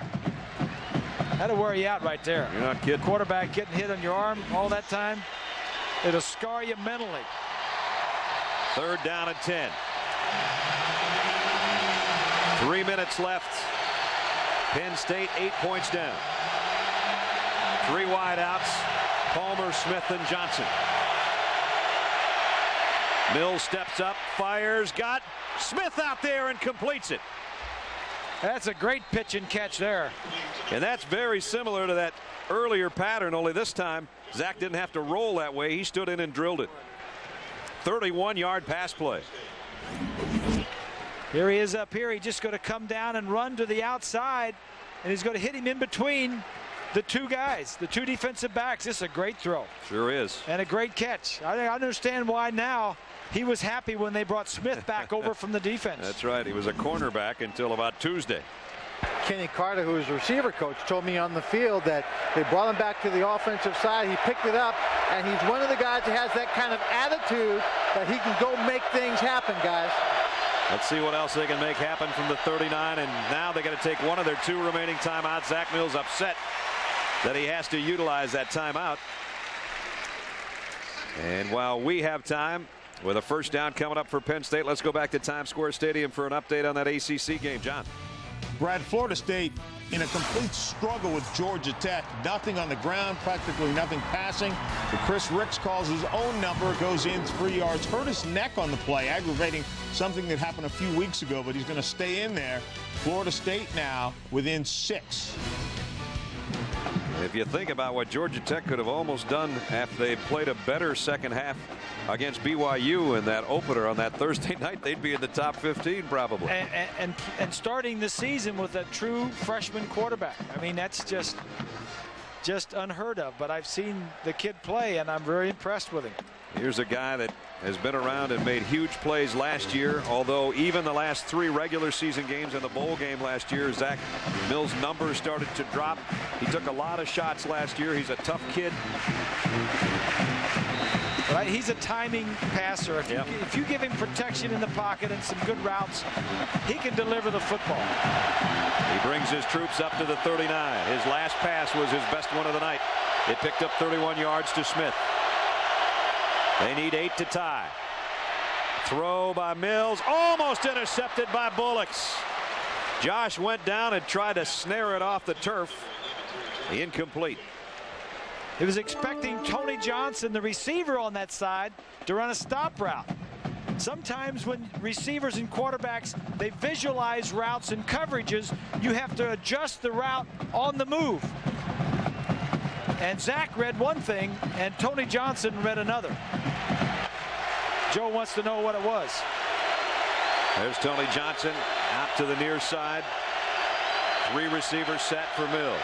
That'll wear you out right there. You're not kidding. Quarterback getting hit on your arm all that time. It'll scar you mentally. 3rd down and 10. 3 minutes left. Penn State 8 points down. 3 wideouts. Palmer, Smith, and Johnson. Mills steps up, fires, got Smith out there and completes it. That's a great pitch and catch there. And that's very similar to that earlier pattern, only this time Zach didn't have to roll that way. He stood in and drilled it. 31-yard pass play. Here he is up here. He's just going to come down and run to the outside, and he's going to hit him in between the 2 guys, the 2 defensive backs. This is a great throw. Sure is. And a great catch. I understand why now. He was happy when they brought Smith back over from the defense. That's right. He was a cornerback until about Tuesday. Kenny Carter, who is the receiver coach, told me on the field that they brought him back to the offensive side. He picked it up, and he's one of the guys that has that kind of attitude that he can go make things happen, guys. Let's see what else they can make happen from the 39, and now they're going to take one of their 2 remaining timeouts. Zach Mills upset that he has to utilize that timeout. And while we have time, with a 1st down coming up for Penn State, let's go back to Times Square Stadium for an update on that ACC game. John. Brad, Florida State in a complete struggle with Georgia Tech. Nothing on the ground, practically nothing passing. But Chris Ricks calls his own number, goes in 3 yards, hurt his neck on the play, aggravating something that happened a few weeks ago, but he's going to stay in there. Florida State now within 6. If you think about what Georgia Tech could have almost done after they played a better second half against BYU in that opener on that Thursday night, they'd be in the top 15 probably. And starting the season with a true freshman quarterback. I mean, that's just unheard of. But I've seen the kid play, and I'm very impressed with him. Here's a guy that has been around and made huge plays last year, although even the last 3 regular season games and the bowl game last year, Zach Mills' numbers started to drop. He took a lot of shots last year. He's a tough kid. Right, he's a timing passer. If you give him protection in the pocket and some good routes, he can deliver the football. He brings his troops up to the 39. His last pass was his best one of the night. It picked up 31 yards to Smith. They need 8 to tie. Throw by Mills, almost intercepted by Bullocks. Josh went down and tried to snare it off the turf. Incomplete. He was expecting Tony Johnson, the receiver on that side, to run a stop route. Sometimes when receivers and quarterbacks, they visualize routes and coverages, you have to adjust the route on the move. And Zach read one thing, and Tony Johnson read another. Joe wants to know what it was. There's Tony Johnson out to the near side. 3 receivers set for Mills.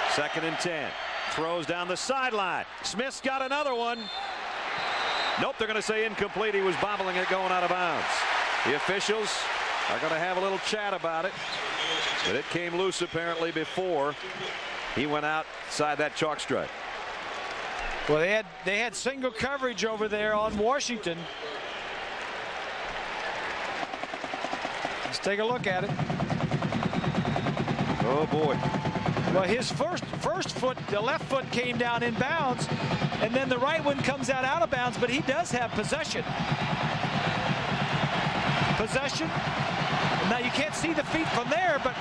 2nd and 10. Throws down the sideline. Smith's got another one. Nope, they're going to say incomplete. He was bobbling it going out of bounds. The officials are going to have a little chat about it. But it came loose apparently before he went outside that chalk stripe. Well, they had single coverage over there on Washington. Let's take a look at it. Oh boy. Well, his first foot, the left foot came down in bounds, and then the right one comes out of bounds, but he does have possession. Now you can't see the feet from there, but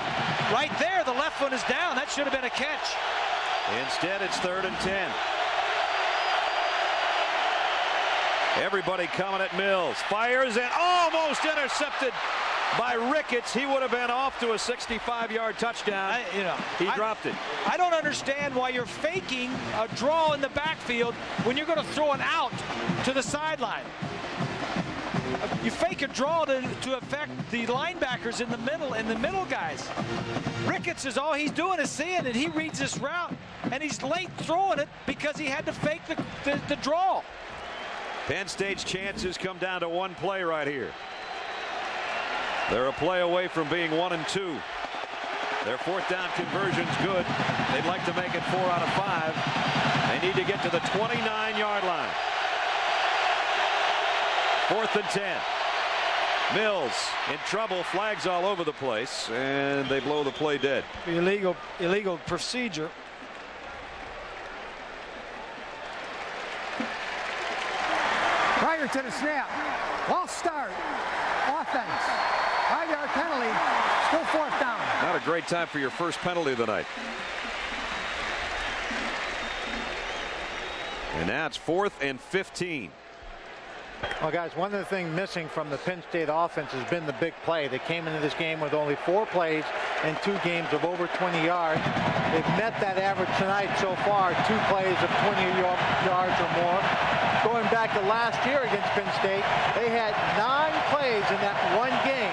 right there the left one is down. That should have been a catch. Instead it's 3rd and 10. Everybody coming at Mills. Fires and almost intercepted by Ricketts. He would have been off to a 65-yard touchdown. He dropped it. I don't understand why you're faking a draw in the backfield when you're going to throw an out to the sideline. You fake a draw to affect the linebackers in the middle guys. Ricketts is all he's doing is seeing it. He reads this route, and he's late throwing it because he had to fake the draw. Penn State's chances come down to 1 play right here. They're a play away from being 1 and 2. Their 4th down conversion's good. They'd like to make it 4 out of 5. They need to get to the 29-yard line. 4th and 10. Mills in trouble, flags all over the place, and they blow the play dead. Illegal procedure. Prior to the snap, false start, offense, 5-yard penalty, still 4th down. Not a great time for your first penalty of the night. And now it's 4th and 15. Well, guys, one of the things missing from the Penn State offense has been the big play. They came into this game with only 4 plays and 2 games of over 20 yards. They've met that average tonight so far, 2 plays of 20 yards or more. Going back to last year against Penn State, they had 9 plays in that one game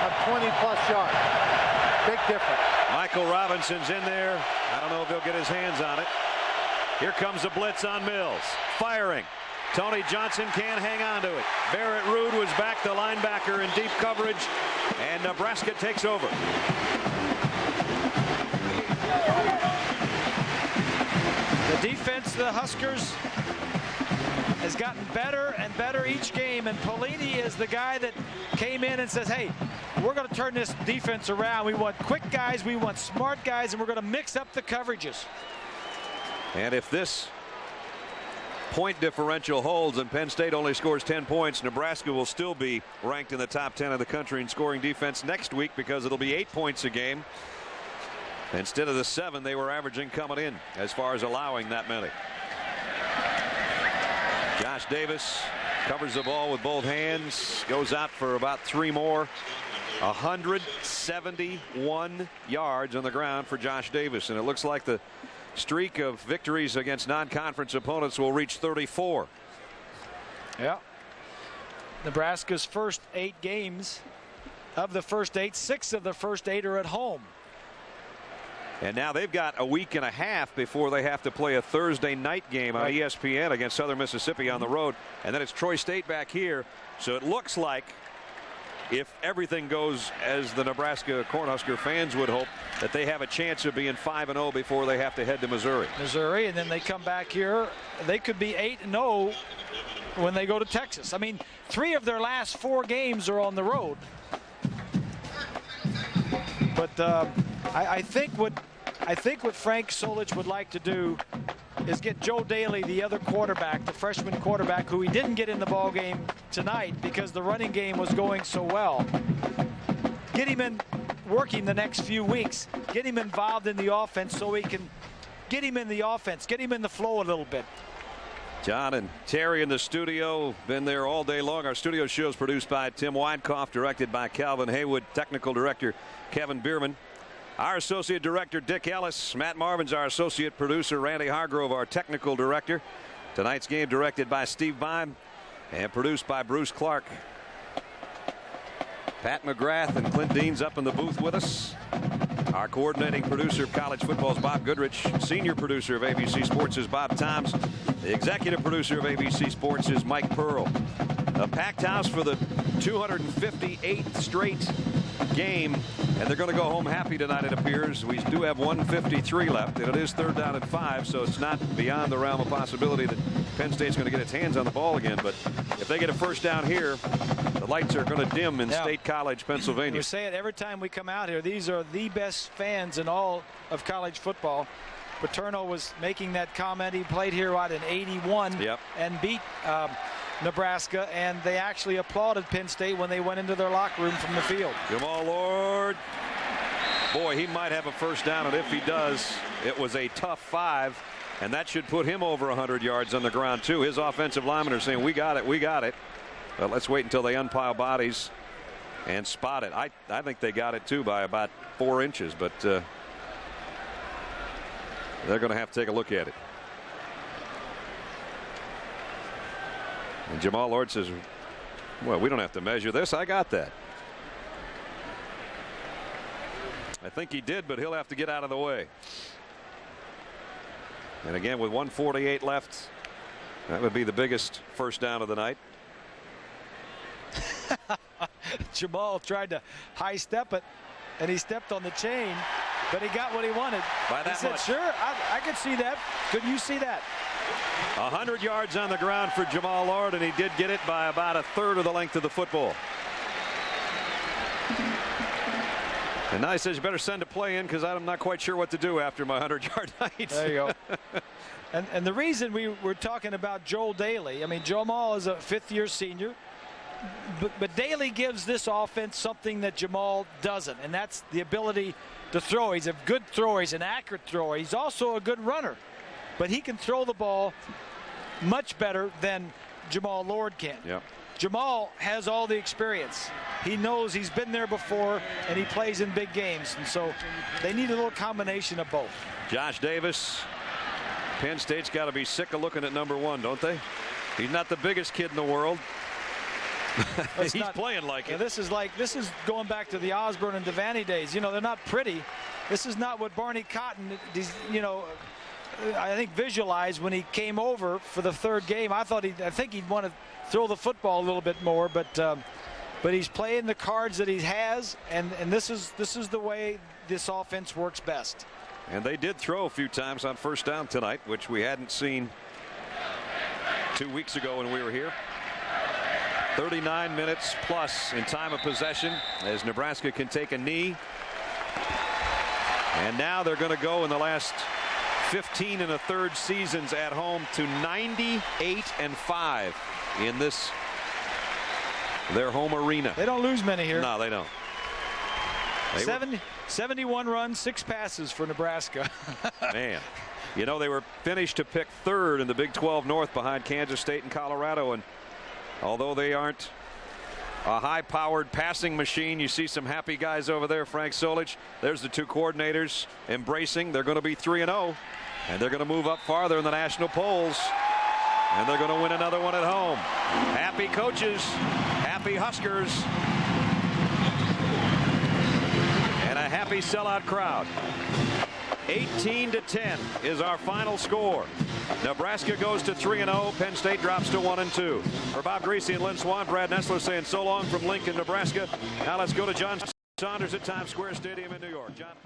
of 20-plus yards. Big difference. Michael Robinson's in there. I don't know if he'll get his hands on it. Here comes a blitz on Mills. Firing. Tony Johnson can't hang on to it. Barrett Ruud was back, the linebacker in deep coverage, and Nebraska takes over. The defense, the Huskers, has gotten better and better each game, and Pelini is the guy that came in and says, hey, we're going to turn this defense around. We want quick guys, we want smart guys, and we're going to mix up the coverages. And if this point differential holds and Penn State only scores 10 points, Nebraska will still be ranked in the top 10 of the country in scoring defense next week, because it'll be 8 points a game instead of the 7 they were averaging coming in as far as allowing that many. Josh Davis covers the ball with both hands, goes out for about 3 more. 171 yards on the ground for Josh Davis, and it looks like the streak of victories against non-conference opponents will reach 34. Yeah. Nebraska's first 8 games, of the first 8, 6 of the first 8 are at home. And now they've got a week and a half before they have to play a Thursday night game on ESPN against Southern Mississippi on the road, and then it's Troy State back here. So it looks like, if everything goes as the Nebraska Cornhusker fans would hope, that they have a chance of being 5-0 before they have to head to Missouri. And then they come back here. They could be 8-0 when they go to Texas. I mean, 3 of their last 4 games are on the road. But I think what Frank Solich would like to do is get Joe Daly, the other quarterback, the freshman quarterback, who he didn't get in the ball game tonight because the running game was going so well. Get him in working the next few weeks. Get him involved in the offense so he can get him in the offense, get him in the flow a little bit. John and Terry in the studio, been there all day long. Our studio show is produced by Tim Winecoff, directed by Calvin Haywood, technical director Kevin Bierman. Our associate director, Dick Ellis. Matt Marvin's our associate producer. Randy Hargrove, our technical director. Tonight's game directed by Steve Bime. and produced by Bruce Clark. Pat McGrath and Clint Dean's up in the booth with us. Our coordinating producer of college football is Bob Goodrich. Senior producer of ABC Sports is Bob Toms. The executive producer of ABC Sports is Mike Pearl. A packed house for the 258th straight game, and they're going to go home happy tonight, it appears. We do have 1:53 left, and it is 3rd down and 5, so it's not beyond the realm of possibility that Penn State's going to get its hands on the ball again. But if they get a first down here, the lights are going to dim in State College, Pennsylvania. We say it every time we come out here. These are the best fans in all of college football. Paterno was making that comment. He played here in '81 and beat Nebraska, and they actually applauded Penn State when they went into their locker room from the field. Jamal Lord, boy, he might have a first down, and if he does, it was a tough 5, and that should put him over 100 yards on the ground too. His offensive linemen are saying, we got it, we got it. But let's wait until they unpile bodies and spot it. I think they got it too by about 4 inches, but they're going to have to take a look at it. And Jamal Lord says, well, we don't have to measure this. I got that. I think he did, but he'll have to get out of the way. And again, with 1:48 left, that would be the biggest first down of the night. Jamal tried to high step it, and he stepped on the chain, but he got what he wanted. By that he said, much. Sure, I could see that. Couldn't you see that? 100 yards on the ground for Jamal Lord, and he did get it by about 1/3 of the length of the football. And now he says, you better send a play in because I'm not quite sure what to do after my 100-yard night. There you go. And the reason we were talking about Joel Daly, I mean, Jamal is a 5th-year senior, but Daly gives this offense something that Jamal doesn't, and that's the ability to throw. He's a good thrower. He's an accurate thrower. He's also a good runner, but he can throw the ball much better than Jamal Lord can. Yep. Jamal has all the experience. He knows he's been there before, and he plays in big games, and so they need a little combination of both. Josh Davis, Penn State's got to be sick of looking at number 1, don't they? He's not the biggest kid in the world. He's playing like it. This is going back to the Osborne and Devaney days. You know, they're not pretty. This is not what Barney Cotton, you know, I think visualized when he came over for the 3rd game. I think he'd want to throw the football a little bit more, but he's playing the cards that he has, and this is the way this offense works best. And they did throw a few times on first down tonight, which we hadn't seen 2 weeks ago when we were here. 39 minutes plus in time of possession as Nebraska can take a knee. And now they're going to go in the last 15 1/3 seasons at home to 98-5 in their home arena. They don't lose many here. No, they don't. 71 runs, 6 passes for Nebraska. Man, you know, they were finished to pick 3rd in the Big 12 North behind Kansas State and Colorado, and although they aren't a high-powered passing machine, you see some happy guys over there. Frank Solich, there's the 2 coordinators embracing. They're going to be 3-0, and they're going to move up farther in the national polls, and they're going to win another one at home. Happy coaches, happy Huskers, and a happy sellout crowd. 18-10 is our final score. Nebraska goes to 3-0. Penn State drops to 1-2. For Bob Greasy and Lynn Swan, Brad Nessler saying so long from Lincoln, Nebraska. Now let's go to John Saunders at Times Square Stadium in New York. John.